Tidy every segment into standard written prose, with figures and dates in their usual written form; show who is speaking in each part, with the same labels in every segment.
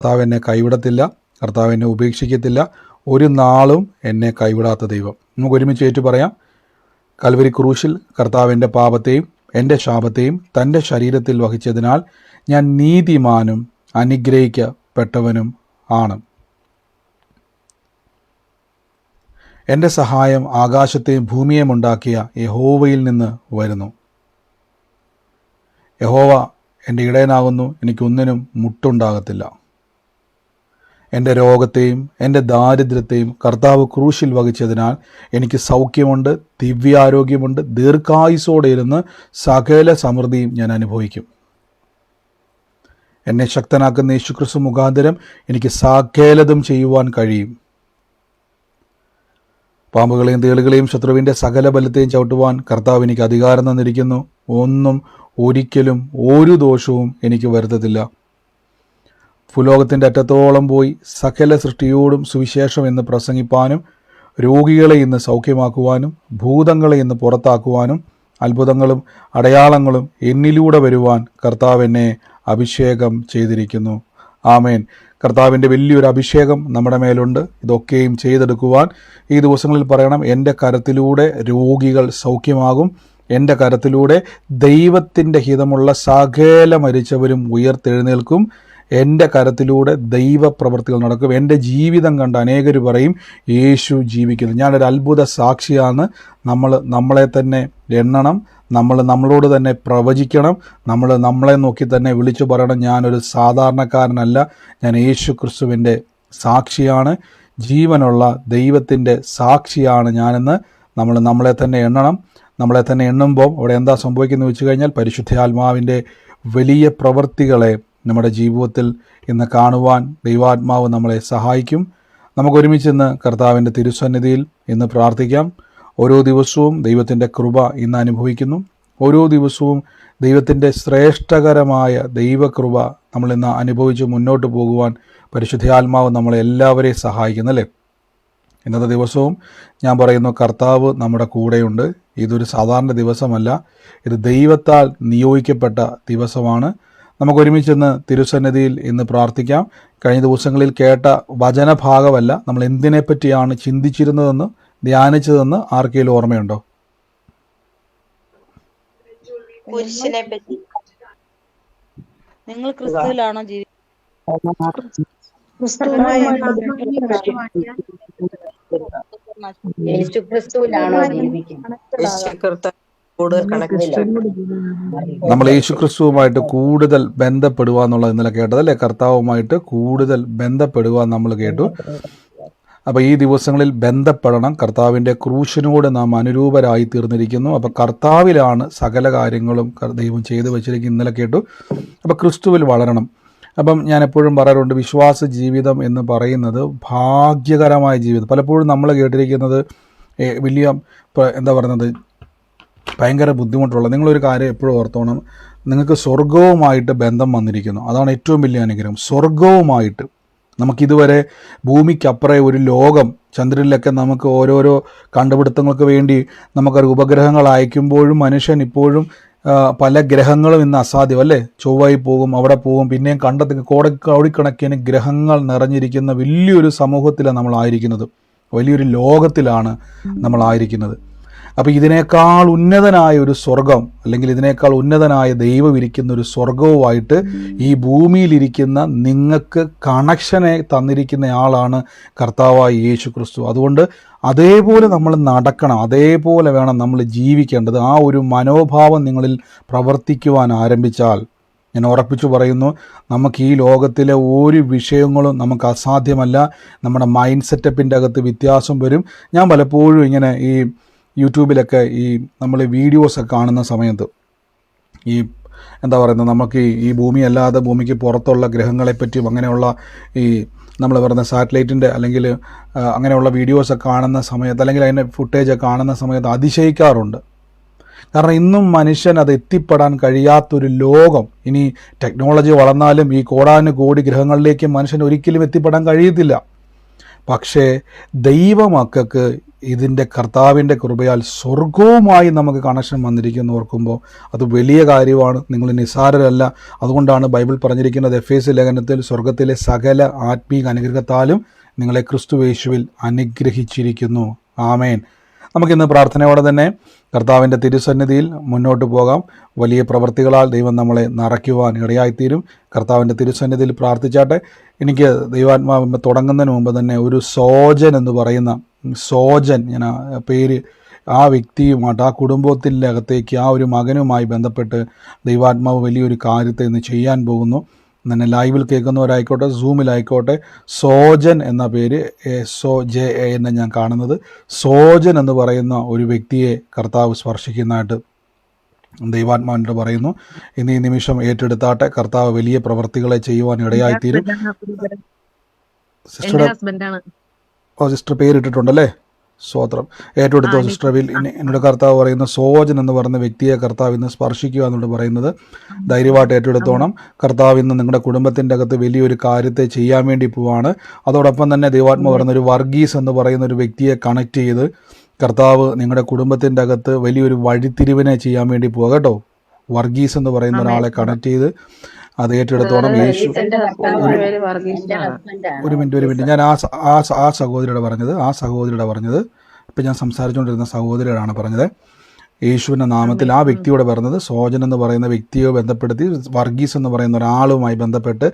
Speaker 1: കർത്താവ് എന്നെ കൈവിടത്തില്ല, കർത്താവ് എന്നെ ഉപേക്ഷിക്കത്തില്ല, ഒരു നാളും എന്നെ കൈവിടാത്ത ദൈവം. നമുക്ക് ഒരുമിച്ച് ഏറ്റു പറയാം. കൽവരി ക്രൂശിൽ കർത്താവ് എൻ്റെ പാപത്തെയും എൻ്റെ ശാപത്തെയും തൻ്റെ ശരീരത്തിൽ വഹിച്ചതിനാൽ ഞാൻ നീതിമാനും അനുഗ്രഹിക്കപ്പെട്ടവനും ആണ്. എൻ്റെ സഹായം ആകാശത്തെയും ഭൂമിയെയും ഉണ്ടാക്കിയ യഹോവയിൽ നിന്ന് വരുന്നു. യഹോവ എൻ്റെ ഇടയനാകുന്നു, എനിക്കൊന്നിനും മുട്ടുണ്ടാകത്തില്ല. എൻ്റെ രോഗത്തെയും എൻ്റെ ദാരിദ്ര്യത്തെയും കർത്താവ് ക്രൂശിൽ വഹിച്ചതിനാൽ എനിക്ക് സൗഖ്യമുണ്ട്, ദിവ്യാരോഗ്യമുണ്ട്, ദീർഘായുസ്സോടെ ഇരുന്ന് സകല സമൃദ്ധിയും ഞാൻ അനുഭവിക്കും. എന്നെ ശക്തനാക്കുന്ന യേശുക്രിസ്തു മുഖാന്തരം എനിക്ക് സകലതും ചെയ്യുവാൻ കഴിയും. പാമ്പുകളെയും തേളുകളെയും ശത്രുവിൻ്റെ സകല ബലത്തെയും ചവിട്ടുവാൻ കർത്താവ് എനിക്ക് അധികാരം തന്നിരിക്കുന്നു. ഒന്നും ഒരിക്കലും ഒരു ദോഷവും എനിക്ക് വരുത്തത്തില്ല. ഭൂലോകത്തിൻ്റെ അറ്റത്തോളം പോയി സകല സൃഷ്ടിയോടും സുവിശേഷം എന്ന് പ്രസംഗിപ്പാനും രോഗികളെ ഇന്ന് സൗഖ്യമാക്കുവാനും ഭൂതങ്ങളെ ഇന്ന് പുറത്താക്കുവാനും അത്ഭുതങ്ങളും അടയാളങ്ങളും എന്നിലൂടെ വരുവാൻ കർത്താവ് എന്നെ അഭിഷേകം ചെയ്തിരിക്കുന്നു. ആമേൻ. കർത്താവിൻ്റെ വലിയൊരു അഭിഷേകം നമ്മുടെ മേലുണ്ട്. ഇതൊക്കെയും ചെയ്തെടുക്കുവാൻ ഈ ദിവസങ്ങളിൽ പറയണം, എൻ്റെ കരത്തിലൂടെ രോഗികൾ സൗഖ്യമാകും, എൻ്റെ കരത്തിലൂടെ ദൈവത്തിൻ്റെ ഹിതമുള്ള സകല മരിച്ചവരും ഉയർത്തെഴുന്നേൽക്കും, എൻ്റെ കരത്തിലൂടെ ദൈവപ്രവൃത്തികൾ നടക്കും. എൻ്റെ ജീവിതം കണ്ട് അനേകർ പറയും യേശു ജീവിക്കുന്നു. ഞാനൊരു അത്ഭുത സാക്ഷിയാണ്. നമ്മളെ തന്നെ എണ്ണണം, നമ്മളോട് തന്നെ പ്രവചിക്കണം, നമ്മളെ നോക്കി തന്നെ വിളിച്ചു പറയണം, ഞാനൊരു സാധാരണക്കാരനല്ല, ഞാൻ യേശു ക്രിസ്തുവിൻ്റെ സാക്ഷിയാണ്, ജീവനുള്ള ദൈവത്തിൻ്റെ സാക്ഷിയാണ് ഞാനെന്ന് നമ്മളെ തന്നെ എണ്ണണം. നമ്മളെ തന്നെ എണ്ണുമ്പോൾ അവിടെ എന്താ സംഭവിക്കുന്നത് വെച്ച് കഴിഞ്ഞാൽ പരിശുദ്ധാത്മാവിൻ്റെ വലിയ പ്രവൃത്തികളെ നമ്മുടെ ജീവിതത്തിൽ ഇന്ന് കാണുവാൻ ദൈവാത്മാവ് നമ്മളെ സഹായിക്കും. നമുക്കൊരുമിച്ച് ഇന്ന് കർത്താവിൻ്റെ തിരുസന്നിധിയിൽ ഇന്ന് പ്രാർത്ഥിക്കാം. ഓരോ ദിവസവും ദൈവത്തിൻ്റെ കൃപ ഇന്ന് അനുഭവിക്കുന്നു. ഓരോ ദിവസവും ദൈവത്തിൻ്റെ ശ്രേഷ്ഠകരമായ ദൈവകൃപ നമ്മളിന്ന് അനുഭവിച്ച് മുന്നോട്ട് പോകുവാൻ പരിശുദ്ധാത്മാവ് നമ്മളെ എല്ലാവരെയും സഹായിക്കുന്നല്ലേ. ഇന്നത്തെ ദിവസവും ഞാൻ പറയുന്നു, കർത്താവ് നമ്മുടെ കൂടെയുണ്ട്. ഇതൊരു സാധാരണ ദിവസമല്ല, ഇത് ദൈവത്താൽ നിയോഗിക്കപ്പെട്ട ദിവസമാണ്. നമുക്കൊരുമിച്ചെന്ന് തിരുസന്നിധിയിൽ ഇന്ന് പ്രാർത്ഥിക്കാം. കഴിഞ്ഞ ദിവസങ്ങളിൽ കേട്ട വചനഭാഗമല്ല, നമ്മൾ എന്തിനെപ്പറ്റിയാണ് ചിന്തിച്ചിരുന്നതെന്ന് ധ്യാനിച്ചതെന്ന് ആർക്കെങ്കിലും ഓർമ്മയുണ്ടോ?
Speaker 2: പുരുഷനെ പറ്റി. നിങ്ങൾ ക്രിസ്തുവിലാണോ ജീവിക്കുന്നത്?
Speaker 1: നമ്മൾ യേശുക്രിസ്തുവുമായിട്ട് കൂടുതൽ ബന്ധപ്പെടുക എന്നുള്ളത് ഇന്നലെ കേട്ടതല്ലേ. കർത്താവുമായിട്ട് കൂടുതൽ ബന്ധപ്പെടുക നമ്മൾ കേട്ടു. അപ്പോൾ ഈ ദിവസങ്ങളിൽ ബന്ധപ്പെടണം. കർത്താവിൻ്റെ ക്രൂശിനോട് നാം അനുരൂപരായി തീർന്നിരിക്കുന്നു. അപ്പോൾ കർത്താവിലാണ് സകല കാര്യങ്ങളും ദൈവം ചെയ്തു വെച്ചിരിക്കും ഇന്നലെ കേട്ടു. അപ്പോൾ ക്രിസ്തുവിൽ വളരണം. അപ്പം ഞാൻ എപ്പോഴും പറയാറുണ്ട്, വിശ്വാസ ജീവിതം എന്ന് പറയുന്നത് ഭാഗ്യകരമായ ജീവിതം. പലപ്പോഴും നമ്മൾ കേട്ടിരിക്കുന്നത് വലിയ എന്താ പറയുന്നത് ഭയങ്കര ബുദ്ധിമുട്ടുള്ള. നിങ്ങളൊരു കാര്യം എപ്പോഴും ഓർത്തോണം, നിങ്ങൾക്ക് സ്വർഗവുമായിട്ട് ബന്ധം വന്നിരിക്കുന്നു. അതാണ് ഏറ്റവും വലിയ അനുഗ്രഹം. സ്വർഗവുമായിട്ട് നമുക്കിതുവരെ ഭൂമിക്കപ്പുറം ഒരു ലോകം, ചന്ദ്രനിലൊക്കെ നമുക്ക് ഓരോരോ കണ്ടുപിടുത്തങ്ങൾക്ക് വേണ്ടി നമുക്കൊരു ഉപഗ്രഹങ്ങൾ അയക്കുമ്പോഴും മനുഷ്യൻ ഇപ്പോഴും പല ഗ്രഹങ്ങളും ഇന്ന് അസാധ്യം അല്ലേ. ചൊവ്വയിൽ പോകും, അവിടെ പോകും, പിന്നെയും കണ്ടെത്തി കോടിക്കണക്കിന് ഗ്രഹങ്ങൾ നിറഞ്ഞിരിക്കുന്ന വലിയൊരു സമൂഹത്തിലാണ് നമ്മളായിരിക്കുന്നത്, വലിയൊരു ലോകത്തിലാണ് നമ്മളായിരിക്കുന്നത്. അപ്പോൾ ഇതിനേക്കാൾ ഉന്നതനായ ഒരു സ്വർഗം, അല്ലെങ്കിൽ ഇതിനേക്കാൾ ഉന്നതനായ ദൈവം ഇരിക്കുന്ന ഒരു സ്വർഗവുമായിട്ട് ഈ ഭൂമിയിലിരിക്കുന്ന നിങ്ങൾക്ക് കണക്ഷനെ തന്നിരിക്കുന്ന ആളാണ് കർത്താവായ യേശു ക്രിസ്തു. അതുകൊണ്ട് അതേപോലെ നമ്മൾ നടക്കണം, അതേപോലെ വേണം നമ്മൾ ജീവിക്കേണ്ടത്. ആ ഒരു മനോഭാവം നിങ്ങളിൽ പ്രവർത്തിക്കുവാൻ ആരംഭിച്ചാൽ, ഞാൻ ഉറപ്പിച്ചു പറയുന്നു, നമുക്ക് ഈ ലോകത്തിലെ ഒരു വിഷയങ്ങളും നമുക്ക് അസാധ്യമല്ല. നമ്മുടെ മൈൻഡ് സെറ്റപ്പിൻ്റെ അകത്ത് വ്യത്യാസം വരും. ഞാൻ പലപ്പോഴും ഇങ്ങനെ ഈ യൂട്യൂബിലൊക്കെ ഈ നമ്മൾ വീഡിയോസൊക്കെ കാണുന്ന സമയത്ത് ഈ എന്താ പറയുന്നത്, നമുക്ക് ഈ ഭൂമി അല്ലാതെ ഭൂമിക്ക് പുറത്തുള്ള ഗ്രഹങ്ങളെപ്പറ്റിയും അങ്ങനെയുള്ള ഈ നമ്മൾ പറയുന്ന സാറ്റലൈറ്റിൻ്റെ അല്ലെങ്കിൽ അങ്ങനെയുള്ള വീഡിയോസൊക്കെ കാണുന്ന സമയത്ത്, അല്ലെങ്കിൽ അതിൻ്റെ ഫുട്ടേജൊക്കെ കാണുന്ന സമയത്ത് അതിശയിക്കാറുണ്ട്. കാരണം ഇന്നും മനുഷ്യൻ അത് എത്തിപ്പെടാൻ കഴിയാത്തൊരു ലോകം. ഇനി ടെക്നോളജി വളർന്നാലും ഈ കോടാനുകോടി ഗ്രഹങ്ങളിലേക്ക് മനുഷ്യൻ ഒരിക്കലും എത്തിപ്പെടാൻ കഴിയത്തില്ല. പക്ഷേ ദൈവമക്കൾക്ക് ഇതിൻ്റെ കർത്താവിൻ്റെ കൃപയാൽ സ്വർഗവുമായി നമുക്ക് കണക്ഷൻ വന്നിരിക്കുന്നു ഓർക്കുമ്പോൾ അത് വലിയ കാര്യമാണ്. നിങ്ങൾ നിസ്സാരരല്ല. അതുകൊണ്ടാണ് ബൈബിൾ പറഞ്ഞിരിക്കുന്നത് എഫേസ്യ ലേഖനത്തിൽ സ്വർഗത്തിലെ സകല ആത്മീക അനുഗ്രഹത്താലും നിങ്ങളെ ക്രിസ്തുയേശുവിൽ അനുഗ്രഹിച്ചിരിക്കുന്നു. ആമേൻ. നമുക്കിന്ന് പ്രാർത്ഥനയോടെ തന്നെ കർത്താവിൻ്റെ തിരുസന്നിധിയിൽ മുന്നോട്ട് പോകാം. വലിയ പ്രവൃത്തികളാൽ ദൈവം നമ്മളെ നിറയ്ക്കുവാൻ ഇടയായിത്തീരും. കർത്താവിൻ്റെ തിരുസന്നിധിയിൽ പ്രാർത്ഥിച്ചാട്ടെ. എനിക്ക് ദൈവാത്മാവ് തുടങ്ങുന്നതിന് മുമ്പ് തന്നെ ഒരു സോജൻ എന്ന് പറയുന്ന സോജൻ, ഞാൻ ആ പേര്, ആ വ്യക്തിയുമായിട്ട്, ആ കുടുംബത്തിൻ്റെ അകത്തേക്ക്, ആ ഒരു മകനുമായി ബന്ധപ്പെട്ട് ദൈവാത്മാവ് വലിയൊരു കാര്യത്തെ ഇന്ന് ചെയ്യാൻ പോകുന്നു. തന്നെ ലൈവിൽ കേൾക്കുന്നവരായിക്കോട്ടെ, സൂമിലായിക്കോട്ടെ, സോജൻ എന്ന പേര് SOJA എന്ന് ഞാൻ കാണുന്നത്. സോജൻ എന്ന് പറയുന്ന ഒരു വ്യക്തിയെ കർത്താവ് സ്പർശിക്കുന്നതായിട്ട് ദൈവാത്മാവിനോട് പറയുന്നു. ഇന്ന് ഈ നിമിഷം ഏറ്റെടുത്താട്ടെ. കർത്താവ് വലിയ പ്രവർത്തികളെ ചെയ്യുവാൻ ഇടയായിത്തീരും. സിസ്റ്റർ പേരിട്ടിട്ടുണ്ടല്ലേ? സ്വോത്രം. ഏറ്റെടുത്തോ സിസ്റ്റർ. എന്നോട് കർത്താവ് പറയുന്ന സോജൻ എന്ന് പറയുന്ന വ്യക്തിയെ കർത്താവ് ഇന്ന് സ്പർശിക്കുക എന്നോട് പറയുന്നത്. ധൈര്യമായിട്ട് ഏറ്റെടുത്തോണം. കർത്താവ് ഇന്ന് നിങ്ങളുടെ കുടുംബത്തിൻ്റെ അകത്ത് വലിയൊരു കാര്യത്തെ ചെയ്യാൻ വേണ്ടി പോവാണ്. അതോടൊപ്പം തന്നെ ദൈവാത്മ പറയുന്ന ഒരു വർഗീസ് എന്ന് പറയുന്ന ഒരു വ്യക്തിയെ കണക്ട് ചെയ്ത് കർത്താവ് നിങ്ങളുടെ കുടുംബത്തിൻ്റെ അകത്ത് വലിയൊരു വഴിത്തിരിവിനെ ചെയ്യാൻ വേണ്ടി പോവുക കേട്ടോ. വർഗീസ് എന്ന് പറയുന്ന ഒരാളെ കണക്ട് ചെയ്ത് അത് ഏറ്റെടുത്തോണം. യേശു ഒരു മിനിറ്റ് ഞാൻ ആ സഹോദരിയുടെ പറഞ്ഞത് ഇപ്പം ഞാൻ സംസാരിച്ചുകൊണ്ടിരുന്ന സഹോദരിയോടാണ് പറഞ്ഞത്. യേശുവിൻ്റെ നാമത്തിൽ ആ വ്യക്തിയോട് പറഞ്ഞത് സോജൻ എന്ന് പറയുന്ന വ്യക്തിയെ ബന്ധപ്പെടുത്തി വർഗീസ് എന്ന് പറയുന്ന ഒരാളുമായി ബന്ധപ്പെട്ട്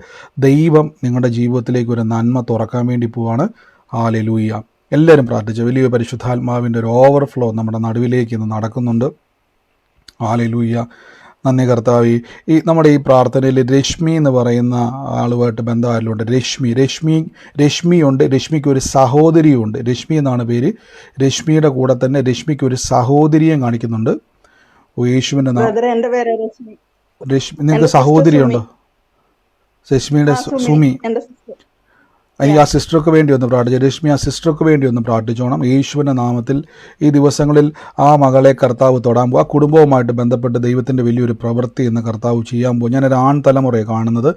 Speaker 1: ദൈവം നിങ്ങളുടെ ജീവിതത്തിലേക്ക് ഒരു നന്മ തുറക്കാൻ വേണ്ടി പോവാണ്. ഹല്ലേലൂയ. എല്ലാവരും പ്രാർത്ഥിച്ചു. വലിയ പരിശുദ്ധാത്മാവിൻ്റെ ഒരു ഓവർഫ്ലോ നമ്മുടെ നടുവിലേക്ക് ഇന്ന് നടക്കുന്നുണ്ട്. ഹല്ലേലൂയ. നന്ദി കർത്താവേ. നമ്മുടെ ഈ പ്രാർത്ഥനയിൽ രശ്മി എന്ന് പറയുന്ന ആളുമായിട്ട് ബന്ധമായാലുണ്ട്. രശ്മിയുണ്ട്. രശ്മിക്ക് ഒരു സഹോദരിയുണ്ട്. രശ്മി എന്നാണ് പേര്. രശ്മിയുടെ കൂടെ തന്നെ രശ്മിക്ക് ഒരു സഹോദരിയും കാണിക്കുന്നുണ്ട്. യേശുവിൻ്റെ രശ്മി. നിങ്ങൾക്ക് സഹോദരിയുണ്ടോ? രശ്മിയുടെ സുമി. എനിക്ക് ആ സിസ്റ്റർക്ക് വേണ്ടി ഒന്ന് പ്രാർത്ഥിച്ചു. രശ്മി ആ സിസ്റ്റർക്ക് വേണ്ടി ഒന്ന് പ്രാർത്ഥിച്ചോണം. യേശുവിൻ്റെ നാമത്തിൽ ഈ ദിവസങ്ങളിൽ ആ മകളെ കർത്താവ് തൊടാൻ പോകും. ആ കുടുംബവുമായിട്ട് ബന്ധപ്പെട്ട് ദൈവത്തിൻ്റെ വലിയൊരു പ്രവൃത്തി എന്ന് കർത്താവ് ചെയ്യാൻ പോകും. ഞാനൊരു ആൺ തലമുറയെ കാണുന്നത്.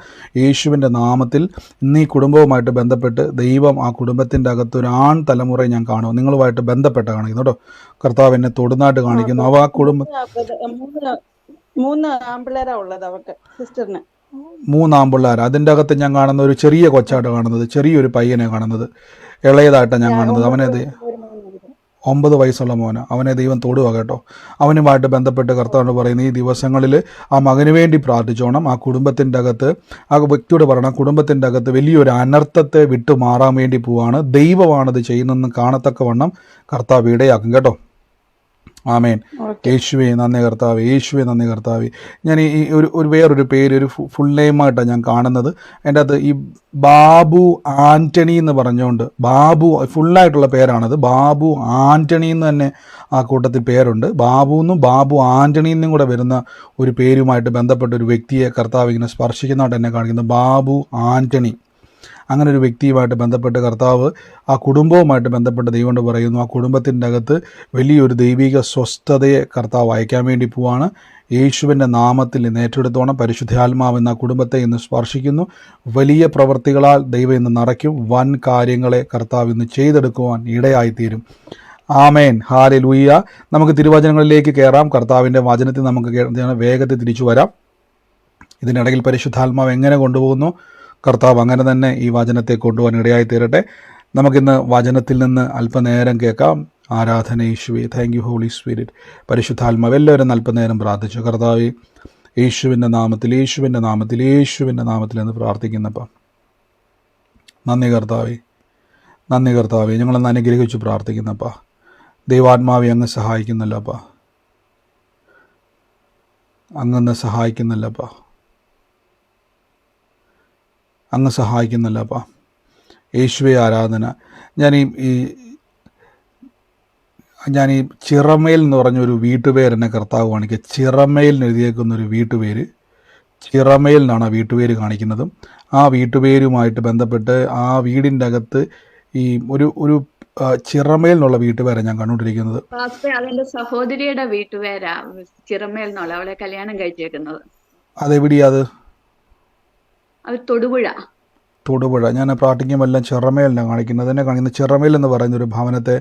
Speaker 1: യേശുവിൻ്റെ നാമത്തിൽ ഇന്ന് ഈ കുടുംബവുമായിട്ട് ബന്ധപ്പെട്ട് ദൈവം ആ കുടുംബത്തിൻ്റെ അകത്ത് ഒരു ആൺ തലമുറയെ ഞാൻ കാണും. നിങ്ങളുമായിട്ട് ബന്ധപ്പെട്ട് കാണിക്കുന്നു കേട്ടോ. കർത്താവ് എന്നെ തൊടുന്നായിട്ട് കാണിക്കുന്നു. അവ ആ കുടുംബം
Speaker 2: 3 ആമ്പിള്ളേരാ ഉള്ളത് അവർക്ക്, സിസ്റ്ററിന്.
Speaker 1: 3 ആമ്പിള്ളേർ. അതിൻ്റെ അകത്ത് ഞാൻ കാണുന്ന ഒരു ചെറിയ കൊച്ചായിട്ട് കാണുന്നത്, ചെറിയൊരു പയ്യനെ കാണുന്നത്, ഇളയതായിട്ടാണ് ഞാൻ കാണുന്നത്. അവനെ 9 വയസ്സുള്ള മോന്. അവനെ ദൈവം തൊടുക കേട്ടോ. അവനുമായിട്ട് ബന്ധപ്പെട്ട് കർത്താവ് പറയുന്നത് ഈ ദിവസങ്ങളിൽ ആ മകന് വേണ്ടി പ്രാർത്ഥിച്ചോണം. ആ കുടുംബത്തിൻ്റെ അകത്ത് ആ വ്യക്തിയോട് പറയണം, കുടുംബത്തിൻ്റെ അകത്ത് വലിയൊരു അനർത്ഥത്തെ വിട്ടു മാറാൻ വേണ്ടി പോവാണ്. ദൈവമാണത് ചെയ്യുന്നതെന്ന് കാണത്തക്കവണ്ണം കർത്താവ് ഇടയാക്കും കേട്ടോ. ആമേൻ. യേശുവേ നന്ദി കർത്താവേ. യേശുവേ നന്ദി കർത്താവേ. ഞാൻ ഈ ഒരു വേറൊരു പേര്, ഒരു ഫുൾ നെയിമായിട്ടാണ് ഞാൻ കാണുന്നത്. അതിൻ്റെ അകത്ത് ഈ ബാബു ആൻ്റണി എന്ന് പറഞ്ഞുകൊണ്ട്, ബാബു ഫുള്ളായിട്ടുള്ള പേരാണത്. ബാബു ആൻ്റണി എന്ന് തന്നെ ആ കൂട്ടത്തിൽ പേരുണ്ട്. ബാബുന്നും ബാബു ആൻ്റണിന്നും കൂടെ വരുന്ന ഒരു പേരുമായിട്ട് ബന്ധപ്പെട്ട ഒരു വ്യക്തിയെ കർത്താവ് ഇങ്ങനെ സ്പർശിക്കുന്നതായിട്ട് എന്നെ കാണിക്കുന്നത്. ബാബു ആൻ്റണി. അങ്ങനെ ഒരു വ്യക്തിയുമായിട്ട് ബന്ധപ്പെട്ട് കർത്താവ് ആ കുടുംബവുമായിട്ട് ബന്ധപ്പെട്ട് ദൈവം കൊണ്ട് പറയുന്നു, ആ കുടുംബത്തിൻ്റെ അകത്ത് വലിയൊരു ദൈവിക സ്വസ്ഥതയെ കർത്താവ് അയക്കാൻ വേണ്ടി പോവാണ്. യേശുവിൻ്റെ നാമത്തിൽ ഇന്ന് ഏറ്റെടുത്തോണം. പരിശുദ്ധാത്മാവ് എന്ന കുടുംബത്തെ ഇന്ന് സ്പർശിക്കുന്നു. വലിയ പ്രവൃത്തികളാൽ ദൈവം ഇന്ന് നിറയ്ക്കും. വൻ കാര്യങ്ങളെ കർത്താവ് ഇന്ന് ചെയ്തെടുക്കുവാൻ ഇടയായിത്തീരും. ആമേൻ. ഹല്ലേലൂയ. നമുക്ക് തിരുവചനങ്ങളിലേക്ക് കയറാം. കർത്താവിൻ്റെ വചനത്തിൽ നമുക്ക് വേഗത്തിൽ തിരിച്ചു വരാം. ഇതിനിടയിൽ പരിശുദ്ധാത്മാവ് എങ്ങനെ കൊണ്ടുപോകുന്നു, കർത്താവ് അങ്ങനെ തന്നെ ഈ വചനത്തെ കൊണ്ടുപോകാൻ ഇടയായി തീരട്ടെ. നമുക്കിന്ന് വചനത്തിൽ നിന്ന് അല്പനേരം കേൾക്കാം. ആരാധന യേശുവേ. Thank you Holy Spirit. പരിശുദ്ധാത്മാവ് എല്ലാവരും അല്പനേരം പ്രാർത്ഥിച്ചു. കർത്താവേ യേശുവിൻ്റെ നാമത്തിൽ, യേശുവിൻ്റെ നാമത്തിൽ, യേശുവിൻ്റെ നാമത്തിൽ എന്ന് പ്രാർത്ഥിക്കുന്നപ്പം നന്ദി കർത്താവേ. നന്ദി കർത്താവേ. ഞങ്ങളൊന്ന് അനുഗ്രഹിച്ചു പ്രാർത്ഥിക്കുന്നപ്പാ. ദൈവാത്മാവെ അങ്ങ് സഹായിക്കുന്നല്ലപ്പാ. അങ്ങ് സഹായിക്കുന്നല്ലപ്പാ. അങ്ങ് സഹായിക്കുന്നല്ലപ്പാ. യേശുവേ ആരാധന. ഞാൻ ഈ ചിറമേൽ എന്ന് പറഞ്ഞൊരു വീട്ടുപേര് എന്നെ കർത്താവ് കാണിക്കുക. ചിറമേലിന് എഴുതിയേക്കുന്നൊരു വീട്ടുപേര്, ചിറമേൽ എന്നാണ് ആ വീട്ടുപേര് കാണിക്കുന്നതും. ആ വീട്ടുപേരുമായിട്ട് ബന്ധപ്പെട്ട് ആ വീടിൻ്റെ അകത്ത് ഈ ഒരു ചിറമേൽ എന്നുള്ള വീട്ടുപേരാണ് ഞാൻ കണ്ടുകൊണ്ടിരിക്കുന്നത്.
Speaker 3: അതിന്റെ സഹോദരിയുടെ വീട്ടുപേരാ ചിറമേൽ എന്നുള്ള, അവളെ കല്യാണം കഴിച്ചേക്കുന്നത്.
Speaker 1: അതെവിടെയാ? അത്
Speaker 3: തൊടുപുഴ.
Speaker 1: തൊടുപുഴ, ഞാൻ പ്രാർത്ഥിക്കുമെല്ലാം ചിറമേലിനെ കാണിക്കുന്നത്, എന്നെ കാണിക്കുന്ന ചിറമേൽ എന്ന് പറയുന്നൊരു ഭവനത്തെ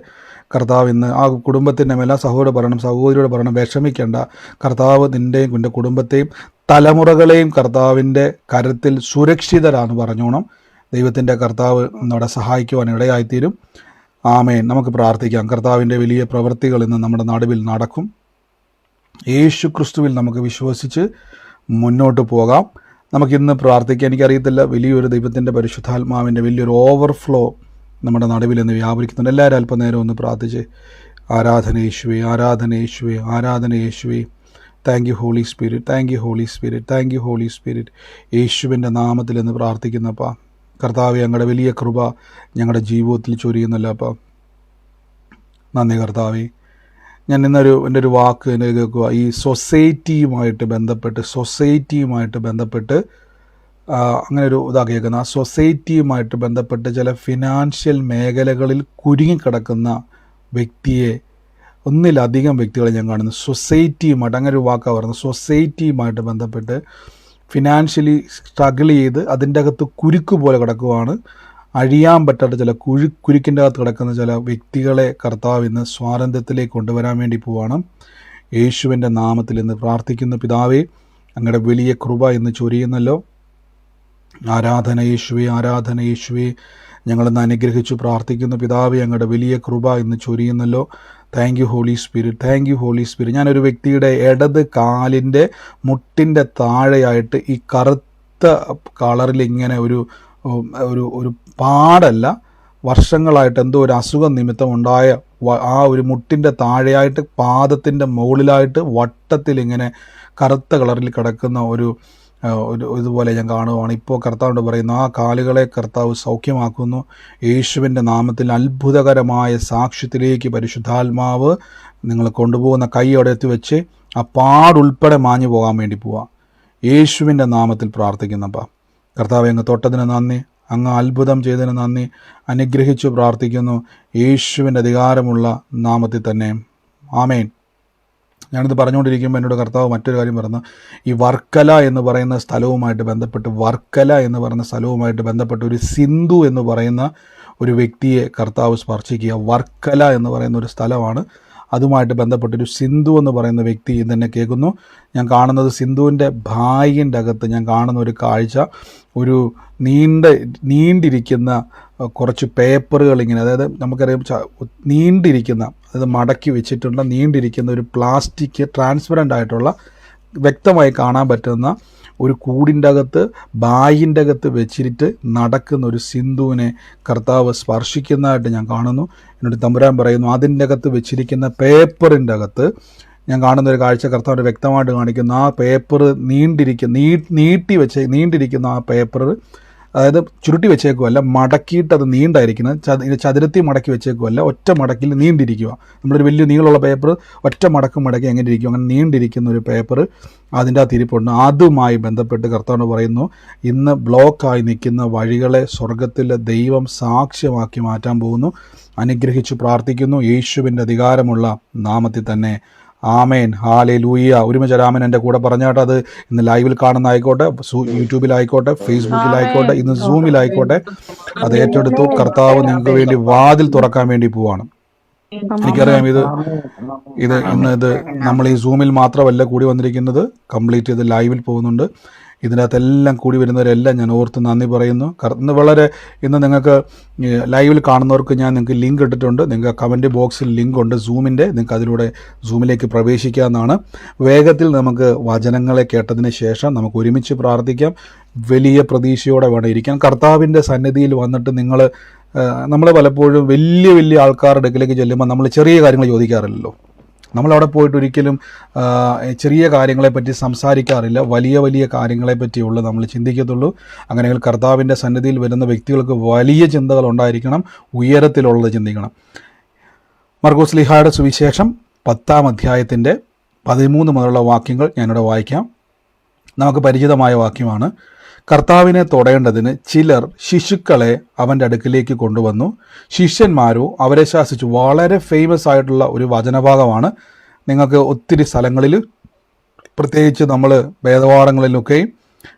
Speaker 1: കർത്താവ് ഇന്ന് ആ കുടുംബത്തിൻ്റെ മേലെ സഹോദരിയോട് പറയണം വിഷമിക്കേണ്ട, കർത്താവ് നിൻ്റെയും നിൻ്റെ കുടുംബത്തെയും തലമുറകളെയും കർത്താവിൻ്റെ കരത്തിൽ സുരക്ഷിതരാന്ന് പറഞ്ഞോണം. ദൈവത്തിൻ്റെ കർത്താവ് നമ്മുടെ സഹായിക്കുവാൻ ഇടയായിത്തീരും. ആമേൻ. നമുക്ക് പ്രാർത്ഥിക്കാം. കർത്താവിൻ്റെ വലിയ പ്രവൃത്തികൾ ഇന്ന് നമ്മുടെ നടുവിൽ നടക്കും. യേശു ക്രിസ്തുവിൽ നമുക്ക് വിശ്വസിച്ച് മുന്നോട്ട് പോകാം. നമുക്കിന്ന് പ്രാർത്ഥിക്കാം. എനിക്കറിയത്തില്ല, വലിയൊരു ദൈവത്തിൻ്റെ പരിശുദ്ധാത്മാവിൻ്റെ വലിയൊരു ഓവർഫ്ലോ നമ്മുടെ നടുവിൽ നിന്ന് വ്യാപരിക്കുന്നുണ്ട്. എല്ലാവരും അല്പനേരം ഒന്ന് പ്രാർത്ഥിച്ച് ആരാധന യേശുവേ, ആരാധന യേശുവേ, ആരാധന യേശുവേ. Thank you Holy Spirit, thank you Holy Spirit, thank you Holy Spirit. യേശുവിൻ്റെ നാമത്തിൽ എന്ന് പ്രാർത്ഥിക്കുന്നപ്പാ. കർത്താവെ, ഞങ്ങളുടെ വലിയ കൃപ ഞങ്ങളുടെ ജീവിതത്തിൽ ചൊരിയുന്നല്ലപ്പാ. നന്ദി കർത്താവെ. ഞാൻ എൻ്റെ ഒരു വാക്ക് എന്നെ കേൾക്കുക, ഈ സൊസൈറ്റിയുമായിട്ട് ബന്ധപ്പെട്ട് അങ്ങനെ ഒരു ഇതാ കേൾക്കുന്ന, ആ സൊസൈറ്റിയുമായിട്ട് ബന്ധപ്പെട്ട് ചില ഫിനാൻഷ്യൽ മേഖലകളിൽ കുരുങ്ങിക്കിടക്കുന്ന വ്യക്തിയെ, ഒന്നിലധികം വ്യക്തികളെ ഞാൻ കാണുന്നു. സൊസൈറ്റിയുമായിട്ട്, അങ്ങനെ ഒരു വാക്കാണ് പറയുന്നത്, സൊസൈറ്റിയുമായിട്ട് ബന്ധപ്പെട്ട് ഫിനാൻഷ്യലി സ്ട്രഗിൾ ചെയ്ത് അതിൻ്റെ അകത്ത് കുരുക്ക് പോലെ കിടക്കുവാണ്. അഴിയാൻ പറ്റാത്ത ചില കുരുക്കിൻ്റെ അകത്ത് കിടക്കുന്ന ചില വ്യക്തികളെ കർത്താവ് ഇന്ന് സ്വാതന്ത്ര്യത്തിലേക്ക് കൊണ്ടുവരാൻ വേണ്ടി പോവാണ്. യേശുവിൻ്റെ നാമത്തിൽ ഇന്ന് പ്രാർത്ഥിക്കുന്ന പിതാവേ, അങ്ങയുടെ വലിയ കൃപ ഇന്ന് ചൊരിയുന്നല്ലോ. ആരാധന യേശുവേ, ആരാധന യേശുവേ. ഞങ്ങളിന്ന് അനുഗ്രഹിച്ചു പ്രാർത്ഥിക്കുന്ന പിതാവേ, അങ്ങയുടെ വലിയ കൃപ ഇന്ന് ചൊരിയുന്നല്ലോ. Thank you Holy Spirit, thank you Holy Spirit. ഞാനൊരു വ്യക്തിയുടെ ഇടത് കാലിൻ്റെ മുട്ടിൻ്റെ താഴെയായിട്ട് ഈ കറുത്ത കളറിൽ ഇങ്ങനെ ഒരു പാടല്ല, വർഷങ്ങളായിട്ട് എന്തോ ഒരു അസുഖം നിമിത്തം ഉണ്ടായ ആ ഒരു മുട്ടിൻ്റെ താഴെയായിട്ട് പാദത്തിൻ്റെ മുകളിലായിട്ട് വട്ടത്തിൽ ഇങ്ങനെ കറുത്ത കളറിൽ കിടക്കുന്ന ഒരു ഇതുപോലെ ഞാൻ കാണുവാണ്. ഇപ്പോൾ കർത്താവിനോട് പറയുന്നു, ആ കാലുകളെ കർത്താവ് സൗഖ്യമാക്കുന്നു. യേശുവിൻ്റെ നാമത്തിൽ അത്ഭുതകരമായ സാക്ഷ്യത്തിലേക്ക് പരിശുദ്ധാത്മാവ് നിങ്ങൾ കൊണ്ടുപോകുന്ന കൈ അവിടെ എത്തി വെച്ച് ആ പാടുൾപ്പെടെ മാഞ്ഞു പോകാൻ വേണ്ടി പോവാം. യേശുവിൻ്റെ നാമത്തിൽ പ്രാർത്ഥിക്കുന്നപ്പാ. കർത്താവ് അങ്ങ് തൊട്ടതിന് നന്ദി, അങ്ങ് അത്ഭുതം ചെയ്തതിന് നന്ദി. അനുഗ്രഹിച്ചു പ്രാർത്ഥിക്കുന്നു യേശുവിൻ്റെ അധികാരമുള്ള നാമത്തിൽ തന്നെ. ആമേൻ. ഞാനിത് പറഞ്ഞുകൊണ്ടിരിക്കുമ്പോൾ എന്നോട് കർത്താവ് മറ്റൊരു കാര്യം പറഞ്ഞു. ഈ വർക്കല എന്ന് പറയുന്ന സ്ഥലവുമായിട്ട് ബന്ധപ്പെട്ട് ഒരു സിന്ധു എന്ന് പറയുന്ന ഒരു വ്യക്തിയെ കർത്താവ് സ്പർശിക്കുക. വർക്കല എന്ന് പറയുന്ന ഒരു സ്ഥലമാണ്. അതുമായിട്ട് ബന്ധപ്പെട്ടൊരു സിന്ധു എന്ന് പറയുന്ന വ്യക്തി ഇതെന്നെ കേൾക്കുന്നു. ഞാൻ കാണുന്നത് സിന്ധുവിൻ്റെ ഭായിൻ്റെ അകത്ത് ഞാൻ കാണുന്ന ഒരു കാഴ്ച, ഒരു നീണ്ടിരിക്കുന്ന കുറച്ച് പേപ്പറുകൾ ഇങ്ങനെ, അതായത് നമുക്കറിയാം നീണ്ടിരിക്കുന്ന, അതായത് മടക്കി വെച്ചിട്ടുള്ള നീണ്ടിരിക്കുന്ന ഒരു പ്ലാസ്റ്റിക് ട്രാൻസ്പെറൻ്റ് ആയിട്ടുള്ള വ്യക്തമായി കാണാൻ പറ്റുന്ന ഒരു കൂടിൻ്റെ അകത്ത് ബായിൻ്റെ അകത്ത് വെച്ചിട്ട് നടക്കുന്ന ഒരു സിന്ധുവിനെ കർത്താവ് സ്പർശിക്കുന്നതായിട്ട് ഞാൻ കാണുന്നു. എന്നോട് തമ്പുരാൻ പറയുന്നു, അതിൻ്റെ അകത്ത് വെച്ചിരിക്കുന്ന പേപ്പറിൻ്റെ അകത്ത് ഞാൻ കാണുന്ന ഒരു കാഴ്ച കർത്താവ് വ്യക്തമായിട്ട് കാണിക്കുന്നു. ആ പേപ്പർ നീണ്ടിരിക്കുന്ന ആ പേപ്പർ, അതായത് ചുരുട്ടി വെച്ചേക്കുമല്ല, മടക്കിയിട്ട് അത് നീണ്ടായിരിക്കുന്നത്, ചതുരത്തി മടക്കി വെച്ചേക്കുമല്ല, ഒറ്റ മടക്കിൽ നീണ്ടിരിക്കുക. നമ്മളൊരു വലിയ നീളമുള്ള പേപ്പർ ഒറ്റ മടക്കി എങ്ങനെ ഇരിക്കും, അങ്ങനെ നീണ്ടിരിക്കുന്ന ഒരു പേപ്പർ അതിൻ്റെ അകത്ത് ഇരിപ്പുണ്ട്. അതുമായി ബന്ധപ്പെട്ട് കർത്താവ് പറയുന്നു, ഇന്ന് ബ്ലോക്കായി നിൽക്കുന്ന വഴികളെ സ്വർഗത്തിലെ ദൈവം സാക്ഷ്യമാക്കി മാറ്റാൻ പോകുന്നു. അനുഗ്രഹിച്ചു പ്രാർത്ഥിക്കുന്നു യേശുവിൻ്റെ അധികാരമുള്ള നാമത്തിൽ തന്നെ. ആമേൻ. ഹാലേലൂയ. ഒരുമിച്ച് എൻ്റെ കൂടെ പറഞ്ഞാട്ട്, അത് ഇന്ന് ലൈവിൽ കാണുന്നതായിക്കോട്ടെ, യൂട്യൂബിലായിക്കോട്ടെ, ഫേസ്ബുക്കിലായിക്കോട്ടെ, ഇന്ന് സൂമിലായിക്കോട്ടെ, അത് ഏറ്റെടുത്തു. കർത്താവ് നിങ്ങൾക്ക് വേണ്ടി വാതിൽ തുറക്കാൻ വേണ്ടി പോവാണ്. എനിക്കറിയാം ഇത് നമ്മൾ ഈ സൂമിൽ മാത്രമല്ല കൂടി വന്നിരിക്കുന്നത്, കംപ്ലീറ്റ് ഇത് ലൈവിൽ പോകുന്നുണ്ട്. ഇതിനകത്തെല്ലാം കൂടി വരുന്നവരെല്ലാം ഞാൻ ഓർത്ത് നന്ദി പറയുന്നു. ഇന്ന് നിങ്ങൾക്ക് ലൈവിൽ കാണുന്നവർക്ക് ഞാൻ നിങ്ങൾക്ക് ലിങ്ക് ഇട്ടിട്ടുണ്ട്. നിങ്ങൾക്ക് കമൻറ്റ് ബോക്സിൽ ലിങ്ക് ഉണ്ട് സൂമിൻ്റെ, നിങ്ങൾക്ക് അതിലൂടെ സൂമിലേക്ക് പ്രവേശിക്കാവുന്നതാണ്. വേഗത്തിൽ നമുക്ക് വചനങ്ങളെ കേട്ടതിന് ശേഷം നമുക്ക് ഒരുമിച്ച് പ്രാർത്ഥിക്കാം. വലിയ പ്രതീക്ഷയോടെ വേണം ഇരിക്കാൻ. കർത്താവിൻ്റെ സന്നിധിയിൽ വന്നിട്ട് നമ്മൾ പലപ്പോഴും വലിയ വലിയ ആൾക്കാരുടെ അടുക്കിലേക്ക് ചെല്ലുമ്പോൾ നമ്മൾ ചെറിയ കാര്യങ്ങൾ ചോദിക്കാറില്ലല്ലോ. നമ്മളവിടെ പോയിട്ട് ഒരിക്കലും ചെറിയ കാര്യങ്ങളെപ്പറ്റി സംസാരിക്കാറില്ല, വലിയ വലിയ കാര്യങ്ങളെപ്പറ്റിയുള്ളൂ നമ്മൾ ചിന്തിക്കത്തുള്ളൂ. അങ്ങനെയെങ്കിൽ കർത്താവിൻ്റെ സന്നിധിയിൽ വരുന്ന വ്യക്തികൾക്ക് വലിയ ചിന്തകൾ ഉണ്ടായിരിക്കണം, ഉയരത്തിലുള്ളത് ചിന്തിക്കണം. മർക്കോസ് ശ്ലീഹായുടെ സുവിശേഷം 10-ാം അധ്യായത്തിൻ്റെ 13 മുതലുള്ള വാക്യങ്ങൾ ഞാനിവിടെ വായിക്കാം. നമുക്ക് പരിചിതമായ വാക്യമാണ്. കർത്താവിനെ തൊടേണ്ടതിന് ചിലർ ശിശുക്കളെ അവൻ്റെ അടുക്കിലേക്ക് കൊണ്ടുവന്നു. ശിഷ്യന്മാരോ അവരെ ശാസിച്ചു. വളരെ ഫേമസ് ആയിട്ടുള്ള ഒരു വചനഭാഗമാണ്. നിങ്ങൾക്ക് ഒത്തിരി സ്ഥലങ്ങളിൽ, പ്രത്യേകിച്ച് നമ്മൾ വേദപാഠങ്ങളിലൊക്കെയും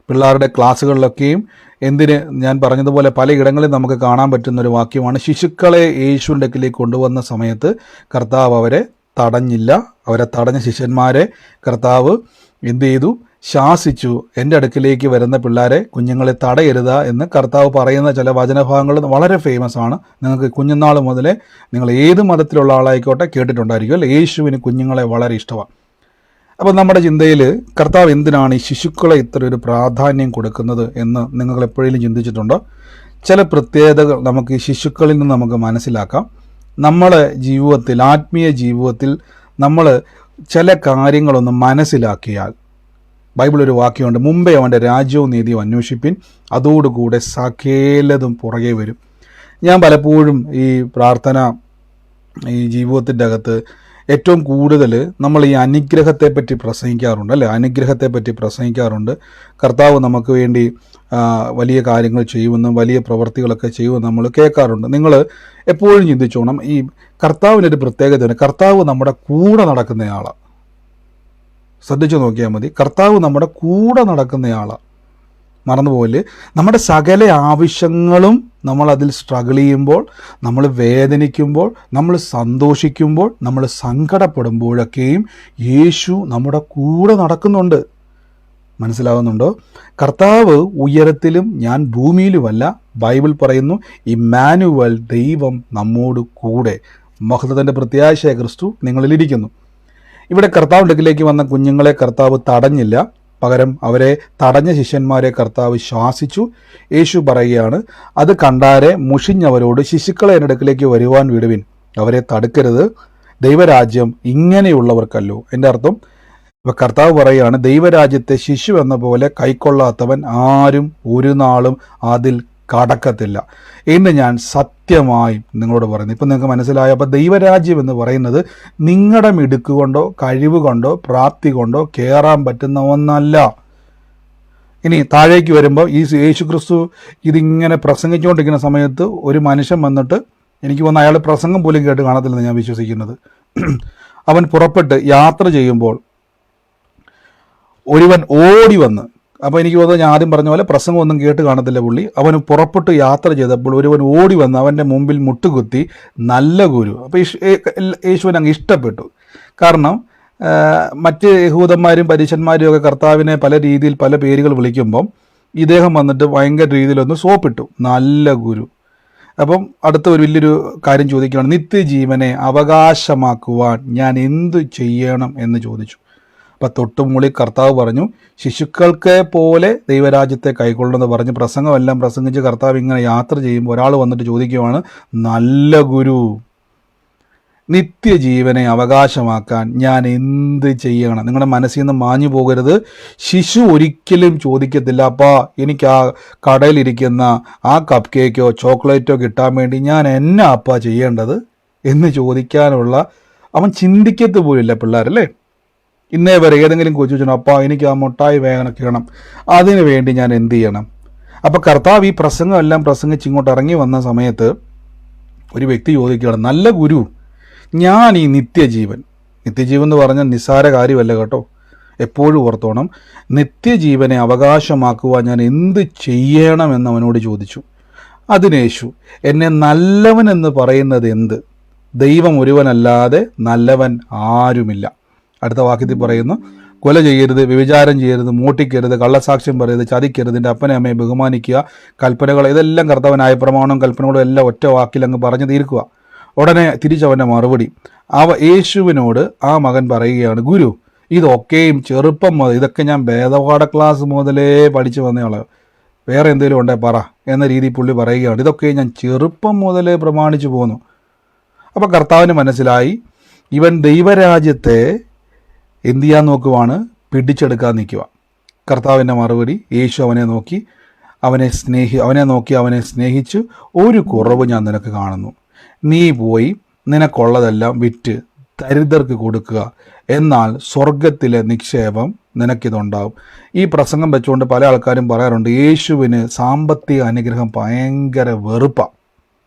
Speaker 1: പിള്ളേരുടെ ക്ലാസ്സുകളിലൊക്കെയും എന്തിന് ഞാൻ പറഞ്ഞതുപോലെ പലയിടങ്ങളിൽ നമുക്ക് കാണാൻ പറ്റുന്ന ഒരു വാക്യമാണ്. ശിശുക്കളെ യേശുവിൻ്റെ അടുക്കിലേക്ക് കൊണ്ടുവന്ന സമയത്ത് കർത്താവ് അവരെ തടഞ്ഞില്ല. അവരെ തടഞ്ഞ ശിഷ്യന്മാരെ കർത്താവ് എന്ത് ചെയ്തു? ശാസിച്ചു. എൻ്റെ അടുക്കിലേക്ക് വരുന്ന പിള്ളേരെ, കുഞ്ഞുങ്ങളെ തടയരുത് എന്ന് കർത്താവ് പറയുന്ന ചില വചനഭാഗങ്ങൾ വളരെ ഫേമസ് ആണ്. നിങ്ങൾക്ക് കുഞ്ഞുനാൾ മുതലേ നിങ്ങൾ ഏത് മതത്തിലുള്ള ആളായിക്കോട്ടെ കേട്ടിട്ടുണ്ടായിരിക്കും അല്ലേ? യേശുവിന് കുഞ്ഞുങ്ങളെ വളരെ ഇഷ്ടമാണ്. അപ്പോൾ നമ്മുടെ ചിന്തയിൽ കർത്താവ് എന്തിനാണ് ഈ ശിശുക്കളെ ഇത്ര ഒരു പ്രാധാന്യം കൊടുക്കുന്നത് എന്ന് നിങ്ങൾ എപ്പോഴെങ്കിലും ചിന്തിച്ചിട്ടുണ്ടോ? ചില പ്രത്യേകതകൾ നമുക്ക് ഈ ശിശുക്കളിൽ നിന്ന് നമുക്ക് മനസ്സിലാക്കാം. നമ്മുടെ ജീവിതത്തിൽ, ആത്മീയ ജീവിതത്തിൽ നമ്മൾ ചില കാര്യങ്ങളൊന്ന് മനസ്സിലാക്കിയാൽ, ബൈബിൾ ഒരു വാക്യമുണ്ട്, മുമ്പേ അവൻ്റെ രാജ്യവും നീതിയും അന്വേഷിപ്പിൻ, അതോടുകൂടെ സകലതും പുറകെ വരും. ഞാൻ പലപ്പോഴും ഈ പ്രാർത്ഥന, ഈ ജീവിതത്തിൻ്റെ അകത്ത് ഏറ്റവും കൂടുതൽ നമ്മൾ ഈ അനുഗ്രഹത്തെപ്പറ്റി പ്രസംഗിക്കാറുണ്ട് അല്ലേ? അനുഗ്രഹത്തെപ്പറ്റി പ്രസംഗിക്കാറുണ്ട്. കർത്താവ് നമുക്ക് വേണ്ടി വലിയ കാര്യങ്ങൾ ചെയ്യുമെന്നും വലിയ പ്രവർത്തികളൊക്കെ ചെയ്യുമെന്ന് നമ്മൾ കേൾക്കാറുണ്ട്. നിങ്ങൾ എപ്പോഴും ചിന്തിച്ചോണം, ഈ കർത്താവിനൊരു പ്രത്യേകതയാണ്. കർത്താവ് നമ്മുടെ കൂടെ നടക്കുന്നയാളാണ്. ശ്രദ്ധിച്ചു നോക്കിയാൽ മതി. കർത്താവ് നമ്മുടെ കൂടെ നടക്കുന്നയാളാണ്. മറന്നുപോലെ നമ്മുടെ സകല ആവശ്യങ്ങളും നമ്മൾ അതിൽ സ്ട്രഗിൾ ചെയ്യുമ്പോൾ, നമ്മൾ വേദനിക്കുമ്പോൾ, നമ്മൾ സന്തോഷിക്കുമ്പോൾ, നമ്മൾ സങ്കടപ്പെടുമ്പോഴൊക്കെയും യേശു നമ്മുടെ കൂടെ നടക്കുന്നുണ്ട്. മനസ്സിലാവുന്നുണ്ടോ? കർത്താവ് ഉയരത്തിലും ഞാൻ ഭൂമിയിലുമല്ല. ബൈബിൾ പറയുന്നു, ഇമ്മാനുവൽ, ദൈവം നമ്മോട് കൂടെ. മഹത്വത്തിൻ്റെ പ്രത്യാശയായ ക്രിസ്തു നിങ്ങളിലിരിക്കുന്നു. ഇവിടെ കർത്താവിൻ്റെ അടുക്കിലേക്ക് വന്ന കുഞ്ഞുങ്ങളെ കർത്താവ് തടഞ്ഞില്ല. പകരം അവരെ തടഞ്ഞ ശിഷ്യന്മാരെ കർത്താവ് ശാസിച്ചു. യേശു പറയുകയാണ്, അത് കണ്ടാരെ മുഷിഞ്ഞവരോട് ശിശുക്കളെ എൻ്റെ അടുക്കിലേക്ക് വരുവാൻ വിടുവിൻ, അവരെ തടുക്കരുത്, ദൈവരാജ്യം ഇങ്ങനെയുള്ളവർക്കല്ലോ. എൻ്റെ അർത്ഥം, ഇപ്പം കർത്താവ് പറയുകയാണ്, ദൈവരാജ്യത്തെ ശിശു എന്ന പോലെ കൈക്കൊള്ളാത്തവൻ ആരും ഒരു നാളും അതിൽ കടക്കത്തില്ല എന്ന് ഞാൻ സത്യമായും നിങ്ങളോട് പറയുന്നു. ഇപ്പം നിങ്ങൾക്ക് മനസ്സിലായോ? അപ്പോൾ ദൈവരാജ്യം എന്ന് പറയുന്നത് നിങ്ങളുടെ മിടുക്കുകൊണ്ടോ കഴിവ് കൊണ്ടോ പ്രാപ്തി കൊണ്ടോ കയറാൻ പറ്റുന്ന ഒന്നല്ല. ഇനി താഴേക്ക് വരുമ്പോൾ ഈ യേശു ക്രിസ്തു ഇതിങ്ങനെ പ്രസംഗിച്ചുകൊണ്ടിരിക്കുന്ന സമയത്ത് ഒരു മനുഷ്യൻ വന്നിട്ട്, എനിക്ക് വന്ന അയാൾ പ്രസംഗം പോലും കേട്ട് കാണത്തില്ലെന്ന് ഞാൻ വിശ്വസിക്കുന്നത്. അവൻ പുറപ്പെട്ട് യാത്ര ചെയ്യുമ്പോൾ ഒരുവൻ ഓടി വന്ന്, അപ്പോൾ എനിക്ക് തോന്നുന്നു ഞാൻ ആദ്യം പറഞ്ഞ പോലെ പ്രസംഗമൊന്നും കേട്ട് കാണത്തില്ല പുള്ളി. അവന് പുറപ്പെട്ട് യാത്ര ചെയ്തപ്പോൾ ഒരുവൻ ഓടി വന്ന് അവൻ്റെ മുമ്പിൽ മുട്ടുകുത്തി, നല്ല ഗുരു. അപ്പോൾ യേശുവിന് അങ്ങ് ഇഷ്ടപ്പെട്ടു. കാരണം മറ്റ് യഹൂദന്മാരും പരീശന്മാരും ഒക്കെ കർത്താവിനെ പല രീതിയിൽ പല പേരുകൾ വിളിക്കുമ്പം ഇദ്ദേഹം വന്നിട്ട് ഭയങ്കര രീതിയിലൊന്ന് സോപ്പിട്ടു, നല്ല ഗുരു. അപ്പം അടുത്ത ഒരു വലിയൊരു കാര്യം ചോദിക്കുകയാണ്, നിത്യജീവനെ അവകാശമാക്കുവാൻ ഞാൻ എന്തു ചെയ്യണം എന്ന് ചോദിച്ചു. അപ്പം തൊട്ടുമൂളി കർത്താവ് പറഞ്ഞു, ശിശുക്കൾക്ക് പോലെ ദൈവരാജ്യത്തെ കൈക്കൊള്ളുമെന്ന് പറഞ്ഞ് പ്രസംഗമെല്ലാം പ്രസംഗിച്ച് കർത്താവ് ഇങ്ങനെ യാത്ര ചെയ്യുമ്പോൾ ഒരാൾ വന്നിട്ട് ചോദിക്കുവാണ്, നല്ല ഗുരു, നിത്യജീവനെ അവകാശമാക്കാൻ ഞാൻ എന്ത് ചെയ്യണം? നിങ്ങളുടെ മനസ്സിൽ നിന്ന് മാഞ്ഞു പോകരുത്. ശിശു ഒരിക്കലും ചോദിക്കത്തില്ല, അപ്പാ എനിക്ക് ആ കടയിലിരിക്കുന്ന ആ കപ്പ് കേക്കോ ചോക്ലേറ്റോ കിട്ടാൻ വേണ്ടി ഞാൻ എന്നാ അപ്പാ ചെയ്യേണ്ടത് എന്ന് ചോദിക്കാനുള്ള അവൻ ചിന്തിക്കത്ത് പോലില്ല പിള്ളേരല്ലേ. ഇന്നേ വരെ ഏതെങ്കിലും കൊച്ചു വെച്ചാൽ അപ്പാ എനിക്ക് ആ മുട്ടായി വേണം, അതിനു വേണ്ടി ഞാൻ എന്ത് ചെയ്യണം? അപ്പോൾ കർത്താവ് ഈ പ്രസംഗം എല്ലാം പ്രസംഗിച്ച് ഇങ്ങോട്ട് ഇറങ്ങി വന്ന സമയത്ത് ഒരു വ്യക്തി ചോദിക്കുകയാണ്, നല്ല ഗുരു, ഞാൻ ഈ നിത്യജീവൻ എന്ന് പറഞ്ഞാൽ നിസ്സാര കാര്യമല്ല കേട്ടോ, എപ്പോഴും ഓർത്തോണം. നിത്യജീവനെ അവകാശമാക്കുവാൻ ഞാൻ എന്ത് ചെയ്യണമെന്ന് അവനോട് ചോദിച്ചു. അതിനേശു, എന്നെ നല്ലവനെന്ന് പറയുന്നത് എന്ത്? ദൈവം ഒരുവനല്ലാതെ നല്ലവൻ ആരുമില്ല. അടുത്ത വാക്യത്തിൽ പറയുന്നു, കൊല ചെയ്യരുത്, വ്യഭിചാരം ചെയ്യരുത്, മോഷ്ടിക്കരുത്, കള്ളസാക്ഷ്യം പറയരുത്, ചതിക്കരുത്, എൻ്റെ അപ്പനെ അമ്മയെ ബഹുമാനിക്കുക, കൽപ്പനകൾ, ഇതെല്ലാം കർത്താവിനായ പ്രമാണവും കൽപ്പനകളും എല്ലാം ഒറ്റ വാക്കിൽ അങ്ങ് പറഞ്ഞു തീർക്കുക. ഉടനെ തിരിച്ചവൻ്റെ മറുപടി, യേശുവിനോട് ആ മകൻ പറയുകയാണ്, ഗുരു, ഇതൊക്കെയും ചെറുപ്പം മുതൽ, ഇതൊക്കെ ഞാൻ വേദപാഠ ക്ലാസ് മുതലേ പഠിച്ചു വന്നയാള്, വേറെ എന്തെങ്കിലും ഉണ്ടേ പറ എന്ന രീതി പുള്ളി പറയുകയാണ്, ഇതൊക്കെ ഞാൻ ചെറുപ്പം മുതലേ പ്രമാണിച്ചു പോന്നു. അപ്പോൾ കർത്താവിന് മനസ്സിലായി, ഇവൻ ദൈവരാജ്യത്തെ എന്ത് ചെയ്യാൻ നോക്കുവാണ്? പിടിച്ചെടുക്കാൻ നിൽക്കുക. കർത്താവിൻ്റെ മറുപടി, യേശു അവനെ നോക്കി അവനെ സ്നേഹിച്ചു, ഒരു കുറവ് ഞാൻ നിനക്ക് കാണുന്നു, നീ പോയി നിനക്കുള്ളതെല്ലാം വിറ്റ് ദരിദ്രർക്ക് കൊടുക്കുക, എന്നാൽ സ്വർഗത്തിലെ നിക്ഷേപം നിനക്കിതുണ്ടാവും. ഈ പ്രസംഗം വെച്ചുകൊണ്ട് പല ആൾക്കാരും പറയാറുണ്ട്, യേശുവിന് സാമ്പത്തിക അനുഗ്രഹം ഭയങ്കര വെറുപ്പാണ്.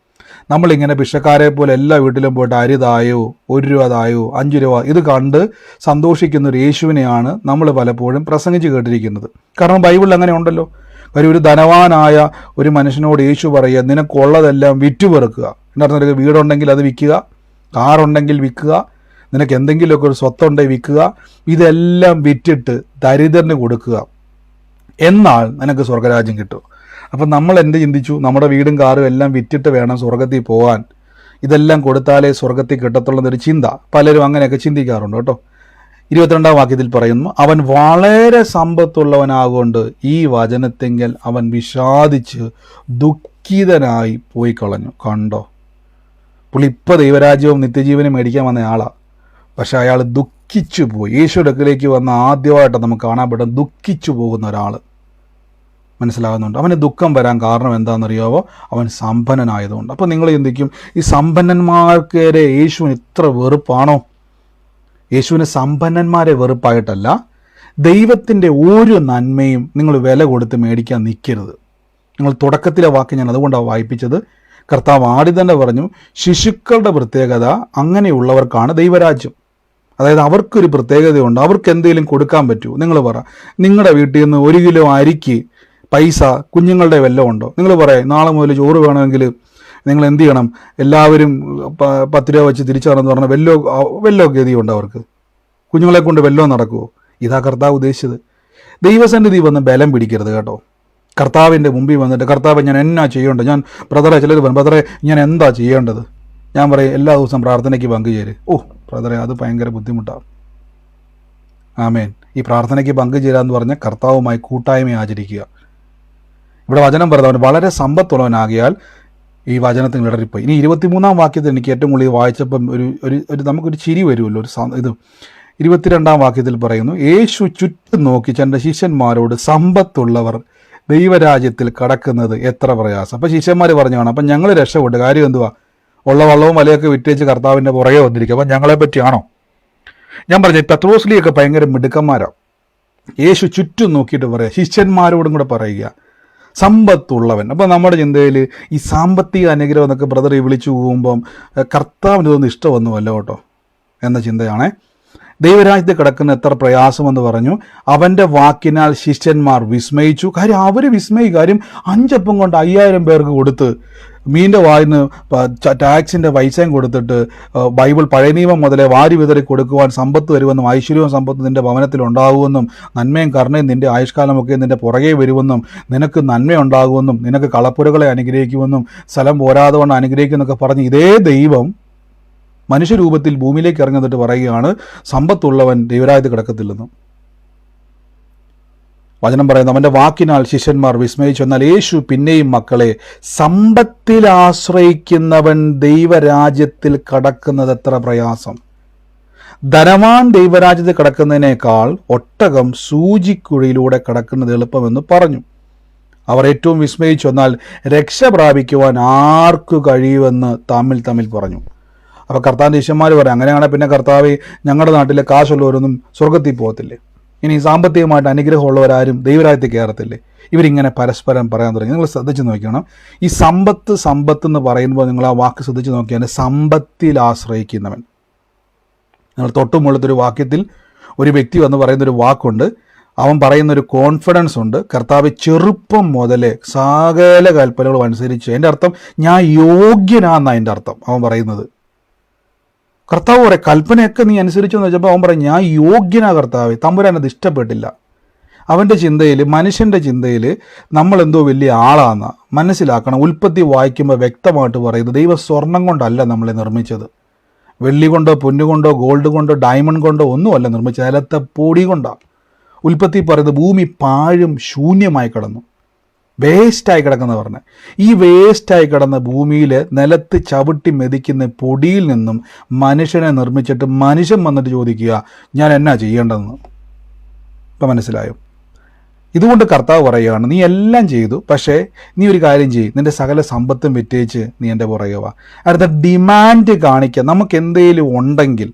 Speaker 1: നമ്മളിങ്ങനെ ഭിക്ഷക്കാരെ പോലെ എല്ലാ വീട്ടിലും പോയിട്ട് അരി തായോ 1 രൂപ തായോ 5 രൂപ ഇത് കണ്ട് സന്തോഷിക്കുന്ന ഒരു യേശുവിനെയാണ് നമ്മൾ പലപ്പോഴും പ്രസംഗിച്ച് കേട്ടിരിക്കുന്നത്. കാരണം ബൈബിളിൽ അങ്ങനെ ഉണ്ടല്ലോ. കാര്യം ഒരു ധനവാനായ ഒരു മനുഷ്യനോട് യേശു പറയുക, നിനക്കുള്ളതെല്ലാം വിറ്റുപെറുക്കുക. എൻ്റെ അർത്ഥം നിനക്ക് വീടുണ്ടെങ്കിൽ അത് വിൽക്കുക, കാറുണ്ടെങ്കിൽ വിൽക്കുക, നിനക്ക് എന്തെങ്കിലുമൊക്കെ ഒരു സ്വത്തുണ്ടെങ്കിൽ വിൽക്കുക, ഇതെല്ലാം വിറ്റിട്ട് ദരിദ്രന് കൊടുക്കുക, എന്നാൽ നിനക്ക് സ്വർഗരാജ്യം കിട്ടും. അപ്പം നമ്മൾ എന്ത് ചിന്തിച്ചു? നമ്മുടെ വീടും കാറും എല്ലാം വിറ്റിട്ട് വേണം സ്വർഗത്തിൽ പോകാൻ, ഇതെല്ലാം കൊടുത്താലേ സ്വർഗത്തിൽ കിട്ടത്തുള്ളതൊരു ചിന്ത. പലരും അങ്ങനെയൊക്കെ ചിന്തിക്കാറുണ്ട് കേട്ടോ. 22-ാം വാക്യത്തിൽ പറയുന്നു, അവൻ വളരെ സമ്പത്തുള്ളവനാകൊണ്ട് ഈ വചനത്തെങ്കിൽ അവൻ വിഷാദിച്ച് ദുഃഖിതനായി പോയി കളഞ്ഞു. കണ്ടോ, പുള്ളി ഇപ്പോൾ ദൈവരാജ്യവും നിത്യജീവനും മേടിക്കാൻ വന്ന ആളാണ്. പക്ഷെ അയാൾ ദുഃഖിച്ചു പോയി. യേശുവിന്റെ അടുക്കിലേക്ക് വന്ന ആദ്യമായിട്ട് നമുക്ക് കാണാൻ പറ്റും ദുഃഖിച്ചു പോകുന്ന ഒരാൾ. മനസ്സിലാകുന്നുണ്ട്. അവന് ദുഃഖം വരാൻ കാരണം എന്താണെന്നറിയാവോ? അവൻ സമ്പന്നനായതുകൊണ്ട്. അപ്പോൾ നിങ്ങൾ ചിന്തിക്കും, ഈ സമ്പന്നന്മാർക്കേറെ യേശുവിന് ഇത്ര വെറുപ്പാണോ? യേശുവിന് സമ്പന്നന്മാരെ വെറുപ്പായിട്ടല്ല, ദൈവത്തിൻ്റെ ഒരു നന്മയും നിങ്ങൾ വില കൊടുത്ത് മേടിക്കാൻ നിൽക്കരുത്. നിങ്ങൾ തുടക്കത്തിലെ വാക്ക് ഞാൻ അതുകൊണ്ടാണ് വായിപ്പിച്ചത്. കർത്താവ് ആദ്യം തന്നെ പറഞ്ഞു, ശിശുക്കളുടെ പ്രത്യേകത അങ്ങനെയുള്ളവർക്കാണ് ദൈവരാജ്യം. അതായത് അവർക്കൊരു പ്രത്യേകതയുണ്ട്, അവർക്ക് എന്തെങ്കിലും കൊടുക്കാൻ പറ്റുമോ? നിങ്ങൾ പറ, നിങ്ങളുടെ വീട്ടിൽ നിന്ന് 1 കിലോ അരിക്ക് പൈസ കുഞ്ഞുങ്ങളുടെ വല്ലതും ഉണ്ടോ? നിങ്ങൾ പറയാം, നാളെ മുതൽ ചോറ് വേണമെങ്കിൽ നിങ്ങൾ എന്ത് ചെയ്യണം, എല്ലാവരും 10 രൂപ വെച്ച് തിരിച്ചറിഞ്ഞെന്ന് പറഞ്ഞാൽ വല്ലോ ഗതിയുണ്ട് അവർക്ക്? കുഞ്ഞുങ്ങളെ കൊണ്ട് വല്ലോ നടക്കുമോ? ഇതാ കർത്താവ് ഉദ്ദേശിച്ചത്. ദൈവസന്നിധി വന്ന് ബലം പിടിക്കരുത് കേട്ടോ. കർത്താവിൻ്റെ മുമ്പിൽ വന്നിട്ട്, കർത്താവ് ഞാൻ എന്നാ ചെയ്യേണ്ടത്? ഞാൻ ബ്രദറെ, ചിലർ പറയും, ബ്രദറെ ഞാൻ എന്താ ചെയ്യേണ്ടത്? ഞാൻ പറയും, എല്ലാ ദിവസവും പ്രാർത്ഥനയ്ക്ക് പങ്കുചേര്. ഓ ബ്രദറെ, അത് ഭയങ്കര ബുദ്ധിമുട്ടാണ്. ആമേൻ. ഈ പ്രാർത്ഥനയ്ക്ക് പങ്കുചേരാന്ന് പറഞ്ഞാൽ കർത്താവുമായി കൂട്ടായ്മ ആചരിക്കുക. ഇവിടെ വചനം പറയുന്നവൻ വളരെ സമ്പത്തുള്ളവനാകിയാൽ ഈ വചനത്തിന് ഇടറിപ്പോയി. ഇനി 23-ാം വാക്യത്തിൽ എനിക്ക് ഏറ്റവും കൂടുതൽ വായിച്ചപ്പം ഒരു നമുക്കൊരു ചിരി വരുമല്ലോ. ഇത് 22-ാം വാക്യത്തിൽ പറയുന്നു, യേശു ചുറ്റും നോക്കി തൻ്റെ ശിഷ്യന്മാരോട്, സമ്പത്തുള്ളവർ ദൈവരാജ്യത്തിൽ കടക്കുന്നത് എത്ര പ്രയാസം. അപ്പം ശിഷ്യന്മാർ പറഞ്ഞു കാണാം, അപ്പം ഞങ്ങൾ രക്ഷപ്പെട്ടു. കാര്യം എന്തുവാ? ഉള്ള വള്ളവും വലയൊക്കെ വിറ്റേച്ച് കർത്താവിൻ്റെ പുറകെ വന്നിരിക്കും. അപ്പം ഞങ്ങളെ പറ്റിയാണോ? ഞാൻ പറഞ്ഞു, പത്രോസ്ലിയൊക്കെ ഭയങ്കര മിടുക്കന്മാരാണ്. യേശു ചുറ്റും നോക്കിയിട്ട് പറയുക, ശിഷ്യന്മാരോടും കൂടെ പറയുക, സമ്പത്തുള്ളവൻ. അപ്പോൾ നമ്മുടെ ചിന്തയിൽ ഈ സാമ്പത്തിക അനുഗ്രഹം എന്നൊക്കെ ബ്രദർ വിളിച്ചു പോകുമ്പം കർത്താവിന് ഇതൊന്നും ഇഷ്ടമൊന്നുമല്ല കേട്ടോ എന്ന ചിന്തയാണേ. ദൈവരാജ്യത്തിൽ കിടക്കുന്ന എത്ര പ്രയാസമെന്ന് പറഞ്ഞു. അവൻ്റെ വാക്കിനാൽ ശിഷ്യന്മാർ വിസ്മയിച്ചു. കാര്യം അവർ വിസ്മയിക്കും. കാര്യം 5 അപ്പം കൊണ്ട് 5000 പേർക്ക് കൊടുത്ത്, മീൻ്റെ വായിന്ന് ടാക്സിൻ്റെ പൈസയും കൊടുത്തിട്ട്, ബൈബിൾ പഴയ നിയമം മുതലേ വാരി വിതറി കൊടുക്കുവാൻ സമ്പത്ത് വരുമെന്നും ഐശ്വര്യവും സമ്പത്തും നിൻ്റെ ഭവനത്തിൽ ഉണ്ടാകുമെന്നും നന്മയും കരുണയും നിൻ്റെ ആയുഷ്കാലമൊക്കെ നിൻ്റെ പുറകെ വരുമെന്നും നിനക്ക് നന്മയുണ്ടാകുമെന്നും നിനക്ക് കളപ്പുരകളെ അനുഗ്രഹിക്കുമെന്നും സ്ഥലം പോരാതെ കൊണ്ട് അനുഗ്രഹിക്കുമെന്നൊക്കെ പറഞ്ഞ് ഇതേ ദൈവം മനുഷ്യരൂപത്തിൽ ഭൂമിയിലേക്ക് ഇറങ്ങി പറയുകയാണ്, സമ്പത്തുള്ളവൻ ദൈവരാജ്യത്തിൽ കിടക്കത്തില്ലെന്നും. വചനം പറയുന്നു, അവൻ്റെ വാക്കിനാൽ ശിഷ്യന്മാർ വിസ്മയിച്ചു. എന്നാൽ യേശു പിന്നെയും, മക്കളെ, സമ്പത്തിൽ ആശ്രയിക്കുന്നവൻ ദൈവരാജ്യത്തിൽ കടക്കുന്നത് എത്ര പ്രയാസം. ധനവാൻ ദൈവരാജ്യത്തിൽ കിടക്കുന്നതിനേക്കാൾ ഒട്ടകം സൂചിക്കുഴിയിലൂടെ കടക്കുന്നത് എളുപ്പമെന്ന് പറഞ്ഞു. അവർ ഏറ്റവും വിസ്മയിച്ചു. എന്നാൽ രക്ഷ പ്രാപിക്കുവാൻ ആർക്കു കഴിയുമെന്ന് തമ്മിൽ പറഞ്ഞു. അപ്പോൾ കർത്താവിൻ്റെ ശിഷ്യന്മാർ പറയാം, അങ്ങനെയാണെങ്കിൽ പിന്നെ കർത്താവ്, ഞങ്ങളുടെ നാട്ടിലെ കാശുള്ളവരൊന്നും സ്വർഗത്തിൽ പോകത്തില്ലേ? ഇനി സാമ്പത്തികമായിട്ട് അനുഗ്രഹമുള്ളവരാരും ദൈവരാജ്യത്തിൽ കയറത്തില്ലേ? ഇവരിങ്ങനെ പരസ്പരം പറയാൻ തുടങ്ങി. നിങ്ങൾ ശ്രദ്ധിച്ച് നോക്കണം, ഈ സമ്പത്ത് എന്ന് പറയുമ്പോൾ നിങ്ങൾ ആ വാക്ക് ശ്രദ്ധിച്ച് നോക്കിയാൽ സമ്പത്തിൽ ആശ്രയിക്കുന്നവൻ. നിങ്ങൾ തൊട്ടുമുള്ളത്തൊരു വാക്യത്തിൽ ഒരു വ്യക്തി വന്ന് പറയുന്നൊരു വാക്കുണ്ട്. അവൻ പറയുന്നൊരു കോൺഫിഡൻസ് ഉണ്ട്. കർത്താവ് ചെറുപ്പം മുതലേ സകല കൽപ്പനകളും അനുസരിച്ച്, എൻ്റെ അർത്ഥം ഞാൻ യോഗ്യനാന്നാണ് എൻ്റെ അർത്ഥം അവൻ പറയുന്നത്. കർത്താവ് പറയും, കൽപ്പനയൊക്കെ നീ അനുസരിച്ചു എന്ന് വെച്ചപ്പോൾ അവൻ പറയും, ഞാൻ യോഗ്യനാ കർത്താവ്. തമ്പുരാൻ അത് ഇഷ്ടപ്പെട്ടില്ല. അവൻ്റെ ചിന്തയിൽ, മനുഷ്യൻ്റെ ചിന്തയിൽ നമ്മളെന്തോ വലിയ ആളാണെന്ന് മനസ്സിലാക്കണം. ഉൽപ്പത്തി വായിക്കുമ്പോൾ വ്യക്തമായിട്ട് പറയുന്നത്, ദൈവം സ്വർണം കൊണ്ടല്ല നമ്മളെ നിർമ്മിച്ചത്. വെള്ളി കൊണ്ടോ പൊന്നുകൊണ്ടോ ഗോൾഡ് കൊണ്ടോ ഡയമണ്ട് കൊണ്ടോ ഒന്നുമല്ല നിർമ്മിച്ചത്, നിലത്തെ പൊടി കൊണ്ടാണ്. ഉൽപ്പത്തി പറയുന്നത് ഭൂമി പാഴും ശൂന്യമായി കിടന്നു, വേസ്റ്റായി കിടക്കുന്ന പറഞ്ഞ്. ഈ വേസ്റ്റായി കിടന്ന ഭൂമിയിൽ നിലത്ത് ചവിട്ടി മെതിക്കുന്ന പൊടിയിൽ നിന്നും മനുഷ്യനെ നിർമ്മിച്ചിട്ട് മനുഷ്യൻ വന്നിട്ട് ചോദിക്കുക, ഞാൻ എന്നാ ചെയ്യേണ്ടതെന്ന്. ഇപ്പം മനസ്സിലായോ? ഇതുകൊണ്ട് കർത്താവ് പറയുകയാണ്, നീ എല്ലാം ചെയ്തു, പക്ഷേ നീ ഒരു കാര്യം ചെയ്യും, നിൻ്റെ സകല സമ്പത്തും വിറ്റേച്ച് നീ എൻ്റെ പുറകെ വാ. അടുത്ത ഡിമാൻഡ് കാണിക്കുക. നമുക്ക് എന്തെങ്കിലും ഉണ്ടെങ്കിൽ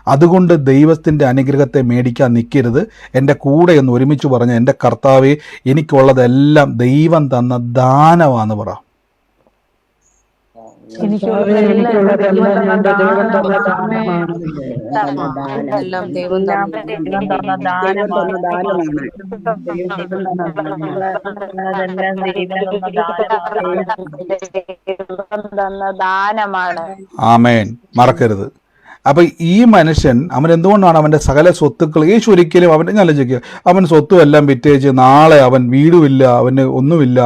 Speaker 1: അതുകൊണ്ട് ദൈവത്തിൻ്റെ അനുഗ്രഹത്തെ മേടിക്കാൻ നിൽക്കരുത്. എൻ്റെ കൂടെ എന്ന് ഒരുമിച്ച് പറഞ്ഞ, എൻ്റെ കർത്താവേ, എനിക്കുള്ളതെല്ലാം ദൈവം തന്ന ദാനമാണെന്ന് പറ.
Speaker 4: എനിക്കുള്ളതെല്ലാം നിന്റെ ദൈവം തന്ന ദാനമാണ്.
Speaker 5: എല്ലാം ദൈവം
Speaker 4: ദൈവം തന്ന
Speaker 2: ദൈവം തന്ന
Speaker 4: ദാനമാണ്.
Speaker 2: ദാനമാണ്.
Speaker 4: ദൈവം തന്ന ഉള്ളതെല്ലാം ദൈവം തന്ന ദാനമാണ്.
Speaker 1: ആമേൻ. മറക്കരുത്. അപ്പൊ ഈ മനുഷ്യൻ അവൻ എന്തുകൊണ്ടാണ് അവന്റെ സകല സ്വത്തുക്കൾ യേശു ഒരിക്കലും അവൻ ഞാൻ ആലോചിക്കുക, അവൻ സ്വത്തും എല്ലാം വിറ്റേച്ച് നാളെ അവൻ വീടുമില്ല, അവന് ഒന്നുമില്ല,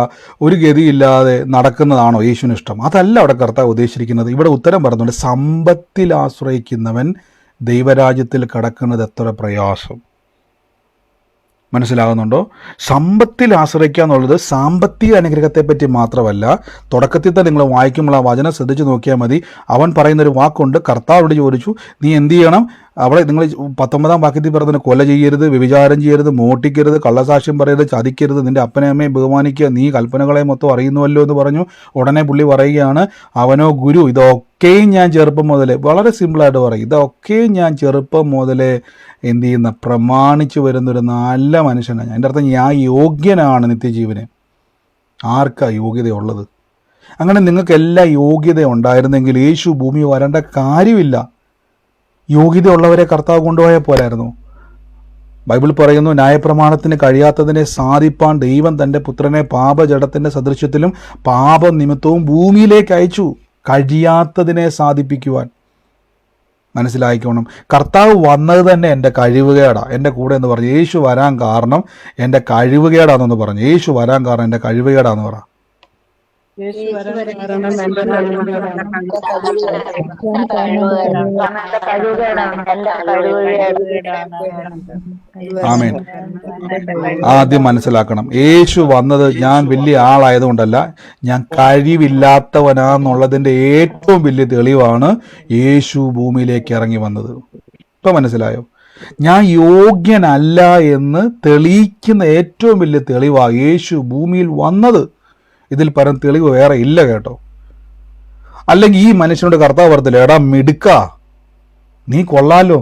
Speaker 1: ഒരു ഗതിയില്ലാതെ നടക്കുന്നതാണോ യേശുവിന് ഇഷ്ടം? അതല്ല അവിടെ കർത്താവ് ഉദ്ദേശിച്ചിരിക്കുന്നത്. ഇവിടെ ഉത്തരം പറയുന്നുണ്ട്, സമ്പത്തിൽ ആശ്രയിക്കുന്നവൻ ദൈവരാജ്യത്തിൽ കടക്കുന്നത് എത്ര പ്രയാസം. മനസ്സിലാകുന്നുണ്ടോ? സമ്പത്തിൽ ആശ്രയിക്കുക എന്നുള്ളത് സാമ്പത്തിക അനുഗ്രഹത്തെപ്പറ്റി മാത്രമല്ല. തുടക്കത്തിൽ തന്നെ നിങ്ങൾ വായിക്കുമ്പോൾ ആ വചനം ശ്രദ്ധിച്ച് നോക്കിയാൽ മതി. അവൻ പറയുന്നൊരു വാക്കുണ്ട്. കർത്താവോട് ചോദിച്ചു, നീ എന്ത് ചെയ്യണം? അവിടെ നിങ്ങൾ 19-ാം വാക്യത്തിൽ പറയുന്നത്, കൊല ചെയ്യരുത്, വ്യഭിചാരം ചെയ്യരുത്, മോഷ്ടിക്കരുത്, കള്ളസാക്ഷ്യം പറയരുത്, ചതിക്കരുത്, നിന്റെ അപ്പനെ അമ്മയെ ബഹുമാനിക്കുക, നീ കൽപ്പനകളെ മൊത്തം അറിയുന്നുവല്ലോ എന്ന് പറഞ്ഞു. ഉടനെ പുള്ളി പറയുകയാണ്, അവനോ ഗുരു, ഇതൊക്കെയും ഞാൻ ചെറുപ്പം മുതലേ, വളരെ സിമ്പിളായിട്ട് പറയും, ഇതൊക്കെയും ഞാൻ ചെറുപ്പം മുതലേ എന്ത് ചെയ്യുന്ന പ്രമാണിച്ചു വരുന്നൊരു നല്ല മനുഷ്യനാണ്. എൻ്റെ അർത്ഥം ഞാൻ യോഗ്യനാണ് നിത്യജീവന്. ആർക്കാ യോഗ്യതയുള്ളത്? അങ്ങനെ നിങ്ങൾക്കെല്ലാം യോഗ്യത ഉണ്ടായിരുന്നെങ്കിൽ യേശു ഭൂമി വരേണ്ട കാര്യമില്ല. യോഗ്യതയുള്ളവരെ കർത്താവ് കൊണ്ടുപോയാൽ പോരായിരുന്നു. ബൈബിൾ പറയുന്നു, ന്യായപ്രമാണത്തിന് കഴിയാത്തതിനെ സാധിപ്പാൻ ദൈവം തൻ്റെ പുത്രനെ പാപജഡത്തിൻ്റെ സദൃശ്യത്തിലും പാപനിമിത്തവും ഭൂമിയിലേക്ക് അയച്ചു, കഴിയാത്തതിനെ സാധിപ്പിക്കുവാൻ. മനസ്സിലായിക്കോണം. കർത്താവ് വന്നത് തന്നെ എൻ്റെ കഴിവുകേടാ. എൻ്റെ കൂടെ എന്ന് പറഞ്ഞു, യേശു വരാൻ കാരണം എൻ്റെ കഴിവുകേടാണെന്ന് പറഞ്ഞു. യേശു വരാൻ കാരണം എൻ്റെ കഴിവുകേടാന്ന് പറ. ആമേൻ. ആദ്യം മനസ്സിലാക്കണം, യേശു വന്നത് ഞാൻ വലിയ ആളായതുകൊണ്ടല്ല, ഞാൻ കഴിവില്ലാത്തവനാന്നുള്ളതിൻ്റെ ഏറ്റവും വലിയ തെളിവാണ് യേശു ഭൂമിയിലേക്ക് ഇറങ്ങി വന്നത്. ഇപ്പൊ മനസ്സിലായോ? ഞാൻ യോഗ്യനല്ല എന്ന് തെളിയിക്കുന്ന ഏറ്റവും വലിയ തെളിവാണ് യേശു ഭൂമിയിൽ വന്നത്. ഇതിൽ പരം തെളിവ് വേറെ ഇല്ല കേട്ടോ. അല്ലെങ്കിൽ ഈ മനുഷ്യനോട് കർത്താവ് പറഞ്ഞില്ല, എടാ മിടുക്ക, നീ കൊള്ളാലോ,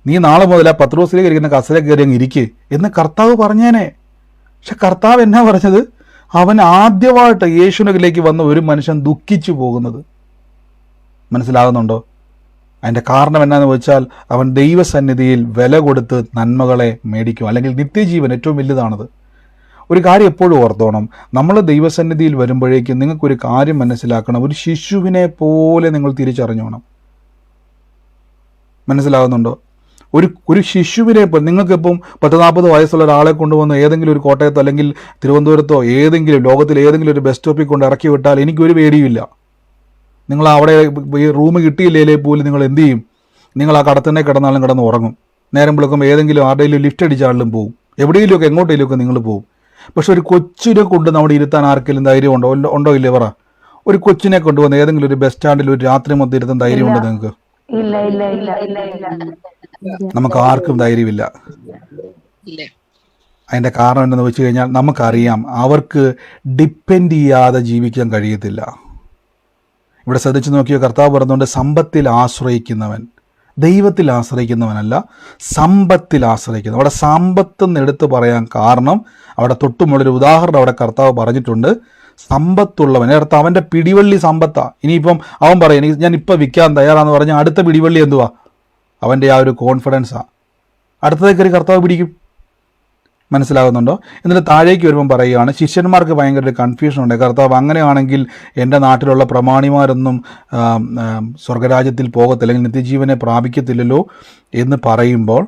Speaker 1: നീ നാളെ മുതൽ ആ പത്രോസിലേക്ക് ഇരിക്കുന്ന കസലേക്ക് കയറി അങ്ങ് ഇരിക്കുക എന്ന് കർത്താവ് പറഞ്ഞേനെ. പക്ഷെ കർത്താവ് എന്നാ പറഞ്ഞത്? അവൻ ആദ്യമായിട്ട് യേശുവിലേക്ക് വന്ന ഒരു മനുഷ്യൻ ദുഃഖിച്ചു പോകുന്നത്. മനസ്സിലാകുന്നുണ്ടോ? അതിൻ്റെ കാരണം എന്നാന്ന് വെച്ചാൽ, അവൻ ദൈവസന്നിധിയിൽ വില കൊടുത്ത് നന്മകളെ മേടിക്കും. അല്ലെങ്കിൽ നിത്യജീവൻ ഏറ്റവും വലുതാണത്. ഒരു കാര്യം എപ്പോഴും ഓർത്തോണം, നമ്മൾ ദൈവസന്നിധിയിൽ വരുമ്പോഴേക്കും നിങ്ങൾക്കൊരു കാര്യം മനസ്സിലാക്കണം, ഒരു ശിശുവിനെ പോലെ നിങ്ങൾ തിരിച്ചറിഞ്ഞോണം. മനസ്സിലാകുന്നുണ്ടോ? ഒരു ശിശുവിനെ പോലെ. നിങ്ങൾക്കിപ്പം 10-40 വയസ്സുള്ള ഒരാളെ കൊണ്ടുവന്ന് ഏതെങ്കിലും ഒരു കോട്ടയത്തോ അല്ലെങ്കിൽ തിരുവനന്തപുരത്തോ ഏതെങ്കിലും ലോകത്തിൽ ഏതെങ്കിലും ഒരു ബസ് സ്റ്റോപ്പിൽ കൊണ്ട് ഇറക്കി വിട്ടാൽ എനിക്കൊരു പേടിയുമില്ല. നിങ്ങൾ അവിടെ റൂം കിട്ടിയില്ലേ പോലും നിങ്ങൾ എന്ത് ചെയ്യും? നിങ്ങൾ ആ കടത്തന്നെ കിടന്നാലും കിടന്ന് ഉറങ്ങും. നേരം വിളിക്കുമ്പോൾ ഏതെങ്കിലും ആരുടെയും ലിഫ്റ്റ് അടിച്ചാലും പോവും, എവിടെയെങ്കിലുമൊക്കെ എങ്ങോട്ടെങ്കിലുമൊക്കെ നിങ്ങൾ പോവും. പക്ഷെ ഒരു കൊച്ചിനെ കൊണ്ട് നമ്മുടെ ഇരുത്താൻ ആർക്കെങ്കിലും ധൈര്യം ഉണ്ടോ ഇല്ലേ പറ? ഒരു കൊച്ചിനെ കൊണ്ടുവന്ന് ഏതെങ്കിലും ഒരു ബസ് സ്റ്റാൻഡിൽ ഒരു രാത്രി മൊത്തം ഇരുത്താൻ ധൈര്യമുണ്ടോ നിങ്ങൾക്ക്? നമുക്ക് ആർക്കും ധൈര്യമില്ല. അതിൻ്റെ കാരണം എന്തെന്ന് വെച്ച് കഴിഞ്ഞാൽ, നമുക്കറിയാം അവർക്ക് ഡിപ്പെൻഡ് ചെയ്യാതെ ജീവിക്കാൻ കഴിയത്തില്ല. ഇവിടെ ശ്രദ്ധിച്ചു നോക്കിയ കർത്താവ് പറഞ്ഞുകൊണ്ട്, സമ്പത്തിൽ ആശ്രയിക്കുന്നവൻ ദൈവത്തിൽ ആശ്രയിക്കുന്നവനല്ല, സമ്പത്തിൽ ആശ്രയിക്കുന്നു. അവിടെ സമ്പത്തെന്ന് എടുത്ത് പറയാൻ കാരണം, അവിടെ തൊട്ടുമുള്ളൊരു ഉദാഹരണം അവിടെ കർത്താവ് പറഞ്ഞിട്ടുണ്ട്. സമ്പത്തുള്ളവൻ, അർത്ഥം അവൻ്റെ പിടിവള്ളി സമ്പത്താ. ഇനിയിപ്പം അവൻ പറയും, ഞാൻ ഇപ്പം വിൽക്കാൻ തയ്യാറാന്ന് പറഞ്ഞാൽ അടുത്ത പിടിവള്ളി എന്തുവാ? അവൻ്റെ ആ ഒരു കോൺഫിഡൻസാ. അടുത്തതേ കയറി കർത്താവ് പിടിക്കും. മനസ്സിലാകുന്നുണ്ടോ? എന്നിട്ട് താഴേക്ക് വരുമ്പം പറയുകയാണ്, ശിഷ്യന്മാർക്ക് ഭയങ്കര ഒരു കൺഫ്യൂഷൻ ഉണ്ട്. കർത്താവ്, അങ്ങനെയാണെങ്കിൽ എൻ്റെ നാട്ടിലുള്ള പ്രമാണിമാരൊന്നും സ്വർഗരാജ്യത്തിൽ പോകത്തില്ല, അല്ലെങ്കിൽ നിത്യജീവനെ പ്രാപിക്കത്തില്ലല്ലോ എന്ന് പറയുമ്പോൾ,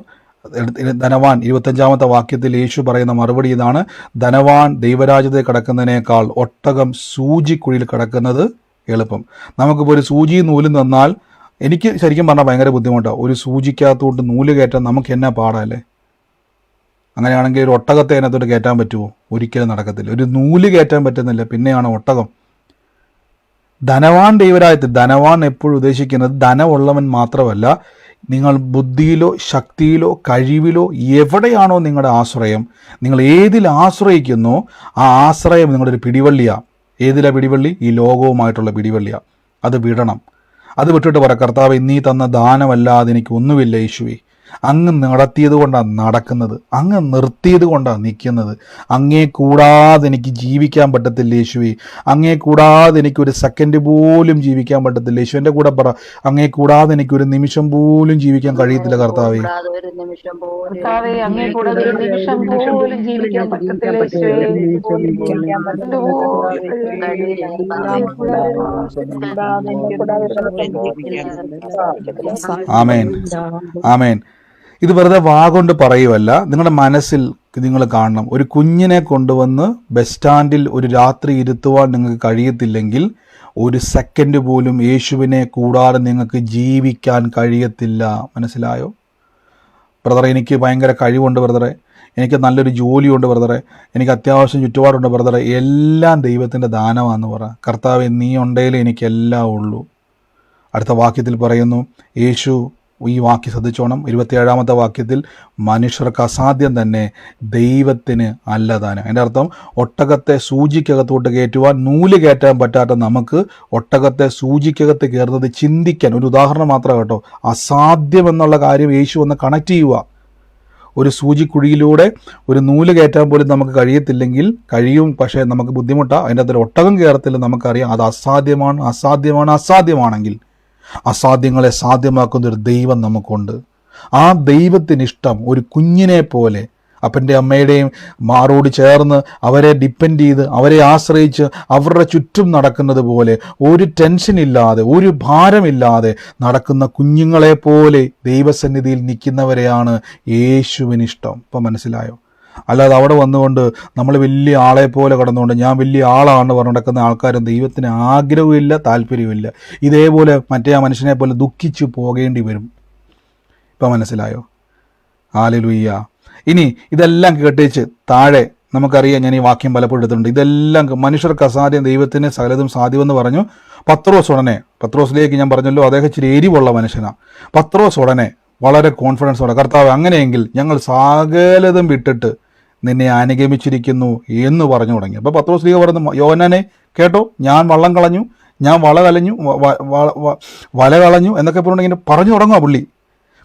Speaker 1: ധനവാൻ 25-ാമത്തെ വാക്യത്തിൽ യേശു പറയുന്ന മറുപടി ഇതാണ്: ധനവാൻ ദൈവരാജ്യത്തെ കടക്കുന്നതിനേക്കാൾ ഒട്ടകം സൂചിക്കുഴിയിൽ കടക്കുന്നത് എളുപ്പം. നമുക്കിപ്പോൾ ഒരു സൂചി നൂലും തന്നാൽ, എനിക്ക് ശരിക്കും പറഞ്ഞാൽ ഭയങ്കര ബുദ്ധിമുട്ടാണ്. ഒരു സൂചിക്കകത്തോട്ട് നൂല് കയറ്റാൻ നമുക്ക് എന്നാ പാടല്ലേ? അങ്ങനെയാണെങ്കിൽ ഒരു ഒട്ടകത്തെ അതിനകത്തോട്ട് കയറ്റാൻ പറ്റുമോ? ഒരിക്കലും നടക്കത്തില്ല. ഒരു നൂല് കയറ്റാൻ പറ്റുന്നില്ല, പിന്നെയാണ് ഒട്ടകം. ധനവാൻ ദൈവരാജ്യത്തിൽ, ധനവാൻ എപ്പോഴും ഉദ്ദേശിക്കുന്നത് ധനമുള്ളവൻ മാത്രമല്ല, നിങ്ങൾ ബുദ്ധിയിലോ ശക്തിയിലോ കഴിവിലോ എവിടെയാണോ നിങ്ങളുടെ ആശ്രയം, നിങ്ങൾ ഏതിൽ ആശ്രയിക്കുന്നോ ആ ആശ്രയം നിങ്ങളുടെ ഒരു പിടിവള്ളിയാണ്. ഏതിലാ പിടിവള്ളി? ഈ ലോകവുമായിട്ടുള്ള പിടിവള്ളിയാണ്. അത് വിടണം. അത് വിട്ടിട്ട് പറ, കർത്താവേ, നീ തന്ന ദാനമല്ലാതെ എനിക്ക് ഒന്നുമില്ല യേശുവേ, അങ്ങ് നടത്തിയത് കൊണ്ടാണ് നടക്കുന്നത്, അങ്ങ് നിർത്തിയത് കൊണ്ടാണ് നിൽക്കുന്നത്. അങ്ങേ കൂടാതെ എനിക്ക് ജീവിക്കാൻ പറ്റത്തില്ല യേശുവേ, അങ്ങേ കൂടാതെ എനിക്കൊരു സെക്കൻഡ് പോലും ജീവിക്കാൻ പറ്റത്തില്ല യേശു. എൻ്റെ കൂടെ പറ, അങ്ങേ കൂടാതെ എനിക്കൊരു നിമിഷം പോലും ജീവിക്കാൻ കഴിയത്തില്ല കർത്താവേ.
Speaker 4: കൂടാതെ ഒരു നിമിഷം പോലും
Speaker 2: കർത്താവേ, അങ്ങേ കൂടാതെ ഒരു നിമിഷം പോലും ജീവിക്കാൻ പറ്റത്തില്ല യേശുവേ.
Speaker 4: ജീവിക്കാൻ
Speaker 2: എന്റെ
Speaker 1: ആമേൻ, ആമേൻ. ഇത് വെറുതെ വാഗൊണ്ട് പറയുമല്ല, നിങ്ങളുടെ മനസ്സിൽ നിങ്ങൾ കാണണം. ഒരു കുഞ്ഞിനെ കൊണ്ടുവന്ന് ബസ് സ്റ്റാൻഡിൽ ഒരു രാത്രി ഇരുത്തുവാൻ നിങ്ങൾക്ക് കഴിയത്തില്ലെങ്കിൽ ഒരു സെക്കൻഡ് പോലും യേശുവിനെ കൂടാതെ നിങ്ങൾക്ക് ജീവിക്കാൻ കഴിയത്തില്ല. മനസ്സിലായോ ബ്രദറെ? എനിക്ക് ഭയങ്കര കഴിവുണ്ട് ബ്രദറെ, എനിക്ക് നല്ലൊരു ജോലിയുണ്ട് ബ്രദറെ, എനിക്ക് അത്യാവശ്യം ചുറ്റുപാടുണ്ട് ബ്രദറെ, എല്ലാം ദൈവത്തിൻ്റെ ദാനമാണെന്ന് പറ. കർത്താവേ, നീ ഉണ്ടെങ്കിലേ എനിക്കെല്ലാം ഉള്ളൂ. അടുത്ത വാക്യത്തിൽ പറയുന്നു, യേശു, ഈ വാക്യം ശ്രദ്ധിച്ചോണം, 27-ാമത്തെ വാക്യത്തിൽ, മനുഷ്യർക്ക് അസാധ്യം തന്നെ ദൈവത്തിന് അല്ലതാനും. എൻ്റെ അർത്ഥം, ഒട്ടകത്തെ സൂചിക്കകത്തോട്ട് കയറ്റുവാൻ നൂല് കയറ്റാൻ പറ്റാത്ത നമുക്ക് ഒട്ടകത്തെ സൂചിക്കകത്ത് കയറുന്നത് ചിന്തിക്കാൻ, ഒരു ഉദാഹരണം മാത്രം കേട്ടോ, അസാധ്യം എന്നുള്ള കാര്യം യേശു ഒന്ന് കണക്ട് ചെയ്യുക. ഒരു സൂചിക്കുഴിയിലൂടെ ഒരു നൂല് കയറ്റാൻ പോലും നമുക്ക് കഴിയത്തില്ലെങ്കിൽ, കഴിയും, പക്ഷേ നമുക്ക് ബുദ്ധിമുട്ടാണ്, അതിൻ്റെ അകത്തൊരു ഒട്ടകം കയറത്തില്ല, നമുക്കറിയാം അത് അസാധ്യമാണ്. അസാധ്യമാണെങ്കിൽ അസാധ്യങ്ങളെ സാധ്യമാക്കുന്ന ഒരു ദൈവം നമുക്കുണ്ട്. ആ ദൈവത്തിനിഷ്ടം ഒരു കുഞ്ഞിനെ പോലെ അപ്പൻ്റെ അമ്മയുടെയും മാറോട് ചേർന്ന് അവരെ ഡിപ്പെൻഡ് ചെയ്ത് അവരെ ആശ്രയിച്ച് അവരുടെ ചുറ്റും നടക്കുന്നത് പോലെ, ഒരു ടെൻഷനില്ലാതെ ഒരു ഭാരമില്ലാതെ നടക്കുന്ന കുഞ്ഞുങ്ങളെ പോലെ ദൈവസന്നിധിയിൽ നിൽക്കുന്നവരെയാണ് യേശുവിനിഷ്ടം. ഇപ്പം മനസ്സിലായോ? അല്ലാതെ അവിടെ വന്നുകൊണ്ട് നമ്മൾ വലിയ ആളെ പോലെ കടന്നുകൊണ്ട് ഞാൻ വലിയ ആളാണ് പറഞ്ഞു നടക്കുന്ന ആൾക്കാരും ദൈവത്തിന് ആഗ്രഹമില്ല, താല്പര്യമില്ല. ഇതേപോലെ മറ്റേ ആ മനുഷ്യനെ പോലെ ദുഃഖിച്ചു പോകേണ്ടി വരും. ഇപ്പം മനസ്സിലായോ? ഹല്ലേലൂയ. ഇനി ഇതെല്ലാം കേട്ടേച്ച് താഴെ നമുക്കറിയാം, ഞാൻ ഈ വാക്യം പലപ്പോഴും എടുത്തിട്ടുണ്ട്, ഇതെല്ലാം മനുഷ്യർക്ക് അസാധ്യം ദൈവത്തിന് സകലതും സാധ്യമെന്ന് പറഞ്ഞു. പത്രോസ് ഉടനെ, പത്രോസിലേക്ക് ഞാൻ പറഞ്ഞല്ലോ, അദ്ദേഹം ഇച്ചിരി എരിവുള്ള മനുഷ്യനാണ്. പത്രോസ് ഉടനെ വളരെ കോൺഫിഡൻസോടെ, കർത്താവ്, അങ്ങനെയെങ്കിൽ ഞങ്ങൾ സകലതും വിട്ടിട്ട് നിന്നെ അനുഗമിച്ചിരിക്കുന്നു എന്ന് പറഞ്ഞു തുടങ്ങി. അപ്പോൾ പത്രോസ് ലീഗ പറഞ്ഞു, യോഹന്നാനെ കേട്ടോ, ഞാൻ വള്ളം കളഞ്ഞു, ഞാൻ വല കളഞ്ഞു എന്നൊക്കെ പറഞ്ഞിങ്ങനെ പറഞ്ഞു തുടങ്ങുക പുള്ളി.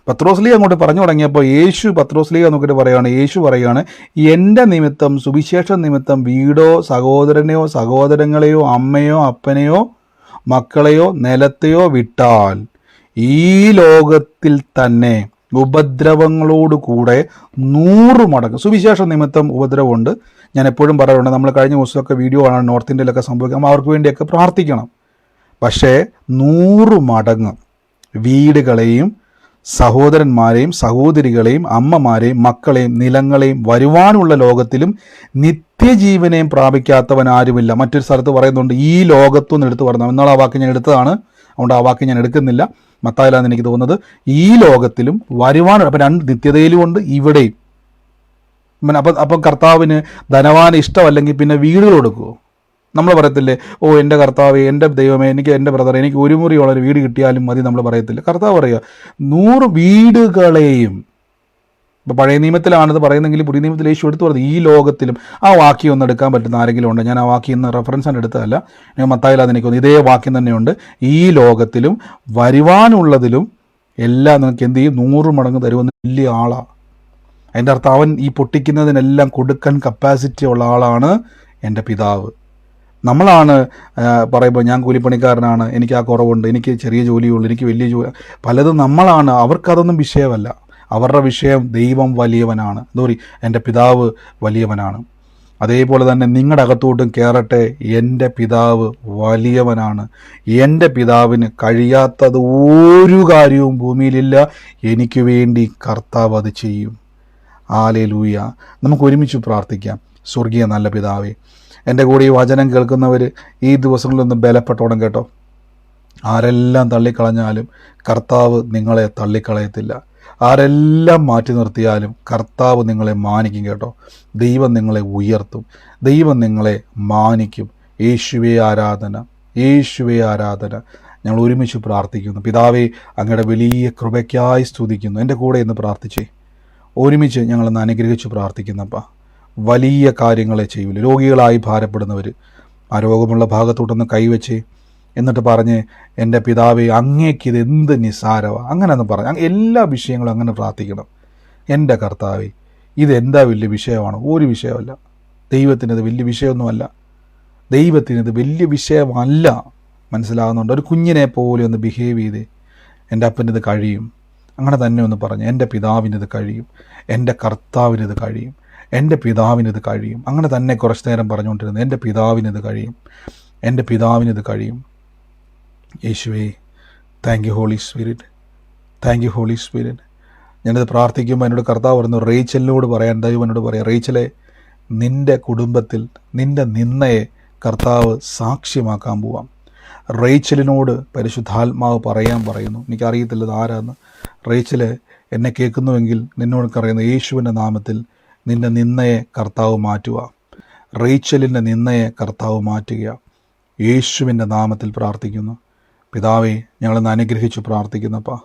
Speaker 1: പത്രോസ് ലീഗ അങ്ങോട്ട് പറഞ്ഞു തുടങ്ങിയപ്പോൾ പത്രോസ് ലീഗ നോക്കിയിട്ട് പറയുകയാണ്, യേശു പറയുകയാണ്, എൻ്റെ നിമിത്തം, സുവിശേഷ നിമിത്തം വീടോ സഹോദരനെയോ സഹോദരങ്ങളെയോ അമ്മയോ അപ്പനെയോ മക്കളെയോ നിലത്തെയോ വിട്ടാൽ ഈ ലോകത്തിൽ തന്നെ ഉപദ്രവങ്ങളോട് കൂടെ 100 മടങ്ങ്. സുവിശേഷ നിമിത്തം ഉപദ്രവമുണ്ട്. ഞാൻ എപ്പോഴും പറയാറുണ്ട്, നമ്മൾ കഴിഞ്ഞ ദിവസമൊക്കെ വീഡിയോ ആണ് നോർത്ത് ഇന്ത്യയിലൊക്കെ സംഭവിക്കാം, അവർക്ക് വേണ്ടിയൊക്കെ പ്രാർത്ഥിക്കണം. പക്ഷേ 100 മടങ്ങ് വീടുകളെയും സഹോദരന്മാരെയും സഹോദരികളെയും അമ്മമാരെയും മക്കളെയും നിലങ്ങളെയും വരുവാനുള്ള ലോകത്തിലും നിത്യജീവനെയും പ്രാപിക്കാത്തവൻ ആരുമില്ല. മറ്റൊരു സ്ഥലത്ത് പറയുന്നുണ്ട്, ഈ ലോകത്തുനിന്ന് എടുത്തു പറഞ്ഞു. എന്നാൽ ആ വാക്ക് ഞാൻ എടുത്തതാണ്, അതുകൊണ്ട് ആ വാക്ക് ഞാൻ എടുക്കുന്നില്ല. മത്തായിലാന്ന് എനിക്ക് തോന്നുന്നത്. ഈ ലോകത്തിലും വരുവാനുള്ള, അപ്പം 2 നിത്യതയിലും ഉണ്ട്, ഇവിടെയും. അപ്പം കർത്താവിന് ധനവാന് ഇഷ്ടമല്ലെങ്കിൽ പിന്നെ വീടുകൾ കൊടുക്കുമോ? നമ്മൾ പറയത്തില്ലേ, ഓ എൻ്റെ കർത്താവേ, എൻ്റെ ദൈവമേ, എൻ്റെ ബ്രദർ, എനിക്ക് ഒരു മുറിയുള്ള ഒരു വീട് കിട്ടിയാലും മതി, നമ്മൾ പറയത്തില്ല. കർത്താവ് പറയുക 100 വീടുകളെയും. ഇപ്പോൾ പഴയ നിയമത്തിലാണിത് പറയുന്നെങ്കിൽ പുതിയ നിയമത്തിൽ യേശു എടുത്തു പറഞ്ഞു ഈ ലോകത്തിലും. ആ വാക്യം ഒന്ന് എടുക്കാൻ പറ്റുന്ന ആരെങ്കിലും ഉണ്ട്? ഞാൻ ആ വാക്യം ഇന്ന് റെഫറൻസ് ആണ് എടുത്തതല്ല, ഞാൻ മത്തായിലാന്ന് എനിക്ക് തോന്നുന്നു, ഇതേ വാക്യം തന്നെയുണ്ട്. ഈ ലോകത്തിലും വരുവാനുള്ളതിലും എല്ലാം നിങ്ങൾക്ക് എന്ത് ചെയ്യും? 100 മടങ്ങ് തരുമെന്ന് വലിയ ആളാണ്. അതിൻ്റെ അർത്ഥം അവൻ ഈ പൊട്ടിക്കുന്നതിനെല്ലാം കൊടുക്കാൻ കപ്പാസിറ്റി ഉള്ള ആളാണ് എൻ്റെ പിതാവ്. നമ്മളാണ് പറയുമ്പോൾ ഞാൻ കൂലിപ്പണിക്കാരനാണ്, എനിക്ക് ആ കുറവുണ്ട്, എനിക്ക് ചെറിയ ജോലിയുള്ളൂ, എനിക്ക് വലിയ ജോലി, പലതും നമ്മളാണ്. അവർക്കതൊന്നും വിഷയമല്ല. അവരുടെ വിഷയം ദൈവം വലിയവനാണ്, എൻ്റെ പിതാവ് വലിയവനാണ്. അതേപോലെ തന്നെ നിങ്ങളുടെ അകത്തോട്ടും കയറട്ടെ, എൻ്റെ പിതാവ് വലിയവനാണ്. എൻ്റെ പിതാവിന് കഴിയാത്തത് ഒരു കാര്യവും ഭൂമിയിലില്ല. എനിക്ക് വേണ്ടി കർത്താവ് അത് ചെയ്യും. ഹല്ലേലൂയ. നമുക്ക് ഒരുമിച്ച് പ്രാർത്ഥിക്കാം. സ്വർഗീയ നല്ല പിതാവേ, എൻ്റെ കൂടെ ഈ വചനം കേൾക്കുന്നവർ ഈ ദിവസങ്ങളിലൊന്ന് ബലപ്പെട്ടോണം കേട്ടോ. ആരെല്ലാം തള്ളിക്കളഞ്ഞാലും കർത്താവ് നിങ്ങളെ തള്ളിക്കളയത്തില്ല. ആരെല്ലാം മാറ്റി നിർത്തിയാലും കർത്താവ് നിങ്ങളെ മാനിക്കും കേട്ടോ. ദൈവം നിങ്ങളെ ഉയർത്തും, ദൈവം നിങ്ങളെ മാനിക്കും. യേശുവേ ആരാധന, യേശുവേ ആരാധന. ഞങ്ങൾ ഒരുമിച്ച് പ്രാർത്ഥിക്കുന്നു. പിതാവേ, അങ്ങയുടെ വലിയ കൃപയ്ക്കായി സ്തുതിക്കുന്നു. എൻ്റെ കൂടെ ഇന്ന് പ്രാർത്ഥിച്ചേ. ഒരുമിച്ച് ഞങ്ങളൊന്ന് അനുഗ്രഹിച്ച് പ്രാർത്ഥിക്കുന്നപ്പ. വലിയ കാര്യങ്ങളെ ചെയ്യൂല. രോഗികളായി ഭാരപ്പെടുന്നവർ ആ രോഗമുള്ള ഭാഗത്തോട്ടൊന്ന് കൈവച്ച് എന്നിട്ട് പറഞ്ഞ് എൻ്റെ പിതാവേ അങ്ങേക്ക് ഇത് എന്ത് നിസ്സാരമാണ് അങ്ങനെയൊന്ന് പറഞ്ഞു. എല്ലാ വിഷയങ്ങളും അങ്ങനെ പ്രാർത്ഥിക്കണം. എൻ്റെ കർത്താവേ ഇതെന്താ വലിയ വിഷയമാണ്? ഒരു വിഷയമല്ല. ദൈവത്തിനത് വലിയ വിഷയമൊന്നുമല്ല. ദൈവത്തിനത് വലിയ വിഷയമല്ല. മനസ്സിലാകുന്നുണ്ട്? ഒരു കുഞ്ഞിനെ പോലെ ഒന്ന് ബിഹേവ് ചെയ്തേ. എൻ്റെ അപ്പനിത് കഴിയും, അങ്ങനെ തന്നെ ഒന്ന് പറഞ്ഞു. എൻ്റെ പിതാവിനിത് കഴിയും, എൻ്റെ കർത്താവിനിത് കഴിയും, എൻ്റെ പിതാവിനിത് കഴിയും. അങ്ങനെ തന്നെ കുറച്ച് നേരം പറഞ്ഞുകൊണ്ടിരുന്നു. എൻ്റെ പിതാവിനിത് കഴിയും, എൻ്റെ പിതാവിനിത് കഴിയും. യേശുവേ thank you Holy Spirit, thank you Holy Spirit. ഞാനിത് പ്രാർത്ഥിക്കുമ്പോൾ എന്നോട് കർത്താവ് പറഞ്ഞു, റേച്ചലിനോട് പറയാൻ, ദൈവം എന്നോട് പറയാം, റേച്ചലെ നിൻ്റെ കുടുംബത്തിൽ നിൻ്റെ നിന്നയെ കർത്താവ് സാക്ഷ്യമാക്കാൻ പോവാം. റേച്ചലിനോട് പരിശുദ്ധാത്മാവ് പറയാൻ പറയുന്നു. എനിക്കറിയത്തില്ല ഇത് ആരാന്ന്. റേച്ചല് എന്നെ കേൾക്കുന്നുവെങ്കിൽ നിന്നോട് അറിയുന്നു, യേശുവിൻ്റെ നാമത്തിൽ നിൻ്റെ നിന്നയെ കർത്താവ് മാറ്റുക. റേച്ചലിൻ്റെ നിന്നയെ കർത്താവ് മാറ്റുക. യേശുവിൻ്റെ നാമത്തിൽ പ്രാർത്ഥിക്കുന്നു. പിതാവേ ഞങ്ങളെന്ന് അനുഗ്രഹിച്ച് പ്രാർത്ഥിക്കുന്നപ്പാ,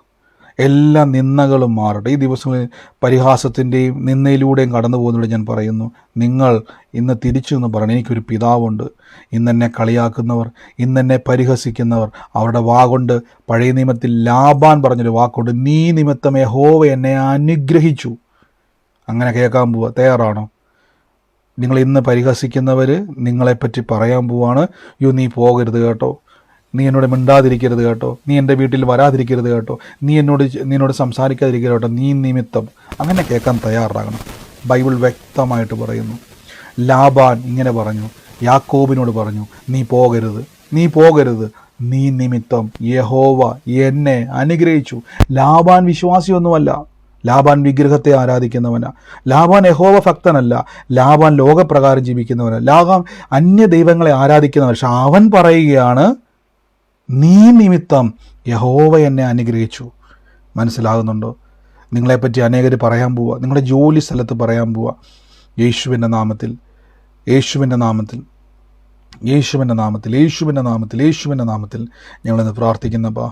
Speaker 1: എല്ലാ നിന്ദകളും മാറട്ടെ. ഈ ദിവസങ്ങളിൽ പരിഹാസത്തിൻ്റെയും നിന്നയിലൂടെയും കടന്നു പോകുന്നതോടെ ഞാൻ പറയുന്നു, നിങ്ങൾ ഇന്ന് തിരിച്ചു എന്ന് പറയണം, എനിക്കൊരു പിതാവുണ്ട്. ഇന്നെന്നെ കളിയാക്കുന്നവർ, ഇന്നെന്നെ പരിഹസിക്കുന്നവർ, അവരുടെ വാഗൊണ്ട്, പഴയ നിയമത്തിൽ ലാബാൻ പറഞ്ഞൊരു വാക്കുണ്ട്, നീ നിമിത്തം യഹോവ എന്നെ അനുഗ്രഹിച്ചു. അങ്ങനെ കേൾക്കാൻ പോവുക. തയ്യാറാണോ? നിങ്ങൾ ഇന്ന് പരിഹസിക്കുന്നവർ നിങ്ങളെപ്പറ്റി പറയാൻ പോവാണ്, യോ നീ പോകരുത് കേട്ടോ, നീ എന്നോട് മിണ്ടാതിരിക്കരുത് കേട്ടോ, നീ എൻ്റെ വീട്ടിൽ വരാതിരിക്കരുത് കേട്ടോ, നീ എന്നോട് സംസാരിക്കാതിരിക്കരുത് കേട്ടോ, നീ നിമിത്തം. അങ്ങനെ കേൾക്കാൻ തയ്യാറാകണം. ബൈബിൾ വ്യക്തമായിട്ട് പറയുന്നു. ലാബാൻ ഇങ്ങനെ പറഞ്ഞു, യാക്കോബിനോട് പറഞ്ഞു, നീ പോകരുത്, നീ പോകരുത്, നീ നിമിത്തം യഹോവ എന്നെ അനുഗ്രഹിച്ചു. ലാബാൻ വിശ്വാസിയൊന്നുമല്ല, ലാബാൻ വിഗ്രഹത്തെ ആരാധിക്കുന്നവനാ, ലാബാൻ യഹോവ ഭക്തനല്ല, ലാബാൻ ലോകപ്രകാരം ജീവിക്കുന്നവനാ, ലാബാൻ അന്യ ദൈവങ്ങളെ ആരാധിക്കുന്നവൻ. പക്ഷെ അവൻ പറയുകയാണ്, നീ നിമിത്തം യഹോവ എന്നെ അനുഗ്രഹിച്ചു. മനസ്സിലാകുന്നുണ്ടോ? നിങ്ങളെപ്പറ്റി അനേകർ പറയാൻ പോവുക, നിങ്ങളുടെ ജോലി സ്ഥലത്ത് പറയാൻ പോവുക. യേശുവിൻ്റെ നാമത്തിൽ, യേശുവിൻ്റെ നാമത്തിൽ, യേശുവിൻ്റെ നാമത്തിൽ, യേശുവിൻ്റെ നാമത്തിൽ, യേശുവിൻ്റെ നാമത്തിൽ ഞങ്ങളിന്ന് പ്രാർത്ഥിക്കുന്നപ്പാ.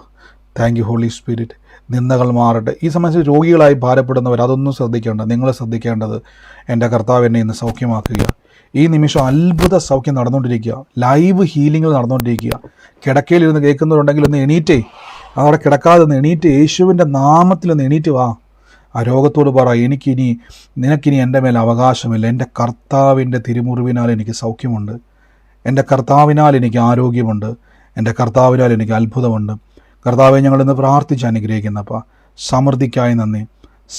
Speaker 1: Thank you Holy Spirit. നിന്ദകൾ മാറട്ടെ. ഈ സമയത്ത് രോഗികളായി ഭാരപ്പെടുന്നവർ അതൊന്നും ശ്രദ്ധിക്കേണ്ട. നിങ്ങൾ ശ്രദ്ധിക്കേണ്ടത്, എൻ്റെ കർത്താവ് എന്നെ ഇന്ന് സൗഖ്യമാക്കുക. ഈ നിമിഷം അത്ഭുത സൗഖ്യം നടന്നുകൊണ്ടിരിക്കുക, ലൈവ് ഹീലിംഗ് നടന്നുകൊണ്ടിരിക്കുക. കിടക്കയിലിരുന്ന് കേൾക്കുന്നവരുണ്ടെങ്കിൽ ഒന്ന് എണീറ്റേ, അവിടെ കിടക്കാതെ ഒന്ന് എണീറ്റ്, യേശുവിൻ്റെ നാമത്തിൽ ഒന്ന് എണീറ്റ് വാ. ആ രോഗത്തോട് പറ, നിനക്കിനി എൻ്റെ മേൽ അവകാശമില്ല, എൻ്റെ കർത്താവിൻ്റെ തിരുമുറിവിനാൽ എനിക്ക് സൗഖ്യമുണ്ട്, എൻ്റെ കർത്താവിനാൽ എനിക്ക് ആരോഗ്യമുണ്ട്, എൻ്റെ കർത്താവിനാൽ എനിക്ക് അത്ഭുതമുണ്ട്. കർത്താവെ ഞങ്ങളിന്ന് പ്രാർത്ഥിച്ച് അനുഗ്രഹിക്കുന്നപ്പാ. സമൃദ്ധിക്കായി നന്ദി,